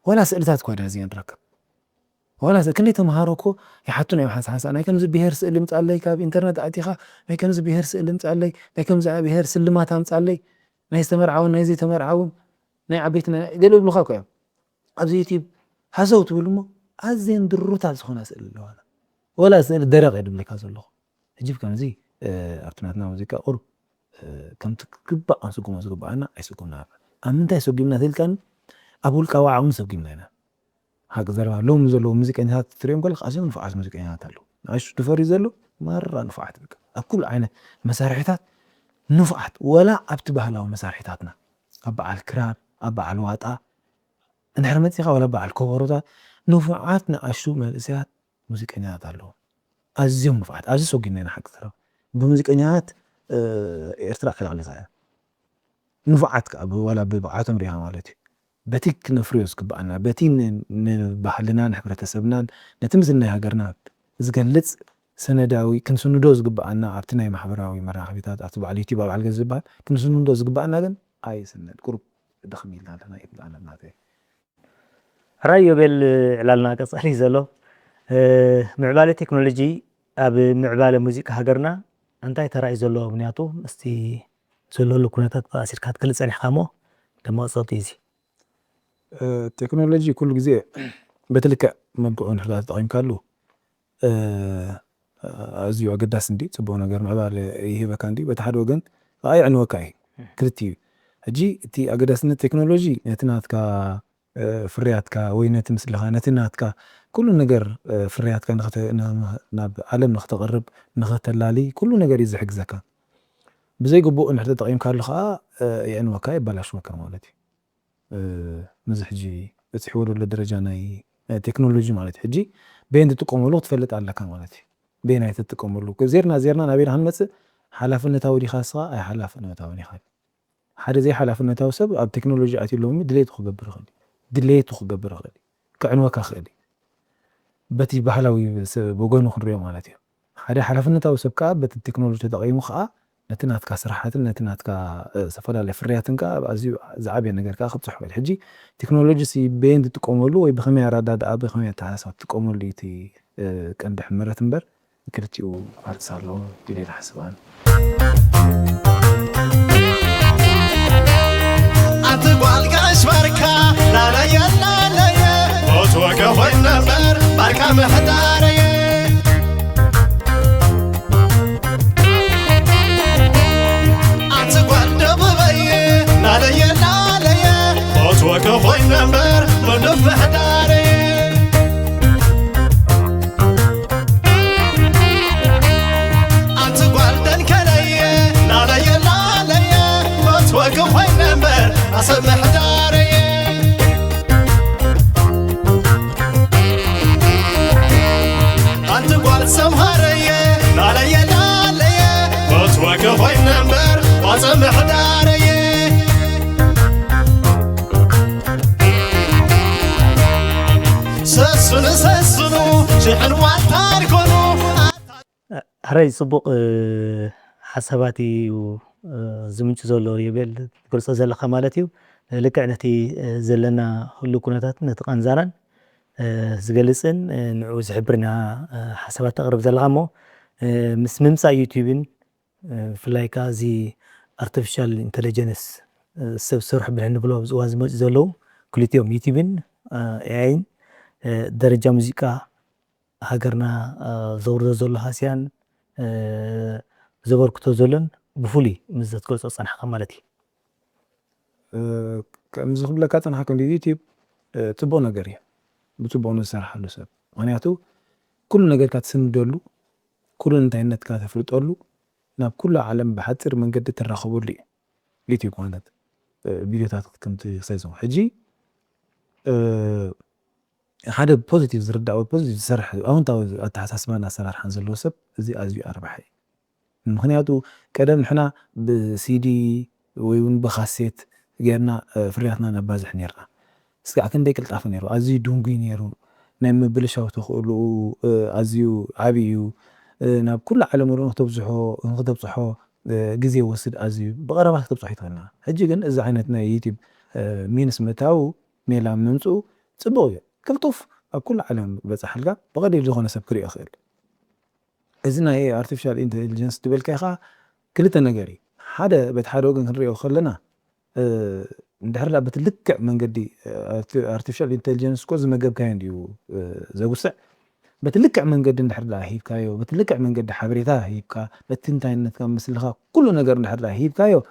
ወላ ስእልታት ኳ ዳዚ ንረክብ ወላ ክንደይ ተምሃሮ እኮ ይሓቱና እዮም ሓንሳሓንሳ ናይ ከምዚ ብሄር ስእሊ ምፃለይ ካብ ኢንተርኔት ኣእቲኻ ናይ ከምዚ ብሄር ስእሊ ምፃለይ ናይ ከምዚ ብሄር ስልማት ምፃለይ ናይ ዝተመርዓውን ናይ ዘይተመርዓውን ናይ ዓበይትና ገለ ይብሉካ እኮ እዮም ኣብዚ ዩቲብ ሃሰው ትብል እሞ ኣዝየን ድሩታት ዝኾና ስእሊ ኣለዋ ወላ ስእሊ ደረቕ እየ ድብለካ ዘለኹ ሕጂ ከምዚ ኣብቲ ናትና ሙዚቃ ቁሩብ ከምቲ ግባእ ክንስጉሞ ዝግባኣና ኣይስጉምና ኣብ ምንታይ ሰጊምና ተልካኒ ኣብ ውልቃዊ ዓቕሚ ሰጊምና ኢና ሓቂ ዘረባ ሎሚ ዘለዉ ሙዚቀኛታት ትሪኦም ከለካ ኣዝዮም ንፉዓት ሙዚቀኛታት ኣለዉ ንኣሽ ድፈርዩ ዘሎ መራ ንፉዓት ኣብ ኩሉ ዓይነት መሳርሒታት ንፉዓት ወላ ኣብቲ ባህላዊ መሳርሒታትና ኣብ በዓል ክራር ኣብ በዓል ዋጣ እንድሕር መፂኻ ወላ በዓል ከበሮታት ንፉዓት ንኣሹ መንእሰያት ሙዚቀኛታት ኣለዉ ኣዝዮም ንፉዓት ኣብዚ ሰጊምና ኢና ሓቂ ዘረባ ብሙዚቀኛታት ኤርትራ ከላቕልካ እያ ንፉዓት ወላ ብብቕዓቶም ሪኢኻ ማለት እዩ በቲ ክነፍርዮ ዝግባኣና በቲ ንባህልና ንሕብረተሰብናን ነቲ ምስሊ ናይ ሃገርና ዝገልፅ ሰነዳዊ ክንስንዶ ዝግባኣና ኣብቲ ናይ ማሕበራዊ መራኸቢታት ኣብቲ በዓል ዩቲብ ኣብ ዓልገ ዝበሃል ክንስንዶ ዝግባኣና ግን ኣይስነድ ቁሩብ ደኽሚ ኢልና ኣለና ይብላና ናተይ ሕራይ ዮቤል ዕላልና ቀፃሊ ዘሎ ምዕባለ ቴክኖሎጂ ኣብ ምዕባለ ሙዚቃ ሃገርና እንታይ ተራእዩ ዘሎ ምክንያቱ እስቲ ዘለሉ ኩነታት ኣሲርካ ክትገልፀኒ ኢኻ ሞ ደመቕፀልቲ እዚ ቴክኖሎጂ ኩሉ ግዜ በትልክዕ መብቅዑ ንሕዳ ተጠቒምካሉ ኣዝዩ ኣገዳሲ እንዲ ፅቡቕ ነገር ምዕባለ ይህበካ እንዲ በቲ ሓደ ወገን ከዓ የዕንወካ እዩ ክልቲኡ ሕጂ እቲ ኣገዳስነት ቴክኖሎጂ ነቲ ናትካ ፍርያትካ ወይ ነቲ ምስልኻ ነቲ ናትካ ኩሉ ነገር ፍርያትካ ናብ ዓለም ንኽተቕርብ ንኽተላሊ ኩሉ ነገር እዩ ዝሕግዘካ ብዘይግቡእ እንድሕር ተጠቒምካሉ ከዓ የዕንወካ የበላሽወካ ማለት እዩ ነዚ ሕጂ በፂሕዎ ዘሎ ደረጃ ናይ ቴክኖሎጂ ማለት እዩ ሕጂ በየን ትጥቀመሉ ክትፈልጥ ኣለካ ማለት እዩ በየናይ ትጥቀመሉ ዜርና ናበይና ክንመፅእ ሓላፍነታዊ ዲኻ ንስኻ ኣይ ሓላፍነታዊ ዲኻ ሓደ ዘይ ሓላፍነታዊ ሰብ ኣብ ቴክኖሎጂ ኣትዩ ሎሚ ድሌቱ ክገብር ይኽእል ክዕንወካ ክእል በቲ ባህላዊ ብጎኑ ክንሪኦ ማለት እዩ ሓደ ሓላፍነታዊ ሰብ ከዓ በቲ ቴክኖሎጂ ተጠቒሙ ከዓ ነቲ ናትካ ስራሓትን ነቲ ናትካ ዝተፈላለዩ ፍርያትን ከዓ ኣዝዩ ዝዓበየ ነገር ከዓ ክብፅሕ ይኽእል ሕጂ ቴክኖሎጂ በየን ትጥቀመሉ ወይ ብኸመይ ኣረዳድኣ ብኸመይ ኣተሓሳስባ ትጥቀመሉ እቲ ቀንዲ ሕመረት እምበር ክልቲኡ ፋልሲ ኣለዎ ኢለ ይሓስብ ኣነ ኣትጓል ጋሽ ባርካ ላለየ ሞትወከ ኾይ ነበር ባርካ ምሕዳረየ ኣትጓል ደብበየ ላለየ ሞትወከ ኾይ ነበር መደብ ምሕዳረየ ኣትጓል ደንከለየ ላለየ ሞትወከ ኾይ ነበር ኣሰብ ምሕዳረየ ኣትጓል ሰምሃረየ ላለየ ሞትወከ ኾይ ነበር ኣሰብ ምሕዳረየ ሰስኑ ሽሕን ዋልታርኮ حري صبق حساباتي زمنت زولو يبل قرص زل خمالتيو لك عنتي زلنا كل كونتات نتقنزران زجلسن نعوز حبرنا حسابات تقرب زلغامو مس ممسا يوتيوبين في لايكا زي artificial intelligence سب سرح بلهن بلو زواز مج زلو كليتيوم يوتيوبين عين درجة موسيقى هاجرنا زور زول هاسيان زبر كتو زولن بفولي مزت كل صنع خمالتي كم زخم لك أنا حكم اليوتيوب تبغى نجاري بتبغى نسرح له سب معناته كل نجار كاتسن دولو كل إنترنت كاتفرط أولو ناب كل عالم بحثر من قد تراخبوا لي يوتيوب كانت فيديوهات كنت سيزون حجي هذا بوزيتيف زرد أو بوزيتيف سرح أو أنت أتحسبنا سرح حنزل له سب زي أزي أربحي مخنياتو كلام إحنا بسيدي ويون بخاصيت جينا فرياتنا نبازح نيرنا سكع كنديك الطاف نيرو أزي دونجي نيرو نعم بلشوا تقولوا أزيو عبيو ناب كل عالم ورون تبصحو جزية وسد أزيو بقربات تبصحي تغنى هجي جن إذا عينتنا يتيب مين اسمتاو ميلا منسو تبوي كلطف كل عالم بس حلقة بغادي يجونا سبكري أخير إذن هي artificial intelligence تبل كيخا كلتا نجاري هذا بتحرق نريو خلنا ندحر لا بتلكع من قدي artificial intelligence كوز ما جاب كاين ديو زوسع بتلكع من قد ندحر لا هيب كايو بتلكع من قد حبريتها هيب كا بتنتاي نتكم مثلها كل نجار ندحر لا هيب كايو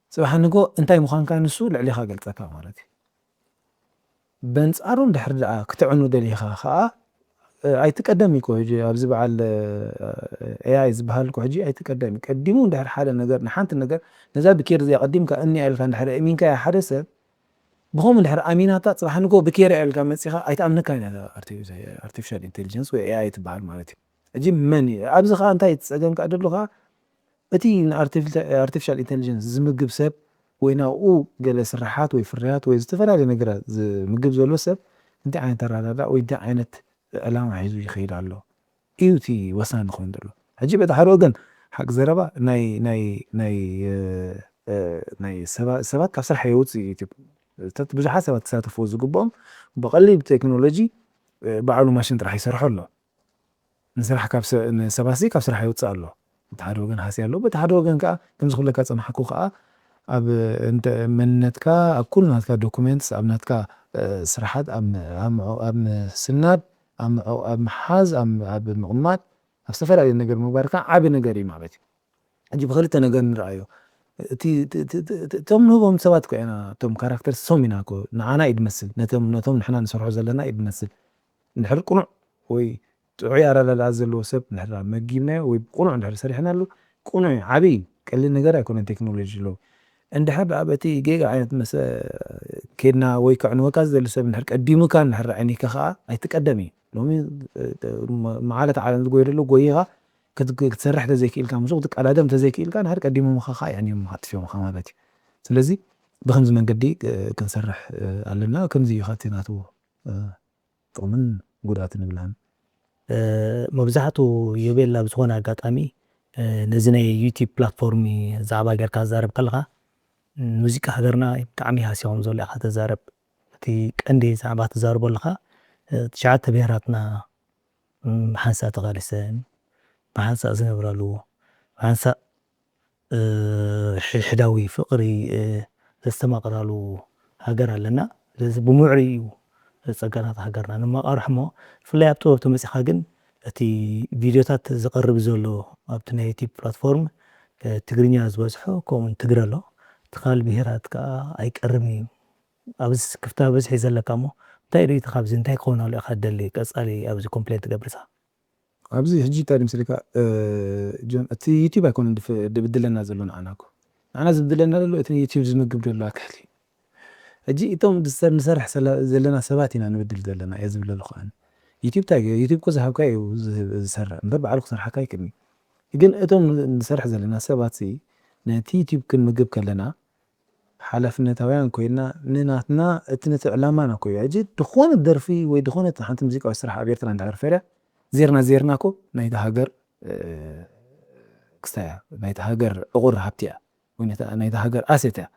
سبحان نقو انتاي مخان كان السول عليها قلتك مالتي بنت أرون دحر لا كتعنو دليخا خا أي تقدمي كوجي أبزب على AI زبهال كوجي أي تقدمي قدمون دحر حالة نجار نحنت النجار نزال بكير زي قديم كأني ألف دحر أمين كا حدث بهم دحر أمينات صراحة نقول بكير ألف كم سيخا أي تأمن كاين هذا artificial intelligence و AI تبعال مالتي أجيب مني أبز خا أنت يتسألون كأدر لغة بتي artificial intelligence زمجب سب وينا أو جلس الرحات ويفريات ويستفاد على نجار مجب زول سب أنت عين ترى لا ويدع عينت ألام عايزو يخيل على إيوتي وسان خوندلو هجيب تحروجن حق زربا ناي سبات كسر حيوتي تب تبجح حسب تساتفوا زقبهم بقلب تكنولوجي بعلو ماشين راح يسرحوا له نسرح كابس سباسي كسر حيوت سأله تحروجن حاسي له بتحروجن كا كم زخل لك أصلا حقوقها أب أنت منتك كل ناتك دوكيمنتس أب ناتك سرحات أم سناد أم حاز أم أب مغمات أفسفر على النجار مباركة عاب النجاري مع بيتي أجيب خليت نجار نرأيه توم هو مسواتكو أنا توم كاركتر سوميناكو نعنا يدمثل نتوم نحنا نسرح زلنا يدمثل نحر قنع وي تعيار على العزل وسب نحر مجيبنا ويقنع نحر سريحنا له قنع عبي قال لي النجار يكون تكنولوجي له عند حب عبتي جيجا عينت مس كنا ويكعنو وكاز لسب نحر قديمو كان نحر عيني كخا أي تقدمي لومي معالة على الجوير له جويها كتسرح تزيك إلكا مزوجك على دم تزيك إلكا نهار قديمو مخاخا يعني محط فيه مخاماتي سلزي بخمس من قدي كنسرح علنا كنزي خاتيناتو طمن قدرات نبلان مبزحتو يبيل بزخونا قاطامي نزنا يوتيوب بلاتفورمي زعبا غير كازارب كلها موزيكا هدرنا بتعمي هاسيهم زول اخا تزارب تي قندي زعبا تزاربو لها تشعات بيراتنا محنسا تغالسن محنسا زنبرالو محنسا حداوي فقري استمقرالو هاجر لنا بمعري صقرات هاجرنا نما ارحمو فلايابتو تمسخا جن اتي فيديوهات زقرب زولو ابتنا يوتيوب بلاتفورم تجرينيا زوزحو كومن تجرالو تخال بهرات كا ايقرمي ابز كفتا بز حيزلكامو تايري تخابز انتي كونو لي خدلي قصالي ابز كومبليت قبرسا أبزي هجي تاري مسلكا جون أتي يوتيوب يكون بدلنا زلون عناكو أنا زبدلنا له أتني يوتيوب زمق بدل أكلي هجي توم دستر نسرح زلنا سباتنا نبدل زلنا يزبل الخان يوتيوب تاعي يوتيوب كوز هاكاي وزسرع نبرب على خسر حكاي كني يقول توم نسرح زلنا سباتي نتي يوتيوب كن مجب كلنا حلفنا تويان كوينا نناتنا اتنت إعلامنا كوي هجي دخون الدرفي ويدخون حنت مزيكا ويسرح أبيرتنا عند عرفيرة زيرنا كو نايدا هاجر كستايا نايت هاجر أغر هابتيا نايت هاجر أسيتا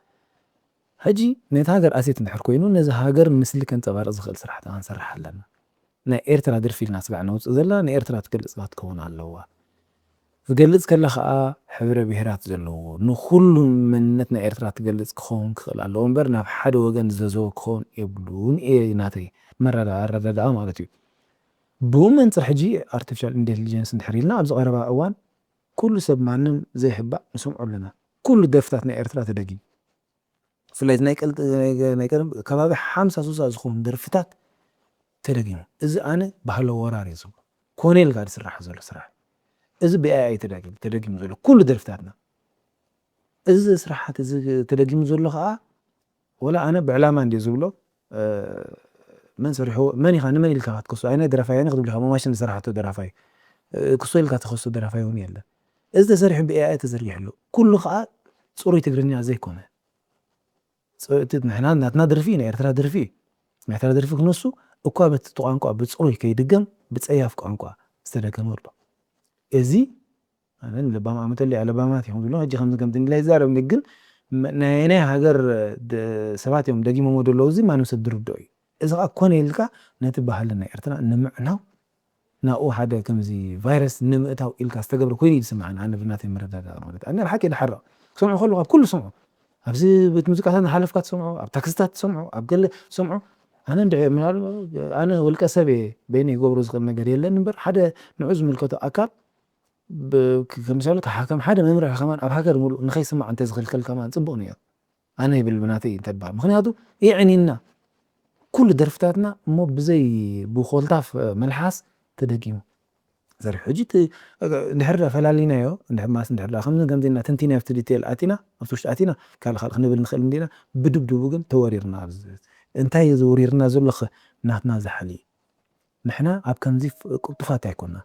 هجي نايت هاجر أسيت نحر كوينو نزا هاجر مثل كنت أبار أزخل صراحة هنصرح لنا نا إيرترا درفي الناس بعنا وزلا نا إيرترا تقلص بات كون على تقلص كلا خا حبر بهرات زلو نو كل من نتنا إيرترا تقلص كون كلا على أمبرنا بحد وجن ززو كون يبلون إيه ناتي مرة ردا مالتي بومن صرحجي artificial intelligence نحريلنا أبز قربا أوان كل سب معنم زي حبا نسمع لنا كل دفتاتنا إيرترا تدقي فلايت نايكل كبابي حامسة سوسا زخون درفتات تدقي إذا أنا بحلو وراري زو كونيل قاعد يسرح زول سرح إذا بأي تدقي مزول كل درفتاتنا إذا سرحت إذا تدقي مزول خا ولا أنا بعلامة عندي زولو من سرحو ماني خان ماني الكات كسو أنا درافاي أنا خدم لها ماشين سرحته درافاي كسو الكات خصو درافاي ونيلا إذا سرح بأي تزريح له كل خا صوري تقرني زي كونه نحن نادر فينا إرترا در فيه محتاج در فيك نصو وقابة تقانقوا بتصوري كي دقم بتصيف قانقوا استدقم وربا إزي أنا لبام عملت اللي على باماتي هم بيقولون هجي 5 قمتين لا يزارب نقل ناينه هاجر سبات يوم دقي مودو لوزي ما نسدر الدوي إذا أكون يلقى نتبه لنا إرتنا نمعنا ناو حدا كمزي فيروس نمتها إلقى استقبل كوين يسمعنا أنا بناتي مردا أنا الحكي الحرة سمعوا خلوا كل سمعوا أبزي بتمزيكا أنا حلفكات سمعوا أب تكستات سمعوا أب قل سمعوا أنا ندعي من أنا والكسبة بيني قبرز قلنا قريل لأن بر حدا نعوز من الكتو أكاب كمثال كحكم حدا ما يمرح كمان أب هاجر نخي سمع أنت زغل كل كمان صبوني أنا بالبناتي تتبع مخنياتو يعني لنا كل درفتاتنا مو بزي بخولتاف ملحاس تدقيمو زري حجيت نحرر فلالينا يو نحماس نحرر 5 قمتين تنتينا في ديتيل آتينا أفتوش آتينا قال خلق نبل نخل ندينا بدب قم توريرنا انتهي زوريرنا زلخ ناتنا زحلي نحنا عب كمزي قطفات يكوننا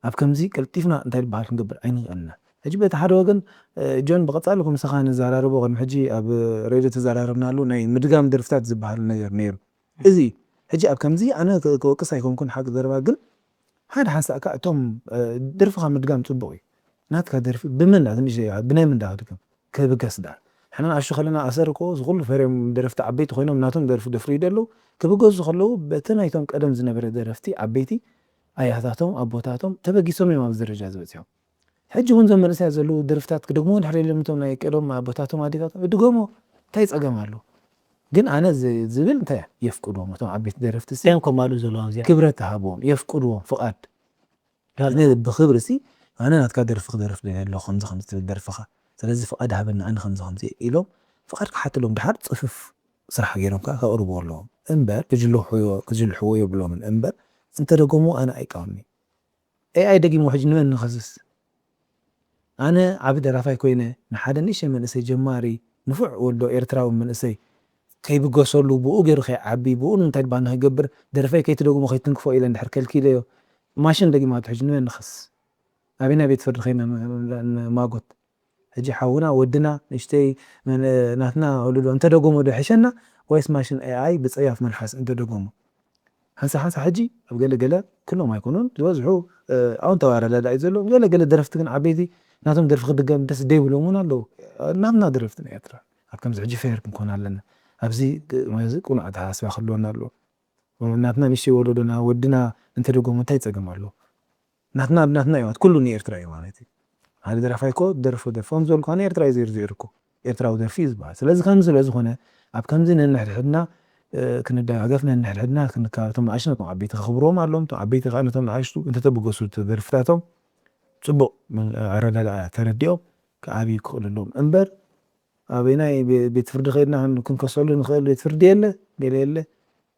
عب كمزي كلتيفنا انتهي بحال نقبر عيني أنا هجيب تحر وقن جون بقطع لكم سخان الزرارب وغن حجي أب ريدة الزراربنا له ناي مدقام درفتات زبحال نير نير إذي هجي أب كمزي أنا قصة يكون كون حق درباقل هذا حاسة أكأتهم درفها مدقام تبوي ناتك درف بمن هذا مش بناء من ده هذاكم كبقص ده إحنا عشان خلينا أسرقوا صغل فريم درفت عبيت خوينا مناتهم درف دفري دلو كبقص خلوا بتنا يتم قدم زنبر درفتي عبيتي أي هذاتهم أبوتاتهم تبقي سمي ما بزر جاز بتيهم حج هون زمن رسالة زلو درفتات كدقمون حري اللي متهم لا يكلم مع أبوتاتهم عادياتهم دقموا تايس أجمعلو جن أنا زبل أنت يفقدهم متهم عبيت درفت سين كمالو زلوان زين كبرتها بوم يفقدهم فقد قال بخبرتي أنا نتقدر درف لو 5 درفخة ስለዚህ فقد هبنا أنا 5 إلهم فقد حتى لهم دحر صفف صراحة غيرهم كأقربوا لهم إنبر كجل حوي بلهم من إنبر أنت رقموا أنا أيقامي أي دقي موحج من نخصص أنا عبد رافع كوينة نحدا نيش من إسي جماري نفع ولو إيرتراو من إسي كي بقصر له بوغير خي عبي بقول أنت بانها يقبر درفع كي تلقوا مخي تنكفوا إلى نحر كالكيليو ماشين دقي ما تحج من نخص أبينا بيتفرد خينا ما قلت هجي حاونا ودنا نشتي من ناتنا ولو أنت دقومو ده حشنا ويس ماشين AI بتصيف من حس أنت دقومو هنسا حجي أبقى كلهم ما يكونون يوزعوا أو أنت وعرى لا يزلوا قال درفت كن عبيدي ناتهم درف خد قام دس دي ولومونا لو نامنا درفتنا يترى أبكم زعجي فير كون علنا أبزي ما يزق ولا عاد حاسب خلونا له وناتنا نشتي ولدنا ودنا أنت دقومو تايتقم له ناتنا يوات كله نيرترا يوانتي هذا درفايكو درفهم زول كان يرترا يزيركو يرترا ودرفيز بعد لازم كان زل هنا أب كم زين نحن كنا عقفنا نحن كنا كاتم عشنا كم عبيت خبرهم علوم تم عبيت خانة تم عايشتو أنت تبغى سوت درفتاتهم تبغى من عرض ترديهم كعبي كل لهم أمبر أبينا بيتفرد خيرنا نكون كسول نخيل يتفرد يلا قال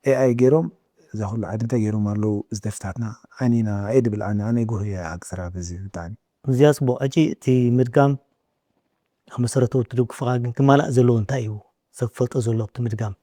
AI جيرهم إذا كل عادة تجيرهم على إزدفتاتنا عنينا عيد بالعنا أنا يقول هي أكثر بزي تاني زياس بو أجي تي مدقام مسرتو تدوق فقاقن كمالا زلون تايو سفلت أزولوك تمدقام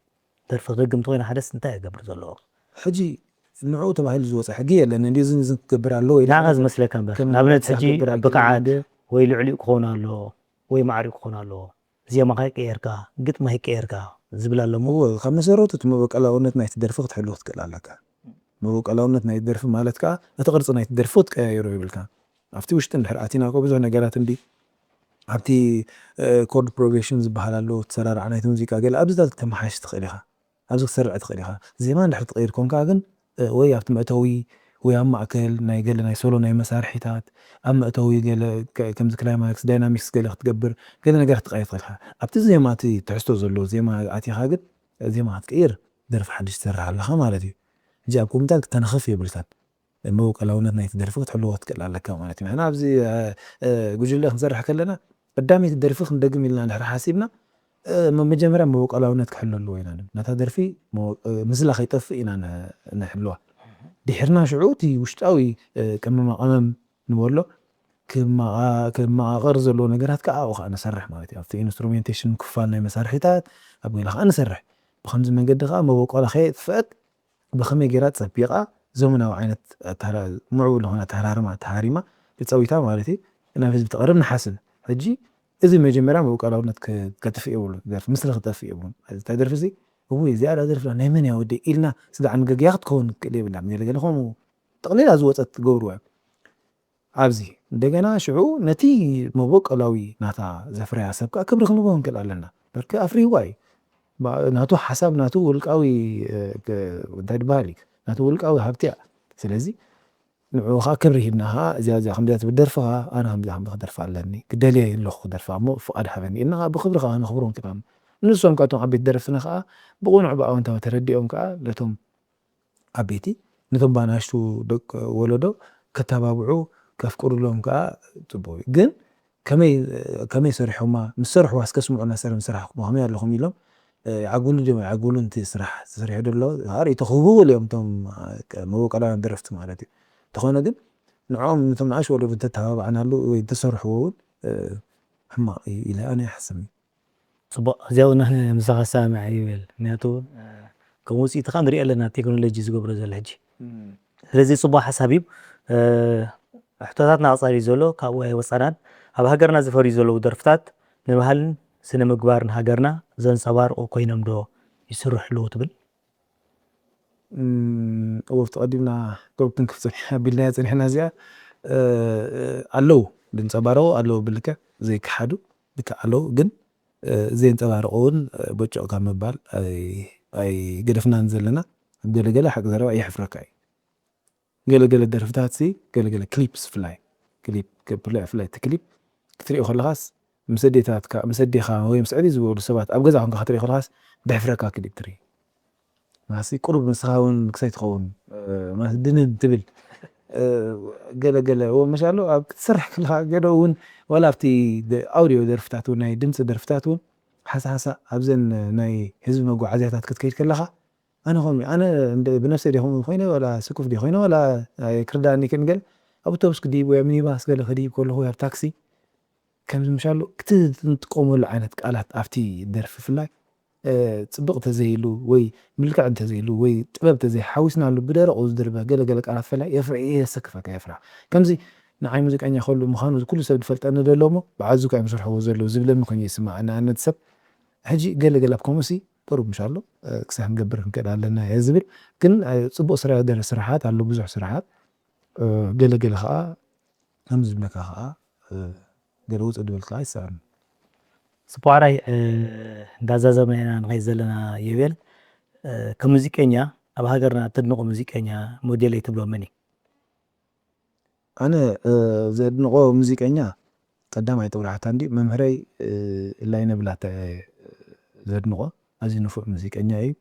درف غيقم توينا حدث انتاي قبر زلوك حجي النوعو تبع الزوز حقيقة لأن دي زن كبر على اللوي نعغز مسلا كمبر نابنت حجي بقعاد وي لعلي كونا له وي معري كونا له زي ما هيك إيركا قلت ما هيك إيركا زبلا له هو خمس روتت مبوك على ونتنا يتدرفق تحلوت كلا لك مبوك على ونتنا يتدرف مالتك أتقرصنا يتدرفوت كا يروي بالكا ኣብቲ ውሽጢ እንድሕር ኣቲና ኮ ብዙሕ ነገራት እንዲ ኣብቲ ኮርድ ፕሮግሬሽን ዝበሃል ኣሎ ተሰራርዓ ናይቲ ሙዚቃ ገለ ኣብዚታት ከተመሓይሽ ትኽእል ኢኻ ኣብዚ ክትሰርዕ ትኽእል ኢኻ ዜማ እንድሕር ትቀይር ኮንካ ግን ወይ ኣብቲ መእተዊ ወይ ኣብ ማእከል ናይ ገለ ናይ ሶሎ ናይ መሳርሒታት ኣብ መእተዊ ገለ ከምዚ ክላይማክስ ዳይናሚክስ ገለ ክትገብር ገለ ነገር ክትቀይር ትኽእል ኢኻ ኣብቲ ዜማ እቲ ትሕዝቶ ዘለዎ ዜማ ኣቲኻ ግን ዜማ ክትቀይር ደርፊ ሓድሽ ትሰርሕ ኣለኻ ማለት እዩ እጂ ኣብ ኮምፒተር ክተነኽፍ የብልካን መወቀላውነት ናይቲ ደርፊ ክትሕልዎ ትክእል ኣለካ ማለት እዩ ንሕና ኣብዚ ጉጅለ ክንሰርሕ ከለና ቀዳመይቲ ደርፊ ክንደግም ኢልና እንድሕር ሓሲብና መጀመርያ መወቀላውነት ክሕሉ ኣለዎ ኢና ነታ ደርፊ ምስላ ከይጠፍእ ኢና ንሕልዋ ድሕርና ሽዑ እቲ ውሽጣዊ ቀመማቐመም ንበሎ ክመቓቐር ዘለዎ ነገራት ከዓ ኣብኡ ከዓ ንሰርሕ ማለት እዩ ኣብቲ ኢንስትሩሜንቴሽን ክፋል ናይ መሳርሒታት ኣብ ገለ ከዓ ንሰርሕ ብከምዚ መንገዲ ከዓ መወቀላ ከየጥፍአት ብኸመይ ጌራ ፀቢቓ ዘመናዊ ዓይነት ምዕቡል ዝኾነ ኣተሃራርማ ተሃሪማ ተፀዊታ ማለት እዩ ናብ ህዝቢ ተቕርብ ንሓስብ ሕጂ እዚ መጀመርያ መወቀላውነት ከጥፍእ የብሉ ደርፊ ምስሊ ክጠፍእ የብሉ እታ ደርፊ እዚ ወይ እዚኣ ደርፊ ናይ መን እያ ወዲ ኢልና ስጋዕ ንገግያ ክትከውን ክእል የብላ ገለ ከምኡ ጠቕሊላ ዝወፀት ትገብርዋ ኣብዚ እንደገና ሽዑ ነቲ መወቀላዊ ናታ ዘፍረያ ሰብ ከዓ ክብሪ ክንቦ ንክእል ኣለና በርካ ኣፍሪዋ እዩ ናቱ ሓሳብ ናቱ ውልቃዊ እንታይ ድበሃል እዩ ናቱ ውልቃዊ ሃብቲ እያ ስለዚ ንዕኡ ከዓ ክብሪ ሂብናኻ እዚኣ ከምዚኣ ትብል ደርፍኻ ኣነ ከምዚኣ ክደርፋ ኣለኒ ክደልየ ኣለኹ ክደርፋ እሞ ፍቓድ ሃበኒ ኢልና ብክብሪ ከዓ ነኽብሮ ንክእል ንሶም ካብቶም ዓበይቲ ደረፍትና ከዓ ብቑኑዕ ብኣወንታዊ ተረዲኦም ከዓ ነቶም ዓበይቲ ነቶም ባናሽቱ ወለዶ ከተባብዑ ከፍቅሩሎም ከዓ ፅቡቅ እዩ ግን ከመይ ሰሪሖማ ምስ ሰሪሕዋ እስከስምዑና ሰብ ስራሕ ከመይ ኣለኹም ኢሎም ይዓግብሉ ድዮም ይዓግብሉንቲ ስራሕ ተሰሪሑ ደሎ ርእይቶ ክህብዎ እዮም እቶም መወቀላውያን ደረፍቲ ማለት እዩ እንተኾነ ግን ንዖም ነቶም ንኣሽ ወለዶ እንተተባብዕናሉ ወይ እንተሰርሕዎ እውን ሕማቕ እዩ ኢለ ኣነ ይሓስብ ፅቡቅ እዚኣ እውን ምሳኻ ሰማዕ ይብል ምክንያቱ ከም ውፅኢትካ ንሪኦ ኣለና ቴክኖሎጂ ዝገብሮ ዘሎ ሕጂ ስለዚ ፅቡቅ ሓሳብ እዩ ሕቶታትና ኣቕፃሪ ዘሎ ካብኡ ኣይወፃናን ኣብ ሃገርና ዝፈርዩ ዘለዉ ደርፍታት ንባህልን ስነ ምግባርን ሃገርና ዘንፀባርቑ ኮይኖም ዶ ይስርሑ ኣለዉ ትብል ወፍቲ ቀዲምና ጎብትን ክፍፅም ኣቢልና ፀኒሕና እዚኣ ኣለዉ ዝንፀባረቑ ኣለዉ ብልከ ዘይክሓዱ ልክዕ ኣለዉ ግን ዘንፀባርቑ እውን በጮቕ ካብ ምባል ኣይገደፍናን ዘለና ገለገለ ሓቂ ዘረባ የሕፍረካ እዩ ገለገለ ደርፍታት ገለገለ ክሊፕስ ፍላይ ብፍላይ እቲ ክሊፕ ክትሪኦ ከለኻስ ምስ ኣዴኻ ወይ ምስ ዕብይ ዝበሉ ሰባት ኣብ ገዛ ኮንካ ክትሪኦ ከለኻስ ብሕፍረካ ክሊፕ ትርኢ ማሲ ቁሩብ ንስኻ እውን ክሳይ ትኸውን ድንን ትብል ገለገለ መሻሎ ኣብ ክትሰርሕ ከለኻ ገለ እውን ዋላ ኣብቲ ኣውድዮ ደርፍታት እውን ናይ ድምፂ ደርፍታት እውን ሓሳሓሳ ኣብዘን ናይ ህዝቢ መጓዓዝያታት ክትከይድ ከለኻ ኣነ ከምኡ ኣነ ብነፍሰይ ዲኹም ኮይነ ዋላ ስኩፍ ዲ ኮይነ ዋላ ክርዳእኒ ክንገል ኣብ ኣውቶቡስ ክዲብ ወይ ሚኒባስ ገለ ክዲብ ከለኹ ኣብ ታክሲ ከምዚ ምሻሎ ክትጥቀመሉ ዓይነት ቃላት ኣብቲ ደርፊ ብፍላይ ፅቡቕ ተዘይሉ ወይ ምልክዕ እንተዘይሉ ወይ ጥበብ ተዘይሓዊስናሉ ብደረቑ ዝድርበ ገለገለ ቃላት ፈላይ የሰክፈካ የፍራሕ ከምዚ ንዓይ ሙዚቀኛ ከሉ ምዃኑ ኩሉ ሰብ ዝፈልጠኒ ዘሎ ሞ ብዓዙ ከዓ ምሰርሕዎ ዘሎ ዝብለኒ ኮይኑ ይስማዕ ንኣብነት ሰብ ሕጂ ገለገለ ኣብ ከምኡሲ ቁሩብ ምሻሎ ክሳብ ክንገብር ክንክእል ኣለና እየ ዝብል ግን ፅቡቕ ስራሓት ኣሎ ብዙሕ ስራሓት ገለገለ ከዓ ከም ዝብለካ ከዓ ገለ ውፅእ ድብል ከዓ ይሰኣን ፅቡቅ ራይ እንዳዛዘመና ኢና ንኸይድ ዘለና ይብል ከም ሙዚቀኛ ኣብ ሃገርና ተድንቑ ሙዚቀኛ ሞዴለይ ትብሎ መን እዩ ኣነ ዘድንቆ ሙዚቀኛ ቀዳማይ ጥብራሕታ እንዲ መምህረይ ላይነ ብላታ ዘድንቆ ኣዝዩ ንፉዕ ሙዚቀኛ እዩ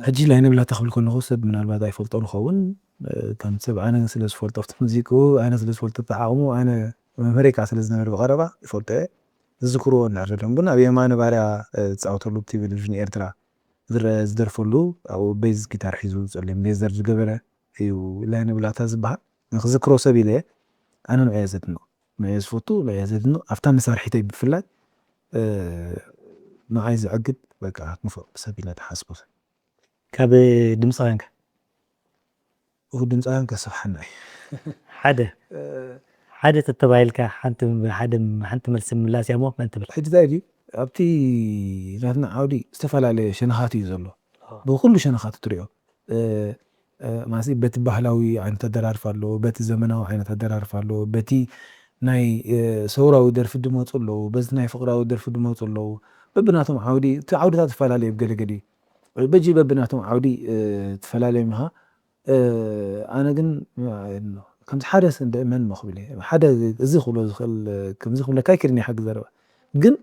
ሕጂ ላይነ ብላታ ክብል ከለኹ ሰብ ምናልባት ኣይፈልጦ ንኸውን ከም ሰብ ኣነ ስለ ዝፈልጦ ኣብቲ ሙዚቁ ኣነ ስለ ዝፈልጦ ተዓቕሙ ኣነ መምህረይ ከዓ ስለ ዝነበረ ብቐረባ ይፈልጦ እየ ዝዝክርዎ ንዕዘሎም ግን ኣብ የማነ ባርያ ዝፃወተሉ ብቴሌቭዥን ኤርትራ ዝደርፈሉ ኣብኡ ቤዝ ጊታር ሒዙ ፀሊም ሌዘር ዝገበረ እዩ ላይነ ብላታ ዝበሃል ንክዝክሮ ሰብ ኢለ ኣነ ንዕየ ዘድንቕ ንዕየ ዝፈቱ ንዕየ ዘድንቕ ኣብታ መሳርሒተይ ብፍላይ ንዓይ ዝዕግድ በቃ ንፉዕ ሰብ ኢለ ተሓስቦ ካብ ድምፃውያን ድምፃውያን ከስብሓና እዩ ሓደ ተተባሂልካ ሓንቲ መልሲ ምላስ እያ ሞ መን ትብል ሕጂ እንታይ ድዩ ኣብቲ ናትና ዓውዲ ዝተፈላለየ ሸነኻት እዩ ዘሎ ብኩሉ ሸነኻት ትሪኦ ማሲ በቲ ባህላዊ ዓይነት ኣደራርፋ ኣለዎ በቲ ዘመናዊ ዓይነት ኣደራርፋ ኣለዎ በቲ ናይ ሰውራዊ ደርፊ ድመፁ ኣለዉ በቲ ናይ ፍቕራዊ ደርፊ ድመፁ ኣለዉ በብናቶም ዓውዲ እቲ ዓውድታት ትፈላለየ ብገለገሊ በጂ በብናቶም ዓውዲ ትፈላለዮም ኢኻ ኣነ ግን ከምዚ ሓደ መን መኽብል ሓደ እዚ ክብሎ ዝኽእል ከምዚ ክብለካ ይክድኒ ሓቂ ዘረባ ግን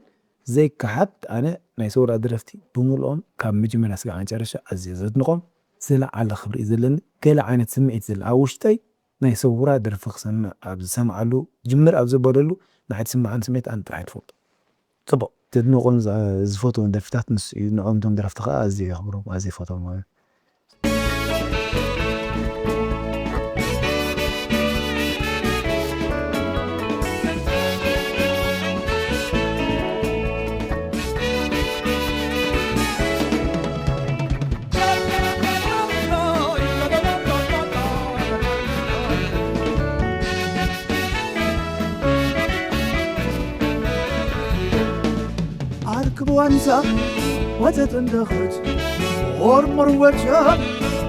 ዘይከሓት ኣነ ናይ ሰውራ ደረፍቲ ብምልኦም ካብ መጀመርያ ስጋዕ መጨረሻ ኣዝየ ዘድንቖም ዝለዓለ ክብሪ እዩ ዘለኒ ገለ ዓይነት ስምዒት ዘለ ኣብ ውሽጠይ ናይ ሰውራ ደርፊ ክሰምዕ ኣብ ዝሰምዓሉ ጅምር ኣብ ዘበለሉ ንዓይ ዝስምዓኒ ስምዒት ኣነ ጥራሕ ትፈልጦ ፅቡቅ ዘድንቖም ዝፈትዎም ደርፍታት ንሱ እዩ ንዖም እቶም ደረፍቲ ከዓ ኣዝየ የኽብሮም ኣዝየ ይፈትዎም ማለት كبوانزا وتتندخت ورمر وجه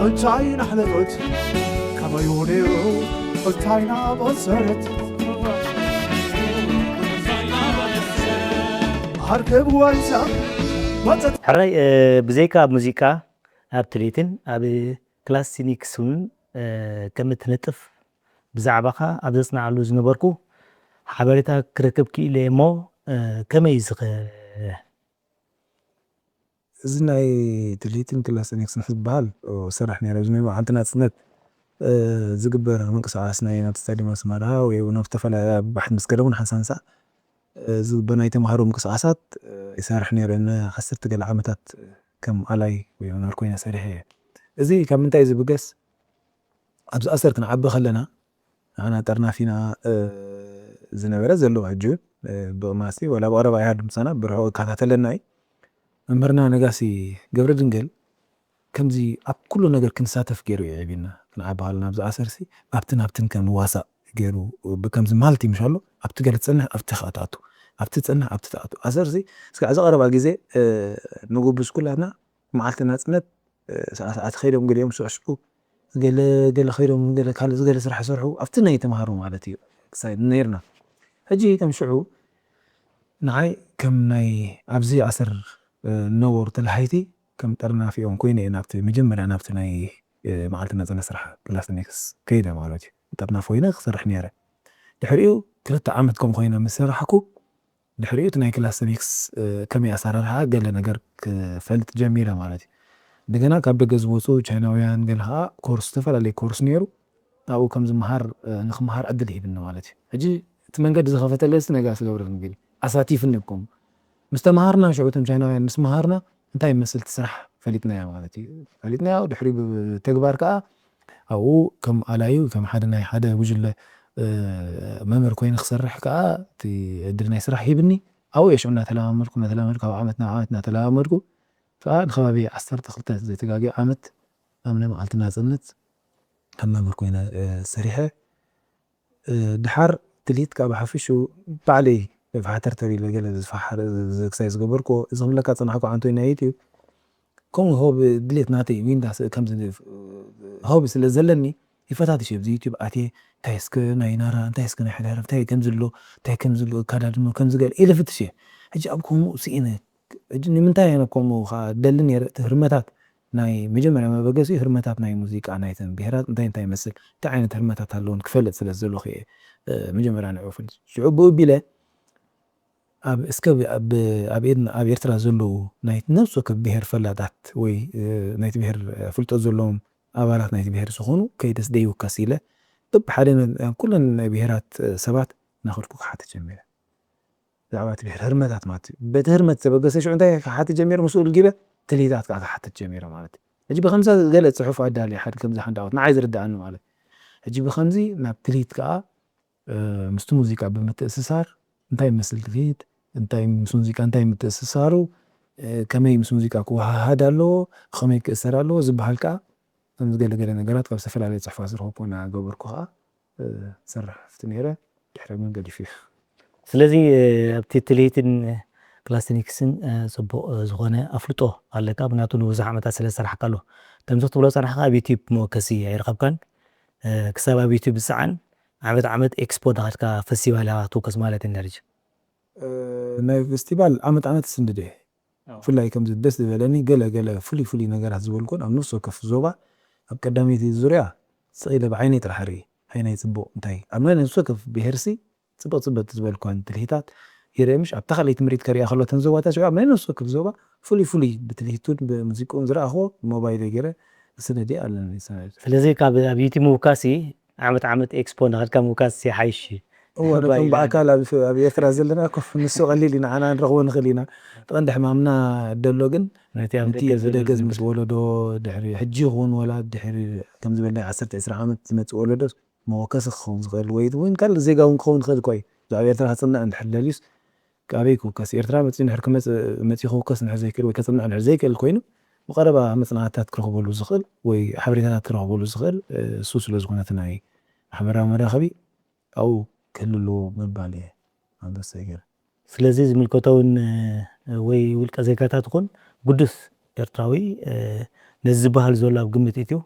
انتاين حلقت كما يونيرو انتاينا بصرت هركب وانزا ሕራይ ብዘይካ ኣብ ሙዚቃ ኣብ ትርኢትን ኣብ ክላሲኒክስ እውን ከም እትነጥፍ ብዛዕባኻ ኣብ ዘፅናዕሉ ዝነበርኩ ሓበሬታ ክረክብ ክኢለ እሞ ከመይ እዚ ናይ ትርኢትን ክላሲኒክስን ዝበሃል ስራሕ ነይረ እዚ ዓንቲ ናፅነት ዝግበር ምንቅስቃስ ናይ ናብ ስታድየም ኣስመራ ወይ ናብ ዝተፈላለዩ ባሕቲ መስከረም እውን ሓንሳንሳ ዝግበር ናይ ተምሃሮ ምንቅስቃሳት ይሰርሕ ነይረ ንዓሰርተ ገለ ዓመታት ከም ኣላይ ወይ መምህር ኮይነ ሰሪሐ እየ እዚ ካብ ምንታይ ዝብገስ ኣብዚ ኣሰር ክንዓቢ ከለና ንዓና ጠርናፊና ዝነበረ ዘለዎ ሕጂ ብቕማሲ ወላ ብቐረባ እያ ድምፀና ብርሑቕ ይከታተለና እዩ መምህርና ነጋሲ ገብረ ድንግል ከምዚ ኣብ ኩሉ ነገር ክንሳተፍ ገይሩ እዩ ዕብና ክንዓቢ ከለና ኣብዚ ኣሰርሲ ኣብትን ኣብትን ከም ንዋሳእ ገይሩ ብከምዚ ማለት እዩ ምሻሎ ኣብቲ ገለ ትፀንሕ ኣብቲ ከኣትኣቱ ኣብቲ ትፀንሕ ኣብቲ ተኣቱ ኣሰርሲ እስካዕ ዝቐረባ ግዜ ንጉብዝ ኩላትና መዓልቲ ናፅነት ሰዓት ከይዶም ገሊኦም ስዕስዑ ገለ ከይዶም ካልእ ዝገለ ስራሕ ይሰርሑ ኣብቲ ናይ ተምሃሮ ማለት እዩ ክሳይድ ነርና ሕጂ ከም ሽዑ ንዓይ ከም ናይ ኣብዚ ኣሰር ነበሩ ተላሃይቲ ከም ጠርናፊኦም ኮይነ እየ ናብቲ መጀመርያ ናብቲ ናይ መዓልቲ ናፅነት ስራሕ ክላሲኒክስ ከይደ ማለት እዩ ጠርናፍ ኮይነ ክሰርሕ ነይረ ድሕሪኡ 2 ዓመት ከም ኮይነ ምስ ሰራሕኩ ድሕሪኡ እቲ ናይ ክላሲኒክስ ከመይ ኣሰራርሓ ገለ ነገር ክፈልጥ ጀሚረ ማለት እዩ እንደገና ካብ ደገ ዝመፁ ቻይናውያን ገለ ከዓ ኮርስ ዝተፈላለየ ኮርስ ነይሩ ኣብኡ ከም ዝመሃር ንክመሃር ዕድል ሂብኒ ማለት እዩ ሕጂ እቲ መንገዲ ዝኸፈተለይ ነጋሲ ገብረ ድንግል ኣሳቲፍኒ እኮም ምስ ተምሃርና ሽዑቶም ቻይናውያን ምስ መሃርና እንታይ ይመስል እቲ ስራሕ ፈሊጥናዮ ማለት እዩ ፈሊጥናዮ ድሕሪ ብተግባር ከዓ ኣብኡ ከም ኣላዩ ከም ሓደ ናይ ሓደ ጉጅለ መምህር ኮይኑ ክሰርሕ ከዓ እቲ ዕድል ናይ ስራሕ ሂብኒ ኣብኡ እየ ሽዑ እናተለማመድኩ ካብ ዓመት ናብ ዓመት እናተለማመድኩ ከዓ ንከባቢ 12 ዘይተጋግዮ ዓመት ኣብ ናይ መዓልቲ ናፅነት ከም መምህር ኮይነ ሰሪሐ ድሓር ትልሂት ካብ ሓፊሹ ባዕለይ ብሓተር ተሪለ ገለ ዝፈሓር ክሳይ ዝገበርኮ እዚ ክምለካ ፅናሕኩ ዓንቶ ናይ ዩቲዩብ ከምኡ ሆብ ድሌት ናተይ ዊንዳስ ከምዚ ሆብ ስለ ዘለኒ ይፈታትሽ ኣብዚ ዩቲዩብ ኣትየ እንታይ እስከ ናይ ናራ እንታይ እስከ ናይ ሕዳር እንታይ ከምዝሎ እንታይ ከምዝሎ ካዳድሞ ከምዝገለ ኢለ ፍትሽ እየ ሕጂ ኣብ ከምኡ ስኢነ ሕጂ ንምንታይ ኣነ ከምኡ ከዓ ደሊ ነይረ እቲ ህርመታት ናይ መጀመርያ መበገሲ ህርመታት ናይ ሙዚቃ ናይተን ብሄራት እንታይ ይመስል እንታይ ዓይነት ህርመታት ኣለዎን ክፈልጥ ስለ ዘለኹ እየ መጀመርያ ንዕኡ ፍልጥ ሽዑ ብኡ ቢለ ኣብ እስከ ኣብ ኤርትራ ዘለዉ ናይ ነፍሲ ወከፍ ብሄር ፈላጣት ወይ ናይቲ ብሄር ፍልጠት ዘለዎም ኣባላት ናይቲ ብሄር ዝኾኑ ከይደስ ደይውካስ ኢለ በብሓደ ኩለን ናይ ብሄራት ሰባት ናኸድኩ ክሓትት ጀሚረ ብዛዕባ እቲ ብሄር ህርመታት ማለት እዩ በቲ ህርመት ተበገሰ ሽዑ እንታይ ክሓትት ጀሚረ ምስኡ ልጊበ ትልሂታት ከዓ ክሓትት ጀሚረ ማለት እዩ ሕጂ ብከምዚ ገለ ፅሑፍ ኣዳልየ ሓደ ከምዚ ሓንቲ ዓወት ንዓይ ዝርዳእኒ ማለት እዩ ሕጂ ብከምዚ ናብ ትልሂት ከዓ ምስቲ ሙዚቃ ብምትእስሳር እንታይ ይመስል ትልሂት እንታይ ምስ ሙዚቃ እንታይ ምትእስሳሩ ከመይ ምስ ሙዚቃ ክወሃሃድ ኣለዎ ከመይ ክእሰር ኣለዎ ዝበሃል ከዓ ከምዚ ገለገለ ነገራት ካብ ዝተፈላለየ ፅሑፋት ዝረኸብኩ እናገበርኩ ከዓ ሰራሕቲ ነይረ ድሕሪ ግን ገዲፍ እዩ ስለዚ ኣብቲ ትልሂትን ክላሲኒክስን ፅቡቕ ዝኾነ ኣፍልጦ ኣለካ ምክንያቱ ንብዙሕ ዓመታት ስለ ዝሰራሕካ ኣሎ ከምዚ ትብሎ ፀናሕካ ኣብ ዩቲዩብ መወከሲ ኣይረኸብካን ክሳብ ኣብ ዩቲዩብ ዝፀዓን ዓመት ኤክስፖ ዳኸድካ ፌስቲቫል ትውከስ ማለት እዩ ነርጅ ናይ ፌስቲቫል ዓመት ስንድደ ብፍላይ ከምዚ ደስ ዝበለኒ ገለ ፍሉይ ነገራት ዝበልኩን ኣብ ነፍሲ ወከፍ ዞባ ኣብ ቀዳመይቲ ዙርያ ስኢለ ብዓይነይ ጥራሕ ርኢ ዓይነይ ፅቡቕ እንታይ ኣብ ናይ ነፍሲ ወከፍ ብሄርሲ ፅብቕቲ ዝበልኳን ትልሂታት ይርአ ምሽ ኣብታ ካልአይቲ ምርኢት ከሪኣ ከሎተን ዞባታት ሽዑ ኣብ ናይ ነፍሲ ወከፍ ዞባ ፍሉይ ብትልሂቱን ብሙዚቁን ዝረኣኽቦ ሞባይል ገይረ ስነድ ኣለኒ ሰነድ ስለዚ ካብ ኣብ ዩቲዩብ ምውካሲ ዓመት ኤክስፖ ዳኸድካ ምውካስ ሓይሽ ብኣካል ኣብ ኤርትራ ዘለና ኮፍ ንሱ ቀሊል ኢና ዓና ንረኽቦ ንኽእል ኢና ጥቐንዲ ሕማምና ደሎ ግን እቲ ብደገ ዝመፅ ወለዶ ድሕሪ ሕጂ ይኹን ወላ ድሕሪ ከም ዝበልና 10-20 ዓመት ዝመፅእ ወለዶ መወከሲ ክኸውን ዝኽእል ወይ እውን ካልእ ዜጋ እውን ክኸውን ዝኽእል እኳ እዩ ኣብ ኤርትራ ክፅናዕ እንድሕር ደልዩስ ካበይ ክውከስ ኤርትራ መፅኡ እንድሕር መፅኡ ክውከስ እንድሕር ዘይክእል ወይ ከፅናዕ እንድሕር ዘይክእል ኮይኑ ብቐረባ መፅናዕትታት ክረኽበሉ ዝኽእል ወይ ሓበሬታታት ክረኽበሉ ዝኽእል እሱ ስለዝኾነት ናይ ማሕበራዊ መራኸቢ ኣብኡ ክህልሉ ምባል እየ ኣንበሳ ገይረ ስለዚ ዝምልከተውን ወይ ውልቀ ዜጋታት ይኹን ጉዱስ ኤርትራዊ ነዚ ዝበሃል ዘሎ ኣብ ግምት እዩ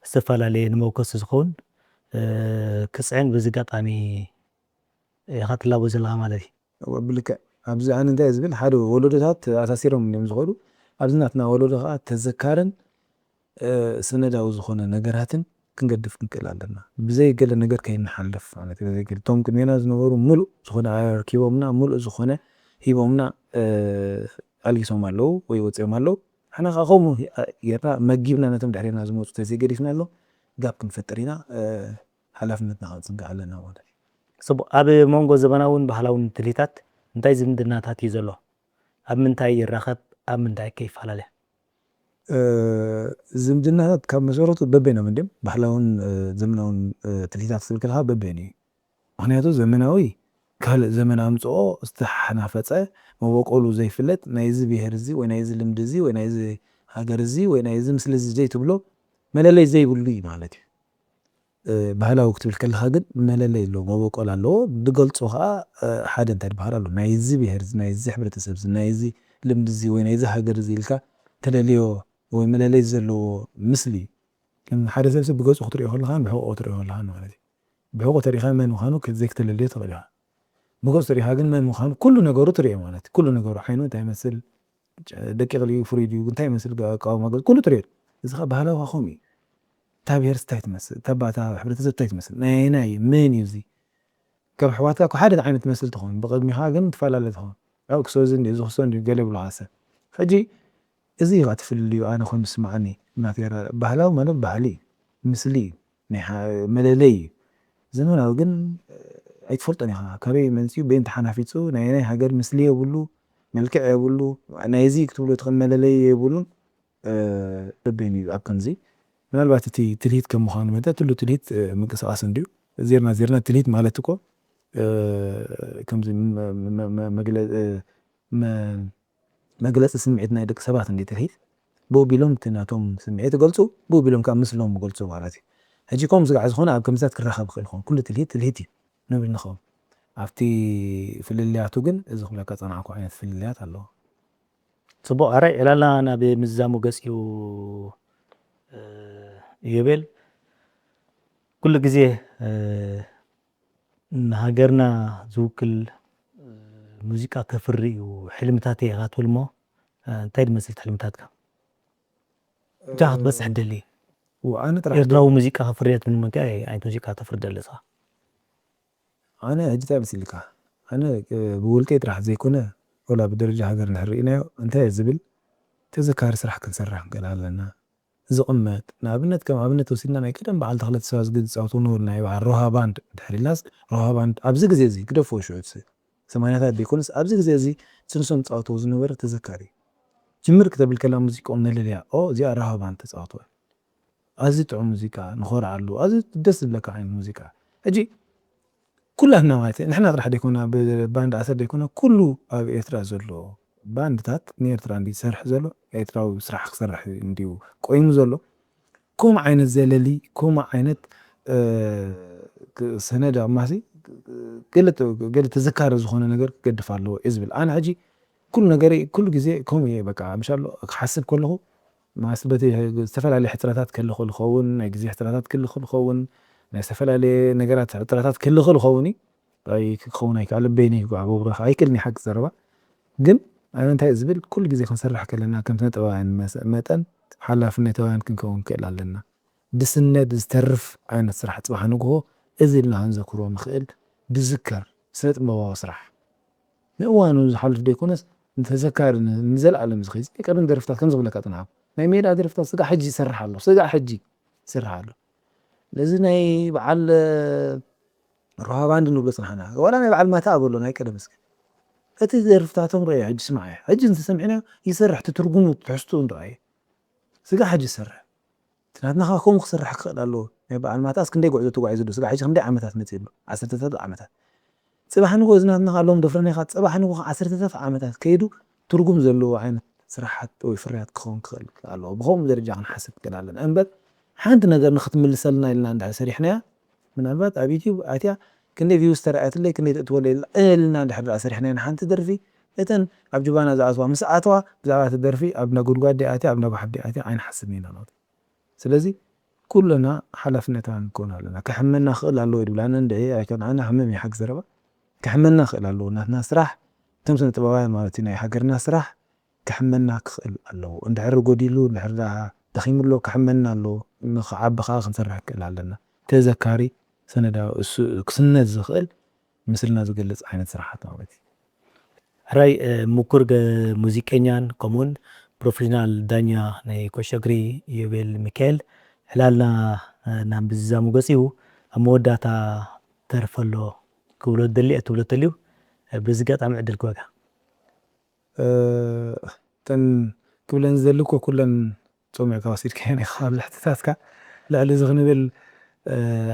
ዝተፈላለየ ንመውከሲ ዝኸውን ክፅዕን በዚ ኣጋጣሚ ኢኻ ትላቦ ዘለኻ ማለት እዩ ብልክዕ ኣብዚ ኣነ እንታይ ዝብል ሓደ ወለዶታት ኣሳሲሮም እዮም ዝኸዱ ኣብዚ ናትና ወለዶ ከዓ ተዘካርን ሰነዳዊ ዝኾነ ነገራትን ክንገድፍ ንክእል ኣለና ብዘይ ገለ ነገር ከይንሓልፍ ማለት እዩ ዘይገለ እቶም ቅድሜና ዝነበሩ ሙሉእ ዝኾነ ኣርኪቦምና ሙሉእ ዝኾነ ሂቦምና ኣልጊሶም ኣለዉ ወይ ወፂኦም ኣለዉ ሓና ከዓ ከምኡ ጌርና መጊብና ነቶም ድሕሪና ዝመፁ ተዘይገዲፍና ኣሎ ጋብ ክንፈጥር ኢና ሓላፍነትና ክንፅንገ ኣለና ማለት እዩ ፅቡቅ ኣብ መንጎ ዘመናውን ባህላውን ትልሂታት እንታይ ዝምድናታት እዩ ዘሎ ኣብ ምንታይ ይራኸብ ኣብ ምንታይ ከይፈላለ ዝምድናታት ካብ መሰረቱ በበይኖም እንድም ባህላውን ዘመናውን ትልሂታት ክብል ከለካ በበይኑ እዩ ምክንያቱ ዘመናዊ ካልእ ዘመን ኣምፅኦ ዝተሓናፈፀ መበቆሉ ዘይፍለጥ ናይዚ ብሄር እዚ ወይ ናይዚ ልምዲ እዚ ወይ ናይዚ ሃገር እዚ ወይ ናይዚ ምስሊ እዚ ዘይትብሎ መለለይ ዘይብሉ እዩ ማለት እዩ ባህላዊ ክትብል ከለካ ግን መለለይ ኣለዎ መበቆል ኣለዎ ዝገልፆ ከዓ ሓደ እንታይ ዝበሃል ኣሎ ናይዚ ብሄር እዚ ናይዚ ሕብረተሰብ እዚ ናይዚ ልምዲ እዚ ወይ ናይዚ ሃገር እዚ ኢልካ ተደልዮ ወይ መለለይ ዘለዎ ምስሊ ሓደ ሰብ ብገፁ ክትሪኦ ከለካ ብሕቁኡ ክትሪኦ ከለካ ማለት እዩ ብሕቁኡ ተሪእኻ መን ምዃኑ ዘይክተለልዮ ትኽእል ኢኻ ብገፁ ተሪእኻ ግን መን ምዃኑ ኩሉ ነገሩ ትሪኦ ማለት እዩ ኩሉ ነገሩ ዓይኑ እንታይ ይመስል ደቂቕ ድዩ ፍሩይ ድዩ እንታይ ይመስል ኣቃውማ ገፁ ኩሉ ትሪኦ እዚ ከዓ ባህላዊ ከምኡ እዩ እታ ብሄር እንታይ ትመስል እታ ሕብረተሰብ እንታይ ትመስል ናይናይ መን እዩ እዚ ካብ ኣሕዋትካ ሓደ ዓይነት ትመስል ትኸውን ብቅድሚኻ ግን ትፈላለ ትኸውን ያው ክሶዝ እንዲ እዚ ክሶ እንዲ ገለ ይብሉካ ሰብ ሕጂ እዚ ኢኻ ትፍልልዩ ኣነ ከም ዝስማዓኒ እናተራ ባህላዊ ማለት ባህሊ ምስሊ መለለይ እዩ ዘመናዊ ግን ኣይትፈልጦን ኢኻ ካበይ መፅኡ በይን ተሓናፊፁ ናይ ሃገር ምስሊ የብሉ መልክዕ የብሉ ናይዚ ክትብሎ ትኽእል መለለይ የብሉን በበይኑ እዩ ኣብ ከምዚ ምናልባት እቲ ትልሂት ከም ምዃኑ መጠን ትሉ ትልሂት ምንቅስቃስ እንድዩ ዜርና ትልሂት ማለት እኮ ከምዚ መግለፂ ስምዒት ናይ ደቂ ሰባት እንዲ ትልሂት ብቢሎም እቲ ናቶም ስምዒት ይገልፁ ብቢሎም ካብ ምስሎም ይገልፁ ማለት እዩ ሕጂ ከምኡ ዝጋዕ ዝኾነ ኣብ ከምዚታት ክራኸብ ክእል ይኸውን ኩሉ ትልሂት እዩ ንብል ንኸውን ኣብቲ ፍልልያቱ ግን እዚ ክብለካ ፀናዕኩ ዓይነት ፍልልያት ኣለዎ ፅቡቅ ኣራይ ዕላልና ናብ ምዛሙ ገፂኡ ይብል ኩሉ ግዜ ንሃገርና ዝውክል ሙዚቃ ከፍሪ እዩ ሕልምታት ኢኻ ትብል እሞ እንታይ ዝመስል ሕልምታትካ እንታይ ክትበፅሕ ትደሊ ኤርትራዊ ሙዚቃ ከፍርያት ምን መንገዲ ዓይነት ሙዚቃ ተፍሪ ትደሊ ኢኻ ኣነ ሕጂ እንታይ መሲልካ ኣነ ብውልቀይ ጥራሕ ዘይኮነ ወላ ብደረጃ ሃገር እንድሕር ርኢናዮ እንታይ ዝብል ተዘካሪ ስራሕ ክንሰርሕ ንክእል ኣለና ዝቕመጥ ንኣብነት ከም ኣብነት ወሲድና ናይ ቀደም በዓል ተኽለት ሰባት ዝፃወቱ ዝነበሩ ናይ በዓል ሮሃ ባንድ እንድሕር ኢልናስ ሮሃ ባንድ ኣብዚ ግዜ እዚ ክደፍኦ ሽዑ ሰማንያታት ዘይኮነስ ኣብዚ ግዜ እዚ ፅንሶም ተፃወትዎ ዝነበረ ተዘካሪ ጅምር ክተብል ከላ ሙዚቃኦም ነለልያ እዚኣ ሮሃ ባንድ ተፃወትዎ ኣዝዩ ጥዑም ሙዚቃ ንኾርዓሉ ኣዝዩ ደስ ዝብለካ ዓይነት ሙዚቃ ሕጂ ኩላትና ማለት ንሕና ጥራሕ ደይኮና ብባንድ ኣሰር ደይኮና ኩሉ ኣብ ኤርትራ ዘሎ ባንድታት ንኤርትራ እንዲ ዝሰርሕ ዘሎ ኤርትራዊ ስራሕ ክሰርሕ እንዲሁ ቆይሙ ዘሎ ከምኡ ዓይነት ዘለሊ ከምኡ ዓይነት ሰነድ ኣማሲ ገለ ተዘካሪ ዝኾነ ነገር ክገድፍ ኣለዎ እዩ ዝብል ኣነ ሕጂ ኩሉ ነገረይ ኩሉ ግዜ ከምኡ እየ በቃ ምሻሎ ክሓስብ ከለኹ ማስበቲ ዝተፈላለዩ ሕፅረታት ክህሉ ይኽእል ናይ ግዜ ሕፅረታት ክህሉ ይኽእል ናይ ዝተፈላለዩ ነገራት ሕፅረታት ክህሉ ይኽእል ኣይ ክኸውን ኣይከኣልን በይነ ይጓዓበ ኣይክእልኒ ሓቂ ዘረባ ግን ኣነ እንታይ ዝብል ኩሉ ግዜ ክንሰርሕ ከለና ከም ጥበባውያን መጠን ሓላፍነታውያን ክንከውን ክእል ኣለና ብስነት ዝተርፍ ዓይነት ስራሕ ፅባሕ ንግሆ እዚ ኢልና ክንዘክሮ ንኽእል ብዝከር ስነ ጥበባዊ ስራሕ ንእዋኑ ዝሓልፍ ዘይኮነስ ተዘካሪ ንዘለኣለም ዝኸይድ ቀደም ደርፍታት ከም ዝብለካ ጥንዓም ናይ ሜዳ ደርፍታት ስጋ ሕጂ ይሰርሕ ኣሎ ስጋ ሕጂ ይሰርሕ ኣሎ ለዚ ናይ በዓል ሮሃ ባንድ ንብሎ ፅናሕና ዋላ ናይ በዓል ማታ ኣብሎ ናይ ቀደም እስኪ እቲ ደርፍታቶም ርአዮ ሕጂ ስማዕ ሕጂ እንተሰሚዕና ይሰርሕ ትትርጉሙ ትሕዝትኡ ንረአየ ስጋ ሕጂ ይሰርሕ ናትና ኸ ከምኡ ክሰርሕ ክኽእል ኣለዎ ናይ በዓል ማታስ ክንደይ ጉዕዞ ተጓዒዙ ዶ ስጋ ሕጂ ክንደይ ዓመታት መፅኡ ኣሎ ዓሰርተታት ዓመታት ፅባሕ ንግሆ ዝናትና ኣለዎም ደፍረናይካ ፅባሕ ንግሆ ዓሰርተታት ዓመታት ከይዱ ትርጉም ዘለዎ ዓይነት ስራሓት ወይ ፍርያት ክኸውን ክኽእል ኣለዎ ብኸምኡ ደረጃ ክንሓስብ ክእል ኣለና እምበር ሓንቲ ነገር ንክትምልሰልና ኢልና እንድሕር ሰሪሕናያ ምናልባት ኣብ ዩቲዩብ ኣትያ ክንደይ ቪውስ ተረኣየትለይ ክንደይ ተእትወለይ ኢልና እንድሕር ሰሪሕናያ ንሓንቲ ደርፊ እተን ኣብ ጅባና ዝኣትዋ ምስ ኣትዋ ብዛዕባ እቲ ደርፊ ኣብ ነጉድጓድ ኣትያ ኣብ ነጓሕዲ ኣትያ ኣይንሓስብን ኢና ንብል ስለዚ ኩለና ሓላፍነታውያን ንከውን ኣለና ክሕመና ክእል ኣለዎ ይብላና እንድዒ ኣይኮን ኣነ ሕመም እዩ ሓቂ ዘረባ ክሕመና ክእል ኣለዎ ናትና ስራሕ እቶም ስነ ጥበባውያን ማለት እዩ ናይ ሃገርና ስራሕ ክሕመና ክኽእል ኣለዎ እንድሕር ጎዲሉ እንድሕር ደኺሙሎ ክሕመና ኣለዎ ንክዓቢ ከዓ ክንሰርሕ ክእል ኣለና ተዘካሪ ሰነዳዊ ክስነት ዝኽእል ምስልና ዝገልፅ ዓይነት ስራሓት ማለት እዩ ሕራይ ምኩር ሙዚቀኛን ከምኡውን ፕሮፌሽናል ዳኛ ናይ ኩዕሾ እግሪ ኢዮቤል ሚካኤል ሕላልና ናብ ምዝዛሙ ገፂኡ ኣብ መወዳእታ ተርፈሎ ክብሎ ደሊአ ትብሎ ተልዩ በዚ ገጣሚ ዕድል ክበካ እተን ክብለን ዘለኮ ኩለን ፀሚዕካ ወሲድካ ኢኻ ኣብ ልሕትታትካ ልዕሊ እዚ ክንብል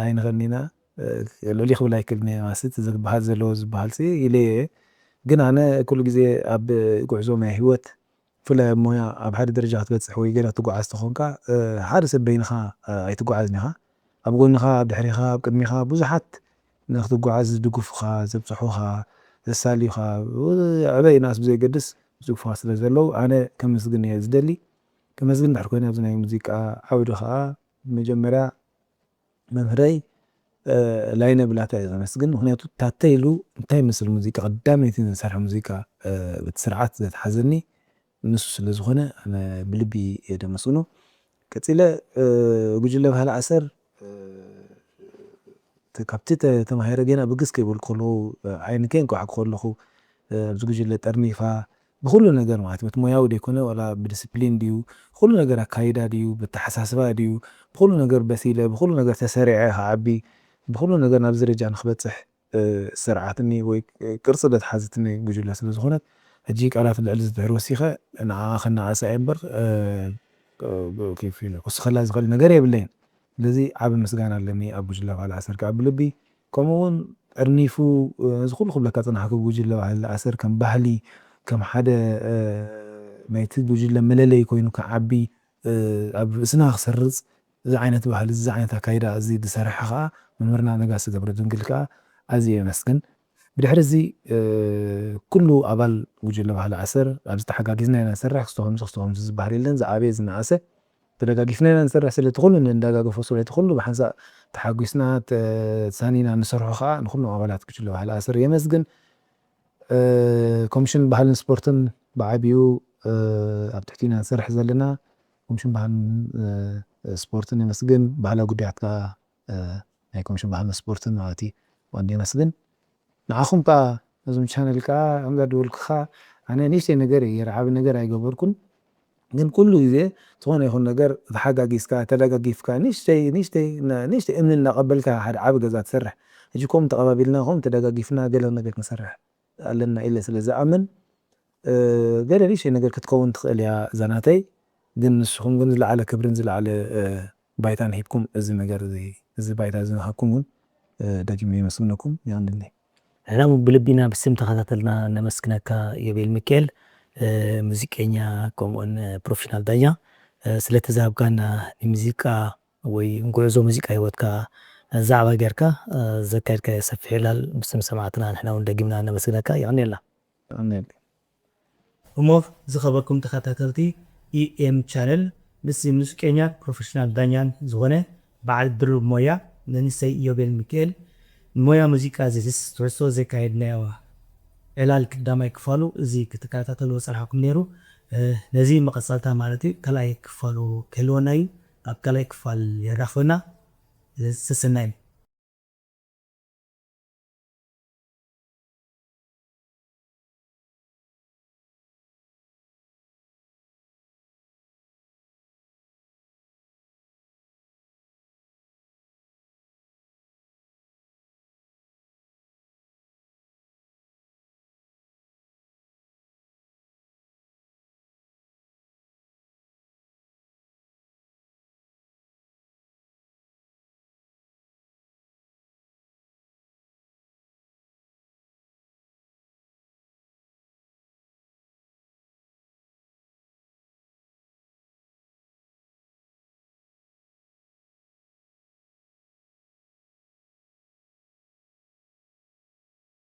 ኣይንኽእልኒና ልዕሊ ክብል ኣይክእልኒ ማስት ዝበሃል ዘለዎ ዝበሃል ኢለየ ግን ኣነ ኩሉ ግዜ ኣብ ጉዕዞ ናይ ሂወት ብፍላይ ኣብ ሞያ ኣብ ሓደ ደረጃ ክትበፅሕ ወይ ገለ ክትጓዓዝ ተኾንካ ሓደ ሰብ በይንኻ ኣይትጓዓዝን ኢኻ ኣብ ጎንኻ ኣብ ድሕሪኻ ኣብ ቅድሚኻ ብዙሓት ንክትጓዓዝ ዝድግፉኻ ዘብፅሑኻ ዘሳልዩኻ ዕበይ ናስ ብዘይገድስ ዝድግፉኻ ስለ ዘለው ኣነ ከመስግን እየ ዝደሊ ከመስግን ድሕሪ ኮይነ ኣብዚ ናይ ሙዚቃ ዓውዲ ከዓ መጀመርያ መምህረይ ላይነ ብላታ እየ ዘመስግን ምክንያቱ ታተይሉ እንታይ ምስል ሙዚቃ ቀዳመይቲ ዝሰርሐ ሙዚቃ በቲ ስርዓት ዘትሓዘኒ ንሱ ስለ ዝኾነ ኣነ ብልቢ እየ ደመስግኖ ቀፂለ ጉጅለ ባህሊ ዓሰር ካብቲ ተማሂረ ገና ብግስ ከይበሉ ከለዉ ዓይኒ ከይንከውሓኩ ከለኹ ኣብዚ ጉጅለ ጠርኒፋ ብኩሉ ነገር ማለት እዩ ሞያዊ ደይኮነ ዋላ ብዲስፕሊን ድዩ ኩሉ ነገር ኣካይዳ ድዩ ብተሓሳስባ ድዩ ብኩሉ ነገር በሲለ ብኩሉ ነገር ተሰሪዐ ክዓቢ ብኩሉ ነገር ናብ ደረጃ ንክበፅሕ ስርዓትኒ ወይ ቅርፂ ዘትሓዘትኒ ጉጅለ ስለ ዝኾነት ሕጂ ቃላት ልዕሊ ዝድሕር ወሲኸ ንዓኣ ከነኣሰ እየ እምበር ክውስኸላ ዝኽእል ነገር የብለይን ስለዚ ዓብ ምስጋና ኣለኒ ኣብ ጉጅለ ባህሊ ዓሰር ከዓ ብልቢ ከምኡውን ጠርኒፉ እዚ ኩሉ ክብለካ ፅናሕኩ ጉጅለ ባህሊ ዓሰር ከም ባህሊ ከም ሓደ ናይቲ ጉጅለ መለለይ ኮይኑ ክዓቢ ኣብ ርእስና ክሰርፅ እዚ ዓይነት ባህሊ እዚ ዓይነት ኣካይዳ እዚ ዝሰርሐ ከዓ መምህርና ነጋሲ ገብረ ድንግል ከዓ ኣዝየ የመስግን ብድሕሪ እዚ ኩሉ ኣባል ጉጅለ ባህሊ ዓሰር ኣብዚ ተሓጋጊዝና ኢና ንሰርሕ ክስተኸምዚ ዝበሃል የለን ዝዓበየ ዝነኣሰ ተደጋጊፍና ኢና ንሰርሕ ስለቲ ኩሉ እንዳጋገፎ ስለቲ ኩሉ ብሓንሳእ ተሓጒስና ተሳኒና ንሰርሖ ከዓ ንኩሎም ኣባላት ጉጅለ ባህሊ ዓሰር የመስግን ኮሚሽን ባህልን ስፖርትን ብዓብዩ ኣብ ትሕቲና ንሰርሕ ዘለና ኮሚሽን ባህልን ስፖርትን የመስግን ባህላዊ ጉዳያት ከዓ ናይ ኮሚሽን ባህልን ስፖርትን ማለት እዩ ዋንዲ የመስግን ንዓኹም ከዓ እዞም ቻነል ከዓ እምዳድበልኩ ከዓ ኣነ ንእሽተይ ነገር የረዓቢ ነገር ኣይገበርኩን ግን ኩሉ ግዜ ዝኾነ ይኹን ነገር ተሓጋጊዝካ ተደጋጊፍካ ንእሽተይ እምኒ እናቐበልካ ሓደ ዓብ ገዛ ትሰርሕ ሕጂ ከምኡ ተቐባቢልና ከምኡ ተደጋጊፍና ገለ ነገር ክንሰርሕ ኣለና ኢለ ስለ ዝኣምን ገለ ንእሽተይ ነገር ክትከውን ትኽእል እያ እዛ ናተይ ግን ንስኹም ግን ዝለዓለ ክብርን ዝለዓለ ባይታን ሂብኩም እዚ ነገር እዚ ባይታ ዝሃብኩም እውን ዳግመ የመስግነኩም ይቀኒለኒ ሕና ብልቢና ብስም ተኸታተልና ነመስግነካ ኢዮቤል ሚካኤል ሙዚቀኛ ከምኡውን ፕሮፌሽናል ዳኛ ስለተዛሃብካና ንሙዚቃ ወይ ጉዕዞ ሙዚቃ ሂወትካ ዛዕባ ጌርካ ዘካየድካ ሰፊሕ ይላል ብስም ሰማዕትና ንሕና እውን ደጊምና ነመስግነካ ይቀኒልና እሞ ዝኸበርኩም ተኸታተልቲ ኢኤም ቻነል ምስ ሙዚቀኛ ፕሮፌሽናል ዳኛን ዝኾነ በዓል ድርብ ሞያ መንእሰይ ኢዮቤል ሚካኤል ሞያ ሙዚቃ ዝህስ ትሕዝቶ ዘካየድናዮ ዕላል ቀዳማይ ክፋሉ እዚ ክትከታተልዎ ፀኒሕኩም ነይሩ ነዚ መቐፀልታ ማለት እዩ ካልኣይ ክፋሉ ክህልወና እዩ ኣብ ካልኣይ ክፋል የራኽበና ዝተሰናይ